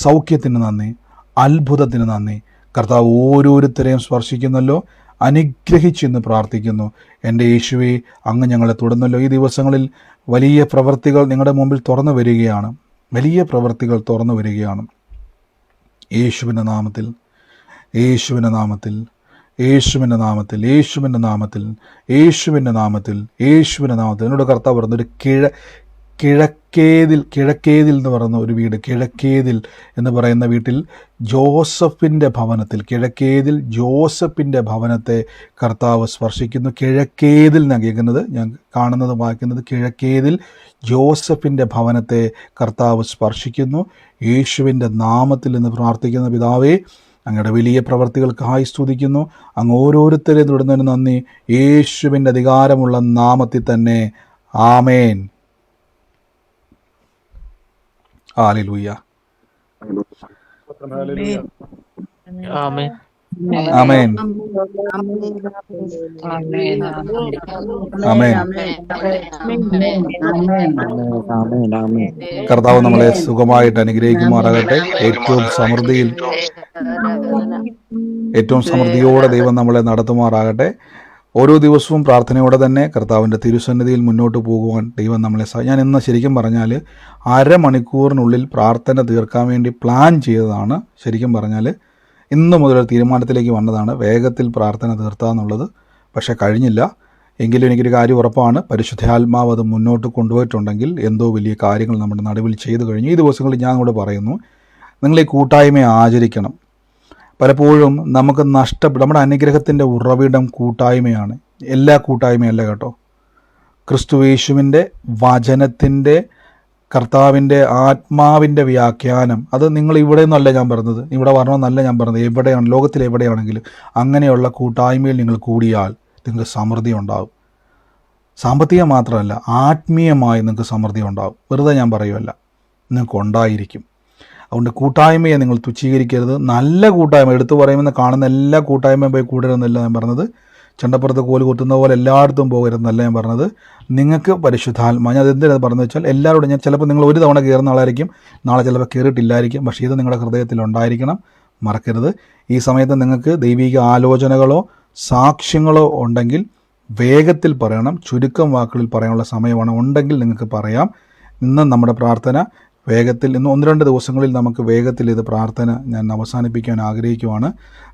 Speaker 1: സൗഖ്യത്തിന് നന്ദി, അത്ഭുതത്തിന് നന്ദി. കർത്താവ് ഓരോരുത്തരെയും സ്പർശിക്കുന്നല്ലോ, അനുഗ്രഹിച്ചെന്ന് പ്രാർത്ഥിക്കുന്നു. എൻ്റെ യേശുവേ, അങ്ങ് ഞങ്ങളെ തൊടുന്നല്ലോ. ഈ ദിവസങ്ങളിൽ വലിയ പ്രവൃത്തികൾ നിങ്ങളുടെ മുമ്പിൽ തുറന്നു വരികയാണ്, വലിയ പ്രവൃത്തികൾ തുറന്നു വരികയാണ്. യേശുവിൻ്റെ നാമത്തിൽ, യേശുവിൻ്റെ നാമത്തിൽ, യേശുവിൻ്റെ നാമത്തിൽ, യേശുവിൻ്റെ നാമത്തിൽ, യേശുവിൻ്റെ നാമത്തിൽ, യേശുവിൻ്റെ നാമത്തിൽ. എന്നോട് കർത്താവ് പറഞ്ഞൊരു കിഴക്കേതിൽ എന്ന് പറയുന്ന ഒരു വീട്, കിഴക്കേതിൽ എന്ന് പറയുന്ന വീട്ടിൽ ജോസഫിൻ്റെ ഭവനത്തിൽ, കിഴക്കേതിൽ ജോസഫിൻ്റെ ഭവനത്തെ കർത്താവ് സ്പർശിക്കുന്നു. കിഴക്കേതിൽ ഞാൻ കേൾക്കുന്നത്, ഞാൻ കാണുന്നത്, വായിക്കുന്നത്, കിഴക്കേതിൽ ജോസഫിൻ്റെ ഭവനത്തെ കർത്താവ് സ്പർശിക്കുന്നു. യേശുവിൻ്റെ നാമത്തിൽ എന്ന് പ്രാർത്ഥിക്കുന്ന പിതാവേ, അങ്ങയുടെ വലിയ പ്രവർത്തികൾക്കായി സ്തുതിക്കുന്നു. അങ്ങ് ഓരോരുത്തരെയും തൊടുന്നതിന് നന്ദി. യേശുവിൻ്റെ അധികാരമുള്ള നാമത്തിൽ തന്നെ. ആമേൻ. ഹല്ലേലൂയ.
Speaker 6: ആമേൻ.
Speaker 1: ആമേൻ. ആമേൻ. കർത്താവ് നമ്മളെ സുഖമായിട്ട് അനുഗ്രഹിക്കുമാറാകട്ടെ. ഏറ്റവും സമൃദ്ധിയോടെ ദൈവം നമ്മളെ നടത്തുമാറാകട്ടെ. ഓരോ ദിവസവും പ്രാർത്ഥനയോടെ തന്നെ കർത്താവിൻ്റെ തിരുസന്നിധിയിൽ മുന്നോട്ട് പോകുവാൻ ദൈവം നമ്മളെ ഞാൻ ഇന്ന് ശരിക്കും പറഞ്ഞാൽ അരമണിക്കൂറിനുള്ളിൽ പ്രാർത്ഥന തീർക്കാൻ വേണ്ടി പ്ലാൻ ചെയ്തതാണ്. ശരിക്കും പറഞ്ഞാൽ ഇന്ന് മുതൽ തീരുമാനത്തിലേക്ക് വന്നതാണ് വേഗത്തിൽ പ്രാർത്ഥന തീർത്താന്നുള്ളത്. പക്ഷേ കഴിഞ്ഞില്ല. എങ്കിലും എനിക്കൊരു കാര്യം ഉറപ്പാണ്, പരിശുദ്ധാത്മാവ് അത് മുന്നോട്ട് കൊണ്ടുപോയിട്ടുണ്ടെങ്കിൽ എന്തോ വലിയ കാര്യങ്ങൾ നമ്മുടെ നടുവിൽ ചെയ്തു കഴിഞ്ഞു. ഈ ദിവസങ്ങളിൽ ഞാൻ കൂടെ പറയുന്നു, നിങ്ങൾ ഈ കൂട്ടായ്മയെ ആചരിക്കണം. പലപ്പോഴും നമുക്ക് നമ്മുടെ അനുഗ്രഹത്തിൻ്റെ ഉറവിടം കൂട്ടായ്മയാണ്. എല്ലാ കൂട്ടായ്മയല്ല കേട്ടോ. ക്രിസ്തുയേശുവിൻ്റെ വചനത്തിൻ്റെ, കർത്താവിൻ്റെ ആത്മാവിൻ്റെ വ്യാഖ്യാനം, അത് നിങ്ങൾ ഇവിടെ നിന്നല്ല ഞാൻ പറഞ്ഞത്, ഇവിടെ വരണമെന്നല്ല ഞാൻ പറഞ്ഞത്, എവിടെയാണ്, ലോകത്തിൽ എവിടെയാണെങ്കിലും അങ്ങനെയുള്ള കൂട്ടായ്മയിൽ നിങ്ങൾ കൂടിയാൽ നിങ്ങൾക്ക് സമൃദ്ധി ഉണ്ടാകും. സാമ്പത്തികം മാത്രമല്ല, ആത്മീയമായി നിങ്ങൾക്ക് സമൃദ്ധി ഉണ്ടാകും. വെറുതെ ഞാൻ പറയുമല്ല, നിങ്ങൾക്ക് ഉണ്ടായിരിക്കും. അതുകൊണ്ട് കൂട്ടായ്മയെ നിങ്ങൾ തുച്ഛീകരിക്കരുത്. നല്ല കൂട്ടായ്മ എടുത്തു പറയുമെന്ന് കാണുന്ന എല്ലാ കൂട്ടായ്മയും പോയി കൂടരുതെന്നല്ല ഞാൻ പറഞ്ഞത്. ചെണ്ടപ്പുറത്ത് കോല് കുത്തുന്ന പോലെ എല്ലായിടത്തും പോകരുതെന്നല്ല ഞാൻ പറഞ്ഞത്. നിങ്ങൾക്ക് പരിശുദ്ധാത്മ, ഞാൻ അതെന്തിനാണ് പറഞ്ഞത് വെച്ചാൽ, എല്ലാവരോടും ഞാൻ ചിലപ്പോൾ നിങ്ങൾ ഒരു തവണ കയറുന്ന ആളായിരിക്കും, നാളെ ചിലപ്പോൾ കയറിയിട്ടില്ലായിരിക്കും. പക്ഷേ ഇത് നിങ്ങളുടെ ഹൃദയത്തിൽ ഉണ്ടായിരിക്കണം, മറക്കരുത്. ഈ സമയത്ത് നിങ്ങൾക്ക് ദൈവിക ആലോചനകളോ സാക്ഷ്യങ്ങളോ ഉണ്ടെങ്കിൽ വേഗത്തിൽ പറയണം. ചുരുക്കം വാക്കുകളിൽ പറയാനുള്ള സമയമാണ്. ഉണ്ടെങ്കിൽ നിങ്ങൾക്ക് പറയാം. ഇന്ന് നമ്മുടെ പ്രാർത്ഥന വേഗത്തിൽ, ഇന്ന് 1-2 ദിവസങ്ങളിൽ നമുക്ക് വേഗത്തിൽ ഇത് പ്രാർത്ഥന ഞാൻ അവസാനിപ്പിക്കാൻ ആഗ്രഹിക്കുവാണ്.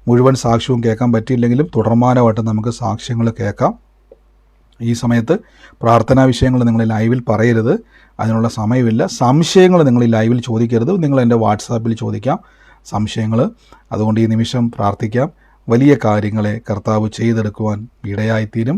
Speaker 1: മുഴുവൻ സാക്ഷ്യവും കേൾക്കാൻ പറ്റിയില്ലെങ്കിലും തുടർമാനമായിട്ട് നമുക്ക് സാക്ഷ്യങ്ങൾ കേൾക്കാം. ഈ സമയത്ത് പ്രാർത്ഥനാ വിഷയങ്ങൾ നിങ്ങൾ ലൈവിൽ പറയരുത്, അതിനുള്ള സമയമില്ല. സംശയങ്ങൾ നിങ്ങൾ ലൈവിൽ ചോദിക്കരുത്, നിങ്ങൾ എൻ്റെ വാട്സാപ്പിൽ ചോദിക്കാം സംശയങ്ങൾ. അതുകൊണ്ട് ഈ നിമിഷം പ്രാർത്ഥിക്കാം. വലിയ കാര്യങ്ങളെ കർത്താവ് ചെയ്തെടുക്കുവാൻ ഇടയായിത്തീരും.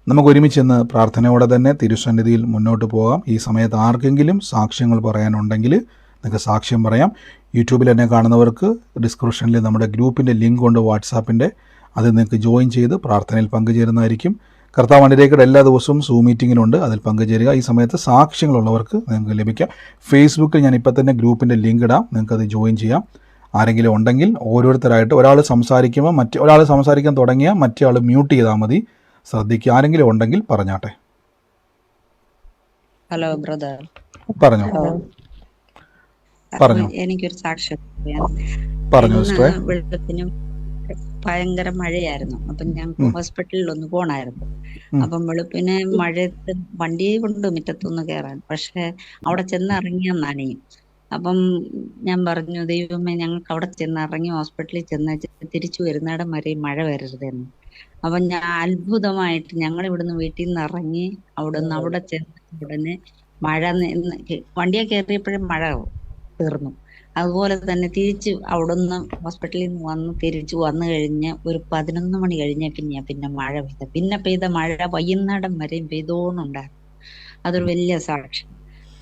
Speaker 1: നമുക്ക് ഒരുമിച്ചെന്ന് പ്രാർത്ഥനയോടെ തന്നെ തിരുസന്നിധിയിൽ മുന്നോട്ട് പോകാം. ഈ സമയത്ത് ആർക്കെങ്കിലും സാക്ഷ്യങ്ങൾ പറയാനുണ്ടെങ്കിൽ നിങ്ങൾക്ക് സാക്ഷ്യം പറയാം. യൂട്യൂബിൽ എന്നെ കാണുന്നവർക്ക് ഡിസ്ക്രിപ്ഷനിൽ നമ്മുടെ ഗ്രൂപ്പിൻ്റെ ലിങ്ക് ഉണ്ട്, വാട്സാപ്പിൻ്റെ. അത് നിങ്ങൾക്ക് ജോയിൻ ചെയ്ത് പ്രാർത്ഥനയിൽ പങ്കുചേരുന്നതായിരിക്കും. കർത്താവ് അനുഗ്രഹിക്കട്ടെ. എല്ലാ ദിവസവും സൂം മീറ്റിങ്ങിലുണ്ട്, അതിൽ പങ്കുചേരുക. ഈ സമയത്ത് സാക്ഷ്യങ്ങളുള്ളവർക്ക് നിങ്ങൾക്ക് ലഭിക്കാം. ഫേസ്ബുക്കിൽ ഞാൻ ഇപ്പോൾ തന്നെ ഗ്രൂപ്പിൻ്റെ ലിങ്ക് ഇടാം, നിങ്ങൾക്കത് ജോയിൻ ചെയ്യാം. ആരെങ്കിലും ഉണ്ടെങ്കിൽ ഓരോരുത്തരായിട്ട് ഒരാൾ സംസാരിക്കുമ്പോൾ ഒരാൾ സംസാരിക്കാൻ തുടങ്ങിയാൽ മറ്റേ ആൾ മ്യൂട്ട് ചെയ്താൽ മതി. ശ്രദ്ധിക്കുക. ആരെങ്കിലും ഉണ്ടെങ്കിൽ പറഞ്ഞാട്ടെ.
Speaker 5: Hello brother.
Speaker 1: പറഞ്ഞോ പറഞ്ഞോ
Speaker 5: എനിക്കൊരു സാക്ഷ്യം
Speaker 1: പറഞ്ഞോ സിസ്റ്ററെ.
Speaker 5: വെള്ളത്തിനും ഭയങ്കര മഴയായിരുന്നു. അപ്പം ഞങ്ങൾക്ക് ഹോസ്പിറ്റലിൽ ഒന്ന് പോണായിരുന്നു. അപ്പം വെളുപ്പിന് മഴയത്ത് വണ്ടി കൊണ്ട് മുറ്റത്തൊന്ന് കയറാൻ, പക്ഷെ അവിടെ ചെന്ന് ഇറങ്ങിയാൽ നനയും. അപ്പം ഞാൻ പറഞ്ഞു, ദൈവമേ ഞങ്ങൾക്ക് അവിടെ ചെന്ന് ഇറങ്ങി ഹോസ്പിറ്റലിൽ ചെന്ന് തിരിച്ചു വരുന്നിടം വരെ മഴ വരരുതെന്ന്. അപ്പം ഞാൻ അത്ഭുതമായിട്ട് ഞങ്ങൾ ഇവിടുന്ന് വീട്ടിൽ നിന്ന് ഇറങ്ങി അവിടെ ചെന്ന ഉടനെ മഴ വണ്ടിയെ കയറിയപ്പോഴും മഴ തീർന്നു. അതുപോലെ തന്നെ തിരിച്ച് അവിടുന്ന് ഹോസ്പിറ്റലിൽ നിന്ന് തിരിച്ചു വന്നു കഴിഞ്ഞ് ഒരു 11 മണി കഴിഞ്ഞ പിന്നെ മഴ പെയ്ത മഴ വൈകുന്നേരം വരെയും പെയ്തോന്നുണ്ടായിരുന്നു. അതൊരു വലിയ സാക്ഷ്യം.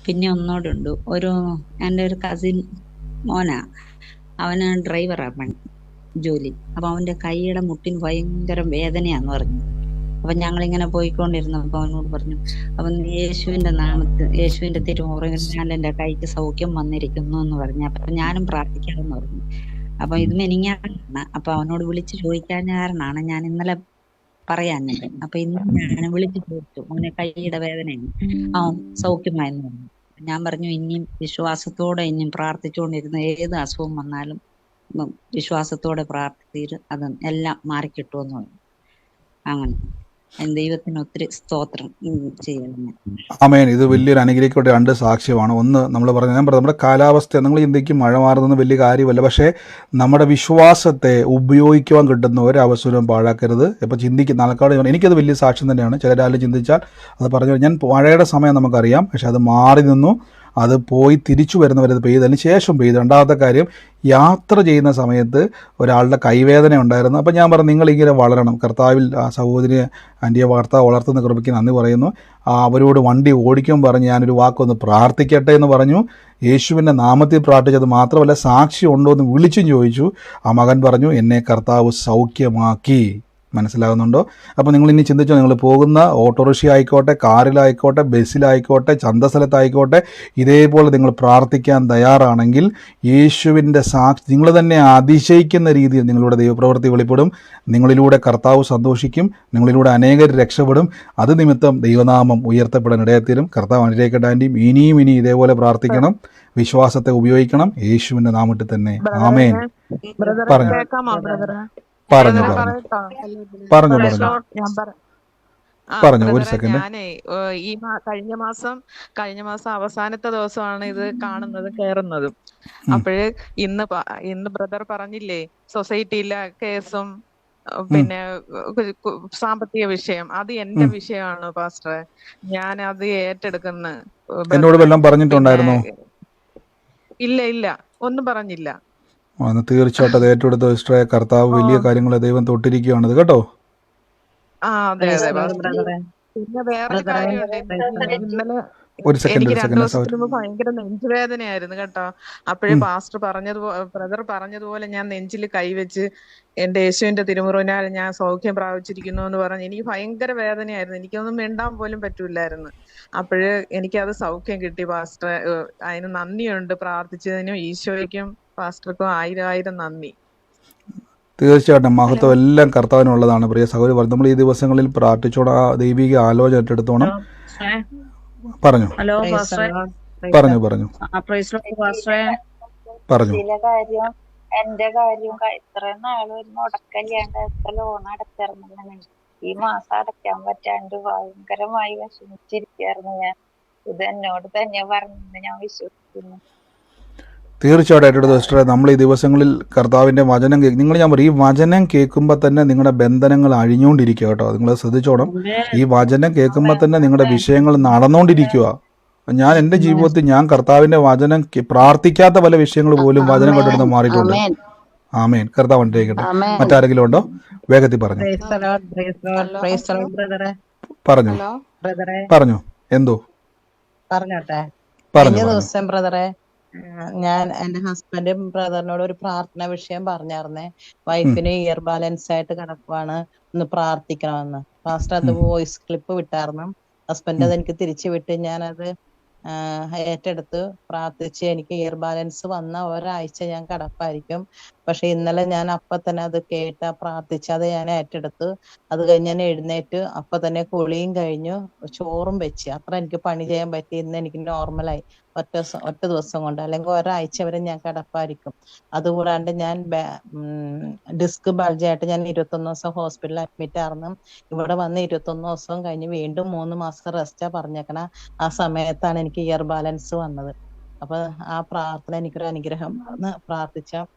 Speaker 5: പിന്നെ ഒന്നോടുണ്ട്, എൻ്റെ ഒരു കസിൻ മോനാ, അവന് ഡ്രൈവറാണ് ജോലി. അപ്പൊ അവന്റെ കൈയുടെ മുട്ടിന് ഭയങ്കര വേദനയാന്ന് പറഞ്ഞു. അപ്പൊ ഞങ്ങളിങ്ങനെ പോയിക്കൊണ്ടിരുന്നപ്പോ അവനോട് പറഞ്ഞു, അവൻ യേശുവിന്റെ തിരുമുറിഞ്ഞാൽ എന്റെ കൈക്ക് സൗഖ്യം വന്നിരിക്കുന്നു എന്ന് പറഞ്ഞു. അപ്പൊ ഞാനും പ്രാർത്ഥിക്കാമെന്ന് പറഞ്ഞു. അപ്പൊ ഇത് മെനിങ്ങാണ്. അപ്പൊ അവനോട് വിളിച്ചു ചോദിക്കാൻ കാരണമാണ് ഞാൻ ഇന്നലെ പറയാഞ്ഞത്. അപ്പൊ ഇന്ന് ഞാൻ വിളിച്ചു ചോദിച്ചു, അവനെ കൈയുടെ വേദനയാണ്, അവൻ സൗഖ്യമായെന്ന് പറഞ്ഞു. ഞാൻ പറഞ്ഞു, ഇനിയും വിശ്വാസത്തോടെ ഇനിയും പ്രാർത്ഥിച്ചുകൊണ്ടിരുന്ന ഏത് അസുഖം വന്നാലും വിശ്വാസത്തോടെ പ്രാർത്ഥിച്ച് അത് എല്ലാം മാറിക്കിട്ടുമെന്ന് പറഞ്ഞു. അങ്ങനെ ദൈവത്തിന് ഒത്തിരി സ്തോത്രം ചെയ്യണം.
Speaker 1: ആമേൻ. ഇത് വലിയൊരു അനുഗ്രഹിക്കപ്പെട്ട 2 സാക്ഷ്യമാണ്. ഒന്ന് നമ്മൾ പറഞ്ഞു, ഞാൻ പറഞ്ഞു നമ്മുടെ കാലാവസ്ഥ, നിങ്ങൾ ചിന്തിക്കും മഴ മാറുന്നത് വലിയ കാര്യമല്ല, പക്ഷേ നമ്മുടെ വിശ്വാസത്തെ ഉപയോഗിക്കുവാൻ കിട്ടുന്ന ഒരവസരവും പാഴാക്കരുത്. ഇപ്പോൾ ചിന്തിക്കുന്ന ആൾക്കാട് എനിക്കത് വലിയ സാക്ഷ്യം തന്നെയാണ്. ചിലരാരും ചിന്തിച്ചാൽ അത് പറഞ്ഞു, ഞാൻ മഴയുടെ സമയം നമുക്കറിയാം, പക്ഷെ അത് മാറി നിന്നു, അത് പോയി തിരിച്ചു വരുന്നവരത് പെയ്തതിന് ശേഷം പെയ്തു. രണ്ടാമത്തെ കാര്യം, യാത്ര ചെയ്യുന്ന സമയത്ത് ഒരാളുടെ കൈവേദന ഉണ്ടായിരുന്നു. അപ്പം ഞാൻ പറഞ്ഞു, നിങ്ങളിങ്ങനെ വളരണം. കർത്താവിൽ ആ സഹോദരി ആൻറ്റിയെ കർത്താവ് വളർത്തുന്ന കൃപയ്ക്ക് നന്ദി പറയുന്നു. അവരോട് വണ്ടി ഓടിക്കുമ്പോൾ പറഞ്ഞ് ഞാനൊരു വാക്കൊന്ന് പ്രാർത്ഥിക്കട്ടെ എന്ന് പറഞ്ഞു. യേശുവിൻ്റെ നാമത്തിൽ പ്രാർത്ഥിച്ചത് മാത്രമല്ല, സാക്ഷി ഉണ്ടോ എന്ന് വിളിച്ചും ചോദിച്ചു. ആ മകൻ പറഞ്ഞു, എന്നെ കർത്താവ് സൗഖ്യമാക്കി. മനസ്സിലാകുന്നുണ്ടോ? അപ്പോൾ നിങ്ങൾ ഇനി ചിന്തിച്ചോ, നിങ്ങൾ പോകുന്ന ഓട്ടോറിക്ഷ ആയിക്കോട്ടെ, കാറിലായിക്കോട്ടെ, ബസ്സിലായിക്കോട്ടെ, ചന്തസ്ഥലത്തായിക്കോട്ടെ, ഇതേപോലെ നിങ്ങൾ പ്രാർത്ഥിക്കാൻ തയ്യാറാണെങ്കിൽ യേശുവിൻ്റെ സാക്ഷി നിങ്ങൾ തന്നെ അതിശയിക്കുന്ന രീതിയിൽ നിങ്ങളുടെ ദൈവപ്രവൃത്തി വെളിപ്പെടും. നിങ്ങളിലൂടെ കർത്താവ് സന്തോഷിക്കും, നിങ്ങളിലൂടെ അനേകർ രക്ഷപ്പെടും. അത് നിമിത്തം ദൈവനാമം ഉയർത്തപ്പെടാൻ ഇടയത്തീരും. കർത്താവ് അനുഗ്രഹിക്കട്ടെ. ആൻറ്റിയും ഇനിയും പറഞ്ഞു പ്രാർത്ഥിക്കണം, വിശ്വാസത്തെ ഉപയോഗിക്കണം, യേശുവിൻ്റെ നാമത്തിൽ തന്നെ. ആമേൻ. പറഞ്ഞു പറഞ്ഞു പറഞ്ഞു പറഞ്ഞു ഒരു സെക്കൻഡ്.
Speaker 7: ഞാനേ കഴിഞ്ഞ മാസം അവസാനത്തെ ദിവസമാണ് ഇത് കാണുന്നതും കേറുന്നതും. അപ്പോഴ് ഇന്ന് ബ്രദർ പറഞ്ഞില്ലേ സൊസൈറ്റിയിലെ കേസും പിന്നെ സാമ്പത്തിക വിഷയം, അത് എന്റെ വിഷയമാണ് പാസ്റ്ററെ. ഞാൻ അത് ഏറ്റെടുക്കുന്ന.
Speaker 1: എന്നോട് വല്ലതും പറഞ്ഞിട്ടുണ്ടായിരുന്നോ?
Speaker 7: ഇല്ല ഒന്നും പറഞ്ഞില്ല.
Speaker 1: തീർച്ചയായിട്ടും അത് ഏറ്റെടുത്ത സിസ്റ്ററെ, കർത്താവ് വലിയ കാര്യങ്ങളെ ദൈവം തൊട്ടിരിക്കുകയാണത് കേട്ടോ.
Speaker 7: പിന്നെ വേറൊരു
Speaker 5: ബ്രദറെ
Speaker 7: കാര്യമുണ്ട്. ഇന്നലെ
Speaker 1: ഒരു സെക്കൻഡ്
Speaker 7: എനിക്ക്
Speaker 1: ഒരു
Speaker 7: 2
Speaker 1: സെക്കൻഡ്
Speaker 7: ദിവസത്തിന് മുമ്പ് ഭയങ്കര നെഞ്ചുവേദനയായിരുന്നു കേട്ടോ. അപ്പോഴേ പാസ്റ്റർ ബ്രദർ പറഞ്ഞതുപോലെ ഞാൻ നെഞ്ചിൽ കൈവച്ച് എന്റെ യേശുവിന്റെ തിരുമുറിവിനാൽ ഞാൻ സൗഖ്യം പ്രാപിച്ചിരിക്കുന്നു എന്ന് പറഞ്ഞ് എനിക്ക് ഭയങ്കര വേദനയായിരുന്നു. എനിക്കൊന്നും മിണ്ടാൻ പോലും പറ്റൂലായിരുന്നു. അപ്പോഴ് എനിക്കത് സൗഖ്യം കിട്ടി പാസ്റ്റർ. അതിന് നന്ദിയുണ്ട്, പ്രാർത്ഥിച്ചതിനും ഈശോയ്ക്കും പാസ്റ്റർക്കും 1000 നന്ദി.
Speaker 1: തീർച്ചയായിട്ടും മഹത്വം എല്ലാം കർത്താവിനുള്ളതാണ്. പ്രിയ സഹോദരി പറഞ്ഞു, നമ്മൾ ഈ ദിവസങ്ങളിൽ പ്രാർത്ഥിച്ചോണം, ആ ദൈവിക ആലോചന ഏറ്റെടുത്തോണം. പറഞ്ഞു
Speaker 4: ഹലോ
Speaker 5: Praise the
Speaker 4: പാസ്റ്ററെ.
Speaker 5: Lord.
Speaker 1: പറഞ്ഞു പറഞ്ഞു
Speaker 4: പ്രൈസ് ലോർഡ് പാസ്റ്ററെ.
Speaker 1: പറഞ്ഞു
Speaker 8: ചില കാര്യം എന്റെ കാര്യം ഇത്രയും നാള് ഒരു മുടക്കല്ലാണ്ട് എത്ര ലോൺ അടച്ചിറങ്ങുന്നതാണ്. ഈ മാസം അടയ്ക്കാൻ പറ്റാണ്ട് ഭയങ്കരമായി വിഷമിച്ചിരിക്കുകയായിരുന്നു ഞാൻ. ഇത് എന്നോട് തന്നെ പറഞ്ഞെന്ന് ഞാൻ വിശ്വസിക്കുന്നു.
Speaker 1: തീർച്ചയായിട്ടും ഏറ്റെടുത്ത സിസ്റ്ററെ, നമ്മൾ ഈ ദിവസങ്ങളിൽ കർത്താവിൻ്റെ വചനം നിങ്ങൾ ഞാൻ പറയും, ഈ വചനം കേൾക്കുമ്പോൾ തന്നെ നിങ്ങളുടെ ബന്ധനങ്ങൾ അഴിഞ്ഞുകൊണ്ടിരിക്കുക കേട്ടോ. നിങ്ങൾ ശ്രദ്ധിച്ചോണം, ഈ വചനം കേൾക്കുമ്പോൾ തന്നെ നിങ്ങളുടെ വിഷയങ്ങൾ നടന്നുകൊണ്ടിരിക്കുക. ഞാൻ എൻ്റെ ജീവിതത്തിൽ ഞാൻ കർത്താവിൻ്റെ വചനം പ്രാർത്ഥിക്കാത്ത പല വിഷയങ്ങൾ പോലും വചനം കേട്ടെടുത്ത് മാറിയിട്ടുണ്ട്.
Speaker 8: ആമേൻ.
Speaker 1: ആമേൻ. കർത്താവ് അനുഗ്രഹിക്കട്ടെ.
Speaker 8: ആമേൻ.
Speaker 1: മറ്റാരെങ്കിലും ഉണ്ടോ? വേഗത്തിൽ പറഞ്ഞു
Speaker 5: Praise the Lord. Praise the Lord. Praise the Lord, ബ്രദറെ.
Speaker 1: പറഞ്ഞു
Speaker 5: ബ്രദറെ
Speaker 1: പറഞ്ഞു എന്തോ
Speaker 5: പറഞ്ഞോട്ടെ.
Speaker 1: പറഞ്ഞു
Speaker 5: കഴിഞ്ഞ
Speaker 1: പറഞ്ഞു
Speaker 5: ദിവസം ബ്രദറെ ഞാൻ എന്റെ ഹസ്ബൻഡും ബ്രദറിനോട് ഒരു പ്രാർത്ഥന വിഷയം പറഞ്ഞായിരുന്നേ. വൈഫിന് ഇയർ ബാലൻസ് ആയിട്ട് കിടക്കുവാണ്, ഒന്ന് പ്രാർത്ഥിക്കണമെന്ന്. പാസ്റ്റർ അത് വോയിസ് ക്ലിപ്പ് വിട്ടായിരുന്നു. ഹസ്ബൻഡ് അത് എനിക്ക് തിരിച്ചു വിട്ട് ഞാനത് ഏറ്റെടുത്ത് പ്രാർത്ഥിച്ച് എനിക്ക് ഇയർ ബാലൻസ് വന്ന ഒരാഴ്ച ഞാൻ കിടപ്പായിരിക്കും. പക്ഷെ ഇന്നലെ ഞാൻ അപ്പൊ തന്നെ അത് പ്രാർത്ഥിച്ച് അത് ഞാൻ ഏറ്റെടുത്ത്. അത് കഴിഞ്ഞ് ഞാൻ എഴുന്നേറ്റ് അപ്പൊ തന്നെ കുളിയും കഴിഞ്ഞു, ചോറും വെച്ച്. അത്ര എനിക്ക് പണി ചെയ്യാൻ പറ്റി. ഇന്ന് എനിക്ക് നോർമലായി ഒറ്റ ദിവസം കൊണ്ട്. അല്ലെങ്കിൽ ഒരാഴ്ച വരെ ഞാൻ കിടപ്പായിരിക്കും. അതുകൂടാണ്ട് ഞാൻ ഡിസ്ക് ബൾജായിട്ട് ഞാൻ 21 ദിവസം ഹോസ്പിറ്റലിൽ അഡ്മിറ്റ് ആയിരുന്നു. ഇവിടെ വന്ന് 21 ദിവസം കഴിഞ്ഞ് വീണ്ടും 3 മാസം റെസ്റ്റാ പറഞ്ഞേക്കണ. ആ സമയത്താണ് എനിക്ക് ഇയർ ബാലൻസ് വന്നത്. അപ്പൊ ആ പ്രാർത്ഥന എനിക്കൊരു അനുഗ്രഹം എന്ന് പ്രാർത്ഥിച്ച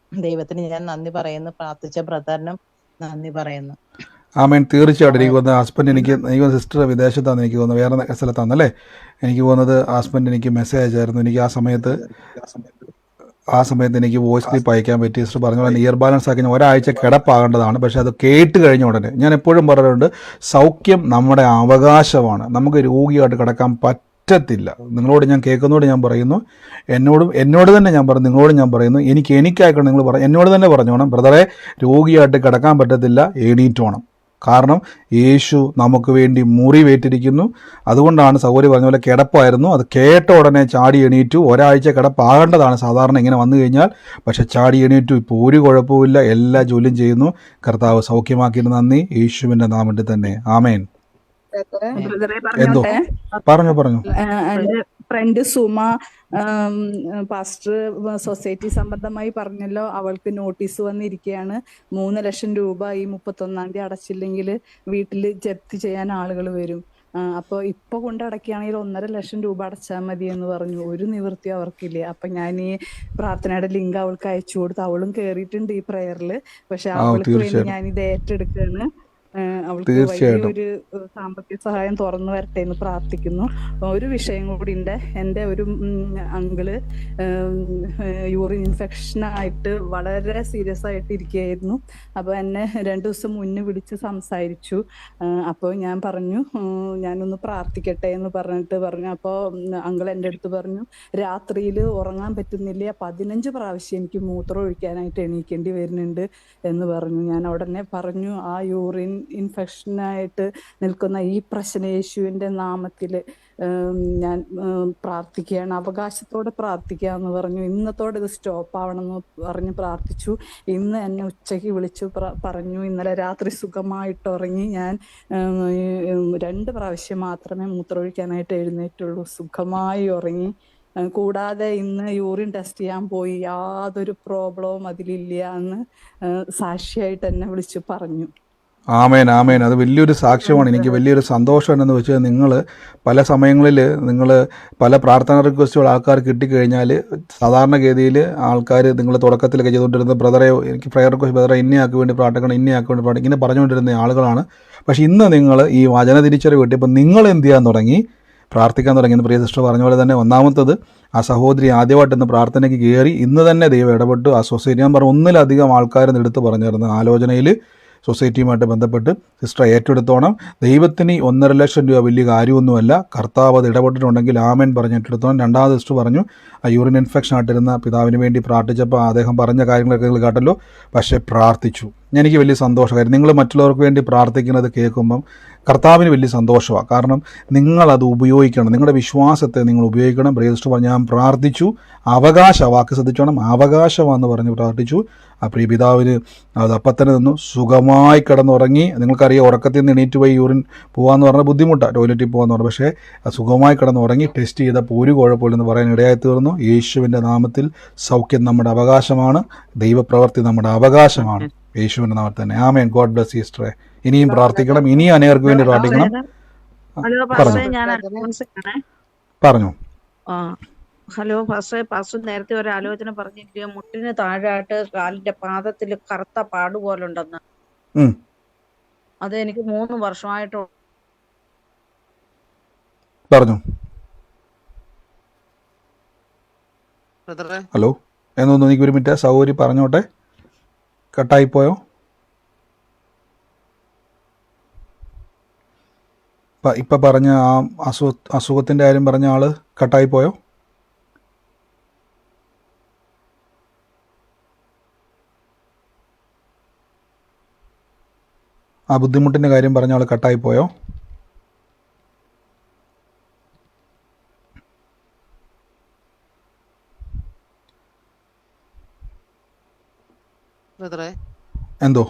Speaker 5: ദൈവത്തിന് ഞാൻ നന്ദി പറയുന്നു. പ്രാർത്ഥിച്ച ബ്രദറിനും നന്ദി പറയുന്നു.
Speaker 1: ആമേൻ. തീർച്ചയായിട്ടും എനിക്ക് തോന്നുന്നത് ഹസ്ബൻഡ് എനിക്ക് സിസ്റ്റർ വിദേശത്താണ് എനിക്ക് തോന്നുന്നത്, വേറെ സ്ഥലത്താണല്ലേ എനിക്ക് തോന്നുന്നത്. ഹസ്ബൻഡ് എനിക്ക് മെസ്സേജ് അയച്ചായിരുന്നു. എനിക്ക് ആ സമയത്ത് എനിക്ക് വോയിസ് ക്ലിപ്പ് അയക്കാൻ പറ്റി. സിസ്റ്റർ പറഞ്ഞ പോലെ ഇയർ ബാലൻസ് ആക്കി ഒരാഴ്ച കിടപ്പാകേണ്ടതാണ്. പക്ഷെ അത് കേട്ട് കഴിഞ്ഞ ഉടനെ ഞാൻ എപ്പോഴും പറയാറുണ്ട്, സൗഖ്യം നമ്മുടെ അവകാശമാണ്. നമുക്ക് രോഗിയായിട്ട് കിടക്കാൻ പറ്റത്തില്ല. നിങ്ങളോട് ഞാൻ കേൾക്കുന്നതോട് ഞാൻ പറയുന്നു, എന്നോട് തന്നെ ഞാൻ പറഞ്ഞു, നിങ്ങളോട് ഞാൻ പറയുന്നു, എനിക്കായിക്കൊണ്ട് നിങ്ങൾ എന്നോട് തന്നെ പറഞ്ഞോണം, ബ്രദറെ രോഗിയായിട്ട് കിടക്കാൻ പറ്റത്തില്ല, എണീറ്റോണം. കാരണം യേശു നമുക്ക് വേണ്ടി മുറിവേറ്റിരിക്കുന്നു. അതുകൊണ്ടാണ് സൗകര്യം പറഞ്ഞ പോലെ കിടപ്പായിരുന്നു, അത് കേട്ട ഉടനെ ചാടി എണീറ്റു. ഒരാഴ്ച കിടപ്പാകേണ്ടതാണ് സാധാരണ ഇങ്ങനെ വന്നു കഴിഞ്ഞാൽ, പക്ഷെ ചാടി എണീറ്റു. ഇപ്പോൾ ഒരു കുഴപ്പമില്ല, എല്ലാ ജോലിയും ചെയ്യുന്നു. കർത്താവ് സൗഖ്യമാക്കിയിട്ട് നന്ദി, യേശുവിൻ്റെ നാമത്തിൽ തന്നെ. ആമേൻ. എന്തോ പറഞ്ഞു
Speaker 9: എന്റെ ഫ്രണ്ട് സുമ പാസ്റ്റർ സൊസൈറ്റി സംബന്ധമായി പറഞ്ഞല്ലോ, അവൾക്ക് നോട്ടീസ് വന്നിരിക്കുകയാണ്. 3 ലക്ഷം രൂപ ഈ 31-ാം തീയതി അടച്ചില്ലെങ്കിൽ വീട്ടിൽ ജപ്തി ചെയ്യാൻ ആളുകൾ വരും. അപ്പൊ ഇപ്പൊ കൊണ്ട് അടക്കുകയാണെങ്കിൽ 1.5 ലക്ഷം രൂപ അടച്ചാൽ മതി എന്ന് പറഞ്ഞു. ഒരു നിവൃത്തി അവർക്കില്ല. അപ്പൊ ഞാൻ ഈ പ്രാർത്ഥനയുടെ ലിങ്ക് അവൾക്ക് അയച്ചു കൊടുത്തു. അവളും കേറിയിട്ടുണ്ട് ഈ പ്രയറില്. പക്ഷെ അവൾക്ക് വേണ്ടി ഞാൻ ഇത് ഏറ്റെടുക്കുകയാണ്. അവൾക്ക് വലിയൊരു സാമ്പത്തിക സഹായം തുറന്നു വരട്ടെ എന്ന് പ്രാർത്ഥിക്കുന്നു. ഒരു വിഷയം കൂടി ഉണ്ട്. എൻ്റെ ഒരു അങ്കിള് യൂറിൻ ഇൻഫെക്ഷൻ ആയിട്ട് വളരെ സീരിയസ് ആയിട്ട് ഇരിക്കുകയായിരുന്നു. അപ്പൊ എന്നെ 2 ദിവസം മുന്നേ വിളിച്ച് സംസാരിച്ചു. അപ്പോൾ ഞാൻ പറഞ്ഞു ഞാനൊന്ന് പ്രാർത്ഥിക്കട്ടെ എന്ന് പറഞ്ഞു. അപ്പോൾ അങ്കിൾ എൻ്റെ അടുത്ത് പറഞ്ഞു, രാത്രിയിൽ ഉറങ്ങാൻ പറ്റുന്നില്ല, 15 പ്രാവശ്യം എനിക്ക് മൂത്രം ഒഴിക്കാനായിട്ട് എണീക്കേണ്ടി വരുന്നുണ്ട് എന്ന് പറഞ്ഞു. ഞാൻ ഉടനെ പറഞ്ഞു, ആ യൂറിൻ ഇൻഫെക്ഷനായിട്ട് നിൽക്കുന്ന ഈ പ്രശ്നം യേശുവിൻ്റെ നാമത്തിൽ ഞാൻ പ്രാർത്ഥിക്കുകയാണ്, അവകാശത്തോടെ പ്രാർത്ഥിക്കാന്ന് പറഞ്ഞു. ഇന്നത്തോടെ ഇത് സ്റ്റോപ്പ് ആവണമെന്ന് പറഞ്ഞ് പ്രാർത്ഥിച്ചു. ഇന്ന് എന്നെ ഉച്ചയ്ക്ക് വിളിച്ചു പറഞ്ഞു. ഇന്നലെ രാത്രി സുഖമായിട്ട് ഉറങ്ങി. ഞാൻ 2 പ്രാവശ്യം മാത്രമേ മൂത്രമൊഴിക്കാനായിട്ട് എഴുന്നേറ്റുള്ളൂ. സുഖമായി ഉറങ്ങി. കൂടാതെ ഇന്ന് യൂറിൻ ടെസ്റ്റ് ചെയ്യാൻ പോയി, യാതൊരു പ്രോബ്ലവും അതിലില്ല എന്ന് സാക്ഷിയായിട്ട് എന്നെ വിളിച്ചു പറഞ്ഞു.
Speaker 1: ആമേൻ ആമേൻ. അത് വലിയൊരു സാക്ഷ്യമാണ്. എനിക്ക് വലിയൊരു സന്തോഷം എന്നു വെച്ചാൽ നിങ്ങൾ പല സമയങ്ങളിൽ പല പ്രാർത്ഥന റിക്വസ്റ്റുകൾ ആൾക്കാർ കിട്ടിക്കഴിഞ്ഞാൽ സാധാരണഗതിയിൽ ആൾക്കാർ നിങ്ങൾ തുടക്കത്തിലൊക്കെ ചെയ്തുകൊണ്ടിരുന്ന ബ്രദറെ എനിക്ക് പ്രയർ റിക്വസ്റ്റ് ബ്രദറെ ഇന്നയാൾക്ക് വേണ്ടി പ്രാർത്ഥിക്കണം, ഇന്നയാൾക്ക് വേണ്ടി പ്രാർത്ഥിക്കണം, ഇങ്ങനെ പറഞ്ഞുകൊണ്ടിരുന്ന ആളുകളാണ്. പക്ഷേ ഇന്ന് നിങ്ങൾ ഈ വചന തിരിച്ചറിവ് കിട്ടിയപ്പോൾ നിങ്ങൾ എന്ത് ചെയ്യാൻ തുടങ്ങി? പ്രാർത്ഥിക്കാൻ തുടങ്ങി. പ്രിയ സിസ്റ്റർ പറഞ്ഞ പോലെ തന്നെ ഒന്നാമത്തത് ആ സഹോദരി ആദ്യമായിട്ടൊന്ന് പ്രാർത്ഥനയ്ക്ക് കയറി. ഇന്ന് തന്നെ ദൈവം ഇടപെട്ടു. ആ സൊസൈറ്റി ഞാൻ പറഞ്ഞു 1-ലധികം ആൾക്കാരെന്ന് എടുത്ത് പറഞ്ഞിരുന്നു ആലോചനയിൽ സൊസൈറ്റിയുമായിട്ട് ബന്ധപ്പെട്ട് സിസ്റ്റർ ഏറ്റെടുത്തോണം. ദൈവത്തിന് ഈ 1.5 ലക്ഷം രൂപ വലിയ കാര്യമൊന്നുമല്ല. കർത്താവ് അത് ഇടപെട്ടിട്ടുണ്ടെങ്കിൽ ആമേൻ പറഞ്ഞ് ഏറ്റെടുത്തോണം. രണ്ടാമത് സിസ്റ്റർ പറഞ്ഞു ആ യൂറിൻ ഇൻഫെക്ഷൻ ആയിട്ടിരുന്ന പിതാവിന് വേണ്ടി പ്രാർത്ഥിച്ചപ്പോൾ അദ്ദേഹം പറഞ്ഞ കാര്യങ്ങളൊക്കെ നിങ്ങൾ കേട്ടല്ലോ. പക്ഷേ പ്രാർത്ഥിച്ചു. എനിക്ക് വലിയ സന്തോഷമായിരുന്നു. നിങ്ങൾ മറ്റുള്ളവർക്ക് വേണ്ടി പ്രാർത്ഥിക്കുന്നത് കേൾക്കുമ്പം കർത്താവിന് വലിയ സന്തോഷമാണ്. കാരണം നിങ്ങളത് ഉപയോഗിക്കണം, നിങ്ങളുടെ വിശ്വാസത്തെ നിങ്ങൾ ഉപയോഗിക്കണം. പ്രിയസിസ്റ്റർ പറഞ്ഞു ഞാൻ പ്രാർത്ഥിച്ചു, വാക്ക് ശ്രദ്ധിച്ചോണം, അവകാശമാണെന്ന് പറഞ്ഞ് പ്രാർത്ഥിച്ചു. ആ പ്രിയ പിതാവിന് അത് അപ്പം തന്നെ നിന്നു, സുഖമായി കിടന്നുറങ്ങി. നിങ്ങൾക്കറിയാം ഉറക്കത്തിൽ നിന്ന് എണീറ്റ് പോയി യൂറിൻ പോകാമെന്ന് പറഞ്ഞാൽ ബുദ്ധിമുട്ടാണ്, ടോയ്ലറ്റിൽ പോകാമെന്ന് പറഞ്ഞു. പക്ഷേ സുഖമായി കിടന്നുറങ്ങി. ടെസ്റ്റ് ചെയ്തപ്പോൾ ഒരു കുഴപ്പമില്ലെന്ന് പറയാൻ ഇടയായി തീർന്നു. യേശുവിൻ്റെ നാമത്തിൽ സൗഖ്യം നമ്മുടെ അവകാശമാണ്, ദൈവപ്രവൃത്തി നമ്മുടെ അവകാശമാണ്. യേശുവിൻ്റെ നാമത്തിൽ തന്നെ ആമേൻ. ഗോഡ് ബ്ലസ് സിസ്റ്ററെ. ഇനിയും പ്രാർത്ഥിക്കണം, ഇനിയും അനേകർക്ക് വേണ്ടി പ്രാർത്ഥിക്കണം. പറഞ്ഞു.
Speaker 10: ഹലോ പാസ്റ്റർ നേരത്തെ ഒരു ആലോചന പറഞ്ഞിരിക്കുക, മുട്ടിന് താഴെയായിട്ട് കാലിന്റെ പാദത്തിൽ കറുത്ത പാട് പോലെ ഉണ്ടെന്ന്. അത് എനിക്ക് 3 വർഷമായിട്ട്
Speaker 1: പറഞ്ഞു. ഹലോ എന്നൊന്ന് എനിക്ക് 1 മിനിറ്റ് സൗകര്യം പറഞ്ഞോട്ടെ. കട്ടായിപ്പോയോ? ഇപ്പം പറഞ്ഞ ആ അസുഖത്തിൻ്റെ കാര്യം പറഞ്ഞ ആള് കട്ടായിപ്പോയോ? ആ ബുദ്ധിമുട്ടിൻ്റെ കാര്യം പറഞ്ഞ ആൾ കട്ടായിപ്പോയോ? എന്തോ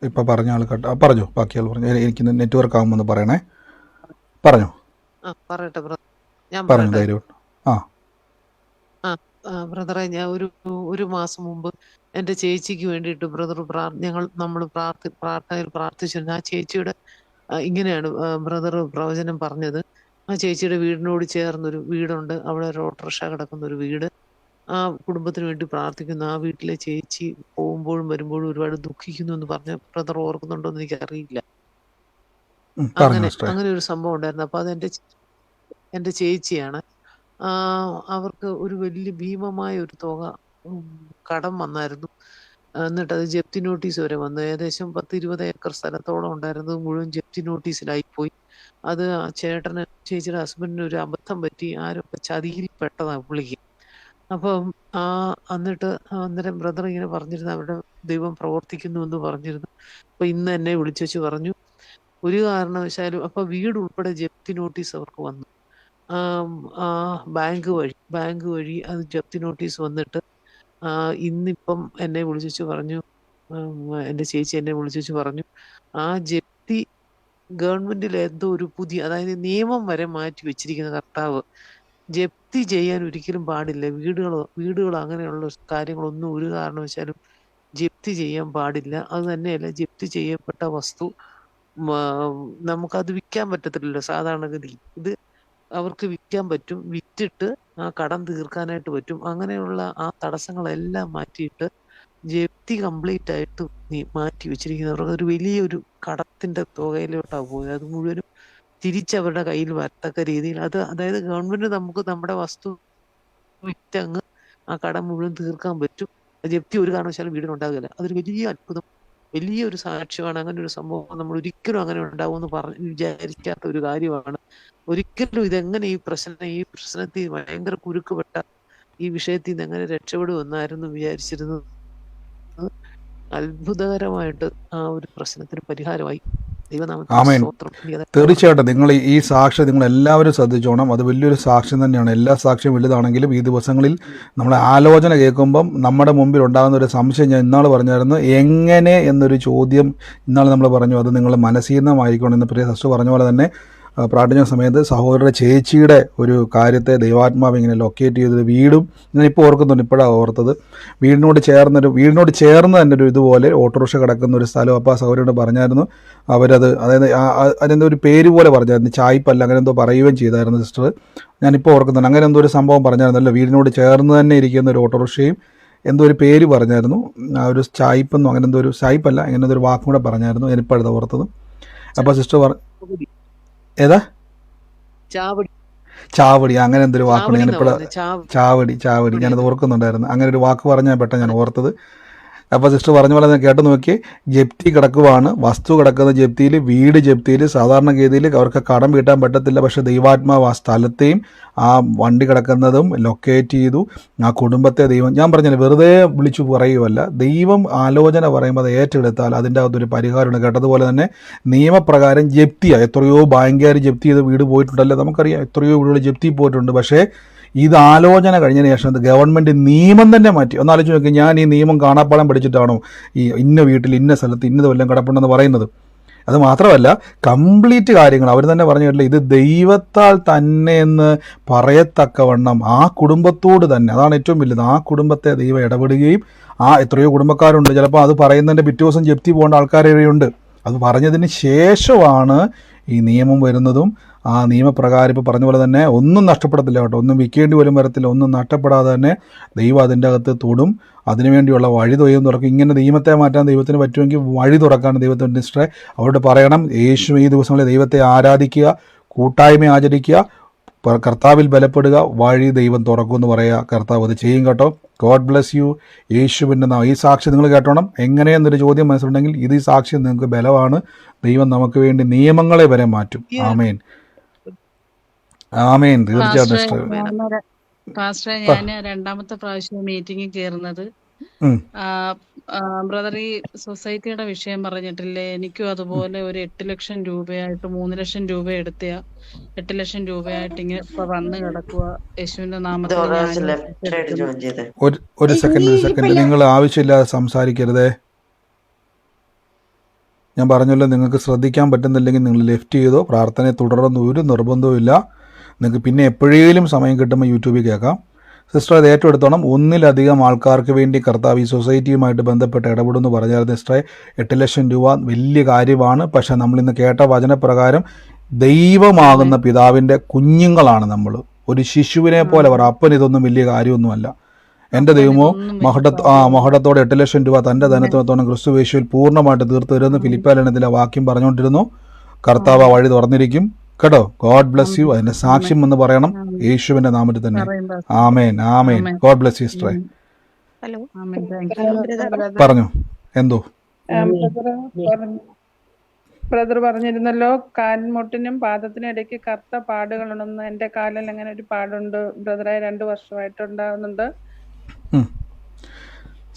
Speaker 1: ഇപ്പം പറഞ്ഞ ആൾ പറഞ്ഞോ, ബാക്കി ആൾ പറഞ്ഞു. എനിക്ക് നെറ്റ്വർക്ക് ആകുമ്പോൾ പറയണേ. പറഞ്ഞോ, പറഞ്ഞു ധൈര്യം.
Speaker 11: ബ്രദറെ, ഞാൻ ഒരു മാസം മുമ്പ് എൻ്റെ ചേച്ചിക്ക് വേണ്ടിയിട്ട് നമ്മൾ പ്രാർത്ഥനയിൽ പ്രാർത്ഥിച്ചിരുന്നു. ആ ചേച്ചിയുടെ ഇങ്ങനെയാണ് ബ്രദർ പ്രവചനം പറഞ്ഞത്. ആ ചേച്ചിയുടെ വീടിനോട് ചേർന്നൊരു വീടുണ്ട്, അവിടെ ഒരു ഓട്ടോറിക്ഷ കിടക്കുന്ന ഒരു വീട്. ആ കുടുംബത്തിന് വേണ്ടി പ്രാർത്ഥിക്കുന്നു. ആ വീട്ടിലെ ചേച്ചി പോകുമ്പോഴും വരുമ്പോഴും ഒരുപാട് ദുഃഖിക്കുന്നു എന്ന് പറഞ്ഞ ബ്രദർ ഓർക്കുന്നുണ്ടോ എന്ന് എനിക്ക് അറിയില്ല. അങ്ങനെ ഒരു സംഭവം ഉണ്ടായിരുന്നു. അപ്പൊ അത് എൻ്റെ ചേച്ചിയാണ്. അവർക്ക് ഒരു വലിയ ഭീമമായ ഒരു തുക കടം വന്നായിരുന്നു. എന്നിട്ട് അത് ജപ്തി നോട്ടീസ് വരെ വന്നു. ഏകദേശം 10-20 ഏക്കർ സ്ഥലത്തോളം ഉണ്ടായിരുന്നത് മുഴുവൻ ജപ്തി നോട്ടീസിലായിപ്പോയി. അത് ചേച്ചിയുടെ ഹസ്ബൻഡിന് ഒരു അബദ്ധം പറ്റി, ആരൊക്കെ ചതിയിൽ പെട്ടതാണ് പുള്ളിക്ക്. അപ്പം അന്നേരം ബ്രദർ ഇങ്ങനെ പറഞ്ഞിരുന്നു, അവരുടെ ദൈവം പ്രവർത്തിക്കുന്നു എന്ന് പറഞ്ഞിരുന്നു. അപ്പൊ ഇന്ന് എന്നെ വിളിച്ചു പറഞ്ഞു, ഒരു കാരണവശാലും അപ്പൊ വീട് ഉൾപ്പെടെ ജപ്തി നോട്ടീസ് അവർക്ക് വന്നു. ബാങ്ക് വഴി അത് ജപ്തി നോട്ടീസ് വന്നിട്ട് ഇന്നിപ്പം എന്നെ വിളിച്ചു പറഞ്ഞു, എൻ്റെ ചേച്ചി എന്നെ വിളിച്ചു പറഞ്ഞു, ആ ജപ്തി ഗവൺമെന്റിൽ എന്തോ ഒരു പുതിയ, അതായത് നിയമം വരെ മാറ്റി വെച്ചിരിക്കുന്ന കർത്താവ്, ജപ്തി ചെയ്യാൻ ഒരിക്കലും പാടില്ല. വീടുകളോ അങ്ങനെയുള്ള കാര്യങ്ങളൊന്നും ഒരു കാരണവശാലും ജപ്തി ചെയ്യാൻ പാടില്ല. അത് തന്നെയല്ല, ജപ്തി ചെയ്യപ്പെട്ട വസ്തു നമുക്കത് വിൽക്കാൻ പറ്റത്തില്ലല്ലോ സാധാരണഗതി. ഇത് അവർക്ക് വിൽക്കാൻ പറ്റും, വിറ്റിട്ട് ആ കടം തീർക്കാനായിട്ട് പറ്റും. അങ്ങനെയുള്ള ആ തടസ്സങ്ങളെല്ലാം മാറ്റിയിട്ട് ജപ്തി കംപ്ലീറ്റ് ആയിട്ട് മാറ്റി വെച്ചിരിക്കുന്നവർക്ക് ഒരു വലിയൊരു കടത്തിന്റെ തുകയിലോട്ടാണ് പോയത്. അത് മുഴുവനും തിരിച്ചവരുടെ കയ്യിൽ വരത്തക്ക രീതിയിൽ അതായത് ഗവൺമെന്റ് നമുക്ക് നമ്മുടെ വസ്തു വിറ്റങ്ങ് ആ കടം മുഴുവൻ തീർക്കാൻ പറ്റും. ജപ്തി ഒരു കാരണവശാലും വീടിനുണ്ടാകില്ല. അതൊരു വലിയ അത്ഭുതം, വലിയൊരു സാക്ഷ്യമാണ്. അങ്ങനെ ഒരു സംഭവം നമ്മൾ ഒരിക്കലും അങ്ങനെ ഉണ്ടാവുമെന്ന് വിചാരിക്കാത്ത ഒരു കാര്യമാണ്. ഒരിക്കലും ഇതെങ്ങനെ ഈ പ്രശ്നത്തിൽ ഭയങ്കര കുരുക്കുപെട്ട ഈ വിഷയത്തിൽ നിന്ന് എങ്ങനെ രക്ഷപ്പെടുമെന്നായിരുന്നു വിചാരിച്ചിരുന്നത്. അത്ഭുതകരമായിട്ട് ആ ഒരു പ്രശ്നത്തിന് പരിഹാരമായി.
Speaker 1: ആമേൻ. തീർച്ചയായിട്ടും നിങ്ങൾ ഈ സാക്ഷ്യം നിങ്ങൾ എല്ലാവരും ശ്രദ്ധിച്ചോണം. അത് വലിയൊരു സാക്ഷ്യം തന്നെയാണ്. എല്ലാ സാക്ഷ്യം വലുതാണെങ്കിലും ഈ ദിവസങ്ങളിൽ നമ്മളെ ആലോചന കേൾക്കുമ്പം നമ്മുടെ മുമ്പിൽ ഉണ്ടാകുന്ന ഒരു സംശയം, ഞാൻ ഇന്നാൾ പറഞ്ഞായിരുന്നു, എങ്ങനെ എന്നൊരു ചോദ്യം ഇന്നാൾ നമ്മൾ പറഞ്ഞു. അത് നിങ്ങൾ മനസ്സീർണമായിരിക്കണം എന്ന് പ്രിയ സിസ്റ്റർ പറഞ്ഞ പോലെ തന്നെ പ്രാർത്ഥന സമയത്ത് സഹോദരയുടെ ചേച്ചിയുടെ ഒരു കാര്യത്തെ ദൈവാത്മാവ് ഇങ്ങനെ ലൊക്കേറ്റ് ചെയ്തത് വീടും ഞാനിപ്പോൾ ഓർക്കുന്നുണ്ട്, ഇപ്പോഴാണ് ഓർത്തത്. വീടിനോട് ചേർന്ന് തന്നെ ഒരു ഇതുപോലെ ഓട്ടോറിക്ഷ കിടക്കുന്ന ഒരു സ്ഥലം. അപ്പോൾ ആ സഹോദരനോട് പറഞ്ഞായിരുന്നു, അവരത് അതായത് അതിൻ്റെ ഒരു പേര് പോലെ പറഞ്ഞായിരുന്നു, ചായ്പല്ല അങ്ങനെ എന്തോ പറയുകയും ചെയ്തായിരുന്നു സിസ്റ്റർ. ഞാനിപ്പോൾ ഓർക്കുന്നുണ്ട്, അങ്ങനെ എന്തോ ഒരു സംഭവം പറഞ്ഞായിരുന്നല്ലോ, വീടിനോട് ചേർന്ന് തന്നെ ഇരിക്കുന്ന ഒരു ഓട്ടോറിക്ഷയും എന്തോ ഒരു പേര് പറഞ്ഞായിരുന്നു, ആ ഒരു ചായ്പെന്നോ അങ്ങനെ എന്തോ ഒരു ചായ്പല്ല അങ്ങനെ എന്തോ ഒരു വാക്കും കൂടെ പറഞ്ഞായിരുന്നു. ഞാനിപ്പോഴത് ഓർത്തത്. അപ്പോൾ സിസ്റ്റർ ഏതാ ചാവടി അങ്ങനെ എന്തൊരു വാക്കാണ് ഞാനിപ്പോഴാണ് ചാവടി ഞാനത് ഓർക്കുന്നുണ്ടായിരുന്നു. അങ്ങനെ ഒരു വാക്ക് പറഞ്ഞാൽ പെട്ടെന്ന് ഞാൻ ഓർത്തത്. അപ്പോൾ സിസ്റ്റർ പറഞ്ഞ പോലെ തന്നെ കേട്ട് നോക്കി, ജപ്തി കിടക്കുവാണ്, വസ്തു കിടക്കുന്ന ജപ്തിയിൽ, വീട് ജപ്തിയിൽ. സാധാരണഗതിയിൽ അവർക്ക് കടം വീട്ടാൻ പറ്റത്തില്ല. പക്ഷേ ദൈവാത്മാവ് ആ സ്ഥലത്തെയും ആ വണ്ടി കിടക്കുന്നതും ലൊക്കേറ്റ് ചെയ്തു. ആ കുടുംബത്തെ ദൈവം, ഞാൻ പറഞ്ഞില്ല, വെറുതെ വിളിച്ചു പറയുമല്ല, ദൈവം ആലോചന പറയുമ്പോൾ അത് ഏറ്റെടുത്താൽ അതിൻ്റെ അകത്തൊരു പരിഹാരമുണ്ട്. കേട്ടതുപോലെ തന്നെ നിയമപ്രകാരം ജപ്തിയാണ്. എത്രയോ ബാങ്കുകാർ ജപ്തി ചെയ്ത് വീട് പോയിട്ടുണ്ടല്ലോ, നമുക്കറിയാം. എത്രയോ വീടുകൾ ജപ്തി പോയിട്ടുണ്ട്. പക്ഷേ ഇത് ആലോചന കഴിഞ്ഞതിന് ശേഷം ഇത് ഗവൺമെൻറ് നിയമം തന്നെ മാറ്റി. ഒന്ന് ആലോചിച്ച് നോക്കി, ഞാൻ ഈ നിയമം കാണാപ്പാടം പഠിച്ചിട്ടാണോ ഈ ഇന്ന വീട്ടിൽ ഇന്ന സ്ഥലത്ത് ഇന്നത് വല്ലതും കിടപ്പുണ്ടെന്ന് പറയുന്നത്? അത് മാത്രമല്ല, കംപ്ലീറ്റ് കാര്യങ്ങൾ അവർ തന്നെ പറഞ്ഞു കേട്ടില്ല, ഇത് ദൈവത്താൽ തന്നെ എന്ന് പറയത്തക്കവണ്ണം ആ കുടുംബത്തോട് തന്നെ, അതാണ് ഏറ്റവും വലുത്, ആ കുടുംബത്തെ ദൈവം ഇടപെടുകയും, എത്രയോ കുടുംബക്കാരുണ്ട്, ചിലപ്പോൾ അത് പറയുന്നതിൻ്റെ പിറ്റേ ദിവസം ജപ്തി പോകേണ്ട ആൾക്കാരേറെയുണ്ട്. അത് പറഞ്ഞതിന് ശേഷമാണ് ഈ നിയമം വരുന്നതും. ആ നിയമപ്രകാരം ഇപ്പോൾ പറഞ്ഞ പോലെ തന്നെ ഒന്നും നഷ്ടപ്പെടത്തില്ല കേട്ടോ, ഒന്നും വിൽക്കേണ്ടി പോലും വരത്തില്ല. ഒന്നും നഷ്ടപ്പെടാതെ തന്നെ ദൈവം അതിൻ്റെ അകത്ത് തൊടും, അതിനുവേണ്ടിയുള്ള വഴി ദൈവം തുറക്കും. ഇങ്ങനെ നിയമത്തെ മാറ്റാൻ ദൈവത്തിന് പറ്റുമെങ്കിൽ വഴി തുറക്കാണ് ദൈവത്തിൻ്റെ ഇഷ്ടം. അവരോട് പറയണം, യേശു ഈ ദിവസങ്ങളിൽ ദൈവത്തെ ആരാധിക്കുക, കൂട്ടായ്മ ആചരിക്കുക, കർത്താവിൽ ബലപ്പെടുക, വഴി ദൈവം തുറക്കുമെന്ന് പറയുക. കർത്താവ് അത് ചെയ്യും കേട്ടോ. God bless you. യേശുവിൻ്റെ നാമം. ഈ സാക്ഷി നിങ്ങൾ കേട്ടോണം. എങ്ങനെയെന്നൊരു ചോദ്യം മനസ്സിലുണ്ടെങ്കിൽ ഇത് ഈ സാക്ഷി നിങ്ങൾക്ക് ബലമാണ്. ദൈവം നമുക്ക് വേണ്ടി നിയമങ്ങളെ വരെ മാറ്റും. ആമേൻ, ആമേൻ. തീർച്ചയായിട്ടും
Speaker 12: പാസ്റ്ററെ, ഞാൻ രണ്ടാമത്തെ പ്രാവശ്യം മീറ്റിംഗിൽ കയറുന്നത്. ബ്രദർ ഈ സൊസൈറ്റിയുടെ വിഷയം പറഞ്ഞിട്ടില്ലേ? എനിക്കും അതുപോലെ ഒരു 8 ലക്ഷം രൂപയായിട്ട് 3 ലക്ഷം രൂപ എടുത്ത 8 ലക്ഷം രൂപയായിട്ട് ഇങ്ങനെ ഇപ്പൊ വന്ന് കിടക്കുക. യേശുവിന്റെ നാമത്തിൽ
Speaker 1: ഒരു സെക്കൻഡ് നിങ്ങൾ ആവശ്യമില്ലാതെ സംസാരിക്കരുതേ. ഞാൻ പറഞ്ഞല്ലോ, നിങ്ങൾക്ക് ശ്രദ്ധിക്കാൻ പറ്റുന്നില്ലെങ്കിൽ നിങ്ങൾ ലെഫ്റ്റ് ചെയ്തോ. പ്രാർത്ഥനയെ തുടർന്ന് ഒരു നിർബന്ധവും ഇല്ല. നിങ്ങൾക്ക് പിന്നെ എപ്പോഴേലും സമയം കിട്ടുമ്പോൾ യൂട്യൂബിൽ കേൾക്കാം. സിസ്റ്റർ അത് ഏറ്റെടുത്തോണം. ഒന്നിലധികം ആൾക്കാർക്ക് വേണ്ടി കർത്താവ് ഈ സൊസൈറ്റിയുമായിട്ട് ബന്ധപ്പെട്ട് ഇടപെടുമെന്ന് പറഞ്ഞാൽ സിസ്റ്ററെ, 8 ലക്ഷം രൂപ വലിയ കാര്യമാണ്. പക്ഷേ നമ്മളിന്ന് കേട്ട വചനപ്രകാരം ദൈവമാകുന്ന പിതാവിൻ്റെ കുഞ്ഞുങ്ങളാണ് നമ്മൾ. ഒരു ശിശുവിനെ പോലെ പറ, അപ്പൻ ഇതൊന്നും വലിയ കാര്യമൊന്നുമല്ല. എൻ്റെ ദൈവമോ മഹടത്തോടെ 8 ലക്ഷം രൂപ തൻ്റെ ധനത്തോളം ക്രിസ്തുവേശുവിൽ പൂർണ്ണമായിട്ട് തീർത്തു തരുമെന്ന് ഫിലിപ്പിയർ വാക്യം പറഞ്ഞുകൊണ്ടിരുന്നു. കർത്താവ് വഴി തുറന്നിരിക്കും കേട്ടോ. God bless you. അതിന്റെ സാക്ഷ്യം എന്ന് പറയണം, യേശുവിന്റെ നാമത്തിൽ തന്നെ. ആമേൻ, ആമേൻ. ഗോഡ് ബ്ലെസ് യു സിസ്റ്ററെ. പറഞ്ഞു എന്തോ
Speaker 9: ബ്രദർ പറഞ്ഞിരുന്നല്ലോ, കാൽമുട്ടിനും പാദത്തിനും ഇടയ്ക്ക് കറുത്ത പാടുകളുണ്ടെന്ന്. എന്റെ കാലിൽ അങ്ങനെ ഒരു പാടുണ്ട് ബ്രദറെ, 2 വർഷമായിട്ടുണ്ടാവുന്നുണ്ട്.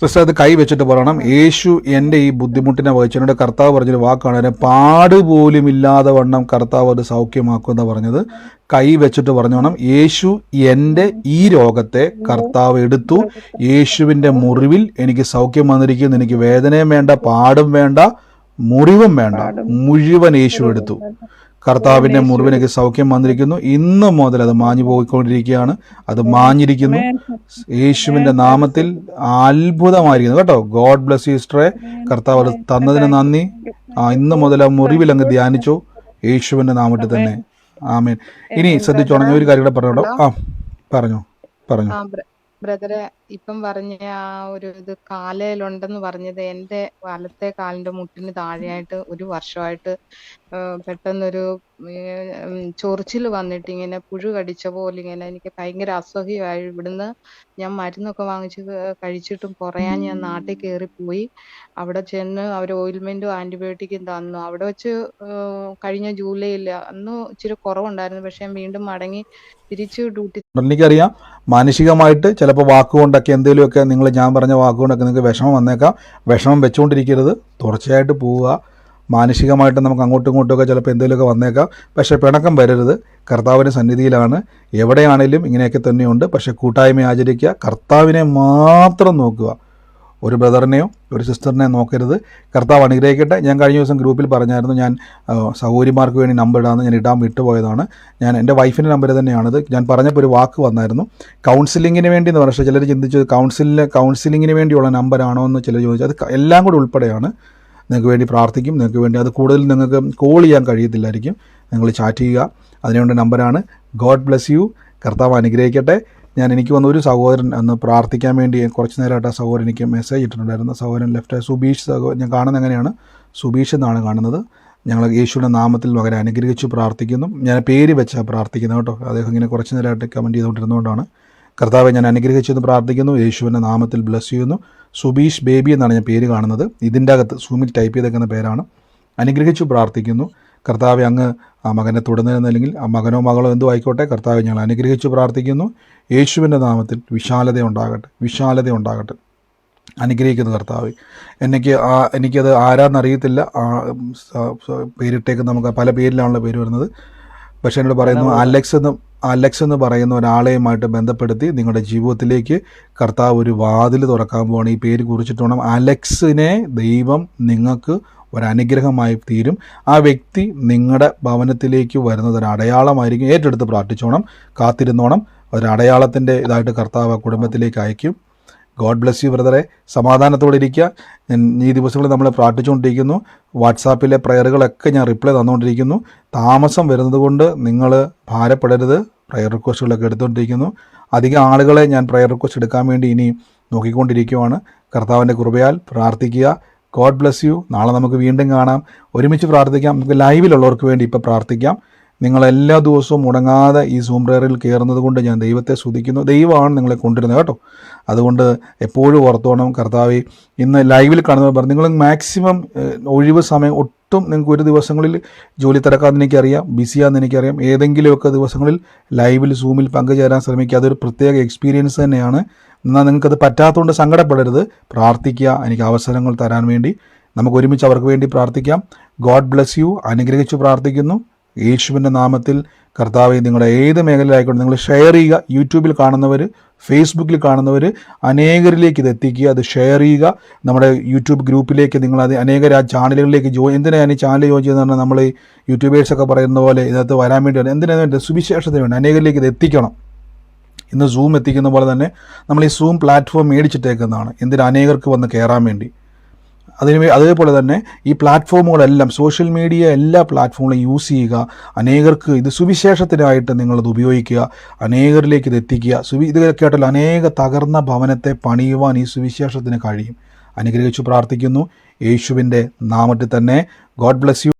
Speaker 1: സിസ്റ്റർ അത് കൈ വെച്ചിട്ട് പറയണം, യേശു എൻ്റെ ഈ ബുദ്ധിമുട്ടിനെ വഹിച്ചതിനോട് കർത്താവ് പറഞ്ഞൊരു വാക്കാണ്, അതിന് പാട് പോലും ഇല്ലാതെ വണ്ണം കർത്താവ് അത് സൗഖ്യമാക്കുമെന്ന് പറഞ്ഞത്. കൈ വെച്ചിട്ട് പറഞ്ഞോണം, യേശു എൻ്റെ ഈ രോഗത്തെ കർത്താവ് എടുത്തു. യേശുവിൻ്റെ മുറിവിൽ എനിക്ക് സൗഖ്യം വന്നിരിക്കുന്നു. എനിക്ക് വേദനയും വേണ്ട, പാടും വേണ്ട, മുറിവും വേണ്ട, മുഴുവൻ യേശു എടുത്തു. കർത്താവിൻ്റെ മുറിവിനേക്ക് സൗഖ്യം വന്നിരിക്കുന്നു. ഇന്ന് മുതൽ അത് മാഞ്ഞു പോയിക്കൊണ്ടിരിക്കുകയാണ്. അത് മാഞ്ഞിരിക്കുന്നു യേശുവിൻ്റെ നാമത്തിൽ. അത്ഭുതമായിരിക്കുന്നു കേട്ടോ. ഗോഡ് ബ്ലെസ് യു സിസ്റ്ററെ. കർത്താവ് അത് തന്നതിന് നന്ദി. ഇന്ന് മുതൽ ആ മുറിവിൽ അങ്ങ് ധ്യാനിച്ചു യേശുവിൻ്റെ നാമത്തിൽ തന്നെ. ആമേൻ. ഇനി ശ്രദ്ധിച്ചോണം, ഒരു കാര്യം കൂടെ പറഞ്ഞോ. പറഞ്ഞു
Speaker 2: ബ്രദറെ, ഇപ്പം പറഞ്ഞ ആ ഒരു ഇത് കാലയിലുണ്ടെന്ന് പറഞ്ഞത്, എൻ്റെ വലത്തെ കാലിന്റെ മുട്ടിന് താഴെയായിട്ട് 1 വർഷമായിട്ട് പെട്ടെന്നൊരു ചൊറിച്ചിൽ വന്നിട്ട് ഇങ്ങനെ പുഴു കടിച്ച പോലെ ഇങ്ങനെ എനിക്ക് ഭയങ്കര അസഹ്യമായി. ഇവിടുന്ന് ഞാൻ മരുന്നൊക്കെ വാങ്ങിച്ച് കഴിച്ചിട്ടും കുറയാൻ ഞാൻ നാട്ടിൽ കയറിപ്പോയി. അവിടെ ചെന്ന് അവർ ഓയിൽമെന്റും ആന്റിബയോട്ടിക്കും തന്നു. അവിടെ വെച്ച് കഴിഞ്ഞ ജൂലൈയിൽ അന്ന് ഇച്ചിരി കുറവുണ്ടായിരുന്നു. പക്ഷെ ഞാൻ വീണ്ടും മടങ്ങി തിരിച്ച് ഡ്യൂട്ടി.
Speaker 1: എനിക്കറിയാം, മാനസികമായിട്ട് ചിലപ്പോൾ വാക്കുകൊണ്ടൊക്കെ എന്തെങ്കിലുമൊക്കെ ഞാൻ പറഞ്ഞ വാക്കുകൊണ്ടൊക്കെ നിങ്ങൾക്ക് വിഷമം വന്നേക്കാം. വിഷമം വെച്ചുകൊണ്ടിരിക്കരുത്, തുടർച്ചയായിട്ട് പോവുക. മാനസികമായിട്ട് നമുക്ക് അങ്ങോട്ടും ഇങ്ങോട്ടുമൊക്കെ ചിലപ്പോൾ എന്തെങ്കിലുമൊക്കെ വന്നേക്കാം. പക്ഷേ പിണക്കം വരരുത്. കർത്താവിൻ്റെ സന്നിധിയിലാണ്. എവിടെയാണെങ്കിലും ഇങ്ങനെയൊക്കെ തന്നെയുണ്ട്. പക്ഷേ കൂട്ടായ്മ ആചരിക്കുക, കർത്താവിനെ മാത്രം നോക്കുക. ഒരു ബ്രദറിനെയോ ഒരു സിസ്റ്ററിനെയോ നോക്കരുത്. കർത്താവ് അനുഗ്രഹിക്കട്ടെ. ഞാൻ കഴിഞ്ഞ ദിവസം ഗ്രൂപ്പിൽ പറഞ്ഞായിരുന്നു, ഞാൻ സഹോദരിമാർക്ക് വേണ്ടി നമ്പർ ഇടാമെന്ന്. ഞാൻ ഇടാൻ വിട്ടുപോയതാണ്. ഞാൻ എൻ്റെ വൈഫിൻ്റെ നമ്പർ തന്നെയാണിത്. ഞാൻ പറഞ്ഞപ്പോൾ ഒരു വാക്ക് വന്നായിരുന്നു, കൗൺസിലിങ്ങിന് വേണ്ടി എന്ന് പറഞ്ഞാൽ ചിലർ ചിന്തിച്ചത് കൗൺസിലിങ്ങിന് വേണ്ടിയുള്ള നമ്പറാണോ എന്ന് ചിലർ ചോദിച്ചു. അത് എല്ലാം കൂടി ഉൾപ്പെടെയാണ്. നിങ്ങൾക്ക് വേണ്ടി പ്രാർത്ഥിക്കും. നിങ്ങൾക്ക് വേണ്ടി അത് കൂടുതൽ നിങ്ങൾക്ക് കോൾ ചെയ്യാൻ കഴിയത്തില്ലായിരിക്കും. നിങ്ങൾ ചാറ്റ് ചെയ്യുക. അതിനുവേണ്ട നമ്പറാണ്. God bless you. കർത്താവ് അനുഗ്രഹിക്കട്ടെ. എനിക്ക് വന്ന ഒരു സഹോദരൻ അന്ന് പ്രാർത്ഥിക്കാൻ വേണ്ടി കുറച്ച് നേരമായിട്ട് ആ സഹോദരൻ എനിക്ക് മെസ്സേജ് ഇട്ടിട്ടുണ്ടായിരുന്നു. സഹോദരൻ ലെഫ്റ്റ് സുബീഷ് ഞാൻ കാണുന്നത് എങ്ങനെയാണ്, സുബീഷ് എന്നാണ് കാണുന്നത്. ഞങ്ങൾ യേശുവിൻ്റെ നാമത്തിൽ മകനെ അനുഗ്രഹിച്ച് പ്രാർത്ഥിക്കുന്നു. ഞാൻ പേര് വെച്ചാൽ പ്രാർത്ഥിക്കുന്നത് കേട്ടോ. അദ്ദേഹം ഇങ്ങനെ കുറച്ച് നേരമായിട്ട് കമൻറ്റ് ചെയ്തുകൊണ്ടിരുന്നതുകൊണ്ടാണ്. കർത്താവെ ഞാൻ അനുഗ്രഹിച്ചെന്ന് പ്രാർത്ഥിക്കുന്നു. യേശുവിൻ്റെ നാമത്തിൽ ബ്ലസ് ചെയ്യുന്നു. സുബീഷ് ബേബി എന്നാണ് ഞാൻ പേര് കാണുന്നത്. ഇതിൻ്റെ അകത്ത് സൂമിൽ ടൈപ്പ് ചെയ്തേക്കുന്ന പേരാണ്. അനുഗ്രഹിച്ചു പ്രാർത്ഥിക്കുന്നു. കർത്താവെ അങ്ങ് ആ മകനെ തുടർന്നിരുന്നില്ലെങ്കിൽ ആ മകനോ മകളോ എന്തോ ആയിക്കോട്ടെ, കർത്താവെ ഞങ്ങൾ അനുഗ്രഹിച്ചു പ്രാർത്ഥിക്കുന്നു. യേശുവിൻ്റെ നാമത്തിൽ വിശാലത ഉണ്ടാകട്ടെ. അനുഗ്രഹിക്കുന്നു കർത്താവെ. എനിക്കത് ആരാന്നറിയത്തില്ല. പേരിട്ടേക്ക് നമുക്ക് പല പേരിലാണല്ലോ പേര് വരുന്നത്. പക്ഷേ എന്നോട് പറയുന്നു അലക്സ് എന്ന് പറയുന്ന ഒരാളെയുമായിട്ട് ബന്ധപ്പെടുത്തി നിങ്ങളുടെ ജീവിതത്തിലേക്ക് കർത്താവ് ഒരു വാതിൽ തുറക്കാൻ പോവാണ്. ഈ പേര് കുറിച്ചിട്ട് വേണം. അലക്സിനെ ദൈവം നിങ്ങൾക്ക് ഒരനുഗ്രഹമായി തീരും. ആ വ്യക്തി നിങ്ങളുടെ ഭവനത്തിലേക്ക് വരുന്നത് ഒരു അടയാളമായിരിക്കും. ഏറ്റെടുത്ത് പ്രാർത്ഥിച്ചോണം, കാത്തിരുന്നോണം. ഒരടയാളത്തിൻ്റെ ഇതായിട്ട് കർത്താവ് ആ കുടുംബത്തിലേക്ക് അയക്കും. ഗോഡ് ബ്ലെസ് യു ബ്രദറെ. സമാധാനത്തോടെ ഇരിക്കുക. ഈ ദിവസങ്ങളിൽ നമ്മൾ പ്രാർത്ഥിച്ചുകൊണ്ടിരിക്കുന്നു. വാട്സാപ്പിലെ പ്രയറുകളൊക്കെ ഞാൻ റിപ്ലൈ തന്നുകൊണ്ടിരിക്കുന്നു. താമസം വരുന്നത് കൊണ്ട് നിങ്ങൾ ഭാരപ്പെടരുത്. പ്രയർ റിക്വസ്റ്റുകളൊക്കെ എടുത്തുകൊണ്ടിരിക്കുന്നു. അധികം ആളുകളെ ഞാൻ പ്രയർ റിക്വസ്റ്റ് എടുക്കാൻ വേണ്ടി ഇനി നോക്കിക്കൊണ്ടിരിക്കുകയാണ്. കർത്താവിൻ്റെ കൃപയാൽ പ്രാർത്ഥിക്കുക. God bless you. നാളെ നമുക്ക് വീണ്ടും കാണാം, ഒരുമിച്ച് പ്രാർത്ഥിക്കാം. നമുക്ക് ലൈവിലുള്ളവർക്ക് വേണ്ടി ഇപ്പോൾ പ്രാർത്ഥിക്കാം. നിങ്ങളെല്ലാ ദിവസവും മുടങ്ങാതെ ഈ സൂം പ്രയറിൽ കയറുന്നത് കൊണ്ട് ഞാൻ ദൈവത്തെ സ്തുതിക്കുന്നു. ദൈവമാണ് നിങ്ങളെ കൊണ്ടുവരുന്നത് കേട്ടോ. അതുകൊണ്ട് എപ്പോഴും ഓർത്തോണം, കർത്താവെ ഇന്ന് ലൈവിൽ കാണുന്നവർ പറഞ്ഞു നിങ്ങൾ മാക്സിമം ഒഴിവ് സമയം ഒട്ടും നിങ്ങൾക്ക് ഒരു ദിവസങ്ങളിൽ ജോലി തിരക്കാമെന്ന് എനിക്കറിയാം, ബിസിയാണെന്ന് എനിക്കറിയാം. ഏതെങ്കിലുമൊക്കെ ദിവസങ്ങളിൽ ലൈവിൽ സൂമിൽ പങ്കുചേരാൻ ശ്രമിക്കുക. അതൊരു പ്രത്യേക എക്സ്പീരിയൻസ് തന്നെയാണ്. എന്നാൽ നിങ്ങൾക്കത് പറ്റാത്തതുകൊണ്ട് സങ്കടപ്പെടരുത്. പ്രാർത്ഥിക്കുക എനിക്ക് അവസരങ്ങൾ തരാൻ വേണ്ടി. നമുക്ക് ഒരുമിച്ച് അവർക്ക് വേണ്ടി പ്രാർത്ഥിക്കാം. God bless you. അനുഗ്രഹിച്ചു പ്രാർത്ഥിക്കുന്നു യേശുവിൻ്റെ നാമത്തിൽ. കർത്താവെ നിങ്ങളുടെ ഏത് മേഖലയിലായിക്കോട്ടെ നിങ്ങൾ ഷെയർ ചെയ്യുക. യൂട്യൂബിൽ കാണുന്നവർ, ഫേസ്ബുക്കിൽ കാണുന്നവർ അനേകരിലേക്ക് ഇത് എത്തിക്കുക. അത് ഷെയർ ചെയ്യുക. നമ്മുടെ യൂട്യൂബ് ഗ്രൂപ്പിലേക്ക് നിങ്ങളത് അനേകർ ആ ചാനലുകളിലേക്ക് എന്തിനാണ് ഈ ചാനൽ ജോയിൻ ചെയ്യുന്നതെന്ന് പറഞ്ഞാൽ നമ്മൾ ഈ യൂട്യൂബേഴ്സൊക്കെ പറയുന്ന പോലെ ഇതിനകത്ത് വരാൻ വേണ്ടിയാണ്. എന്തിനാണ് വേണ്ടി സുവിശേഷത്തിന് വേണ്ടി അനേകരിലേക്ക് ഇത് എത്തിക്കണം. ഇന്ന് സൂം എത്തിക്കുന്ന പോലെ തന്നെ നമ്മൾ ഈ സൂം പ്ലാറ്റ്ഫോം മേടിച്ചിട്ടേക്കുന്നതാണ്. എന്തിന് അനേകർക്ക് വന്ന് കയറാൻ വേണ്ടി. അതേപോലെ തന്നെ ഈ പ്ലാറ്റ്ഫോമുകളെല്ലാം സോഷ്യൽ മീഡിയ എല്ലാ പ്ലാറ്റ്ഫോമുകളും യൂസ് ചെയ്യുക. അനേകർക്ക് ഇത് സുവിശേഷത്തിനായിട്ട് നിങ്ങളത് ഉപയോഗിക്കുക. അനേകരിലേക്ക് ഇത് എത്തിക്കുക. ഇത് കേട്ടല്ലോ, അനേക തകർന്ന ഭവനത്തെ പണിയുവാൻ ഈ സുവിശേഷത്തിന് കഴിയും. അനുഗ്രഹിച്ചു പ്രാർത്ഥിക്കുന്നു യേശുവിൻ്റെ നാമത്തിൽ തന്നെ. God bless you.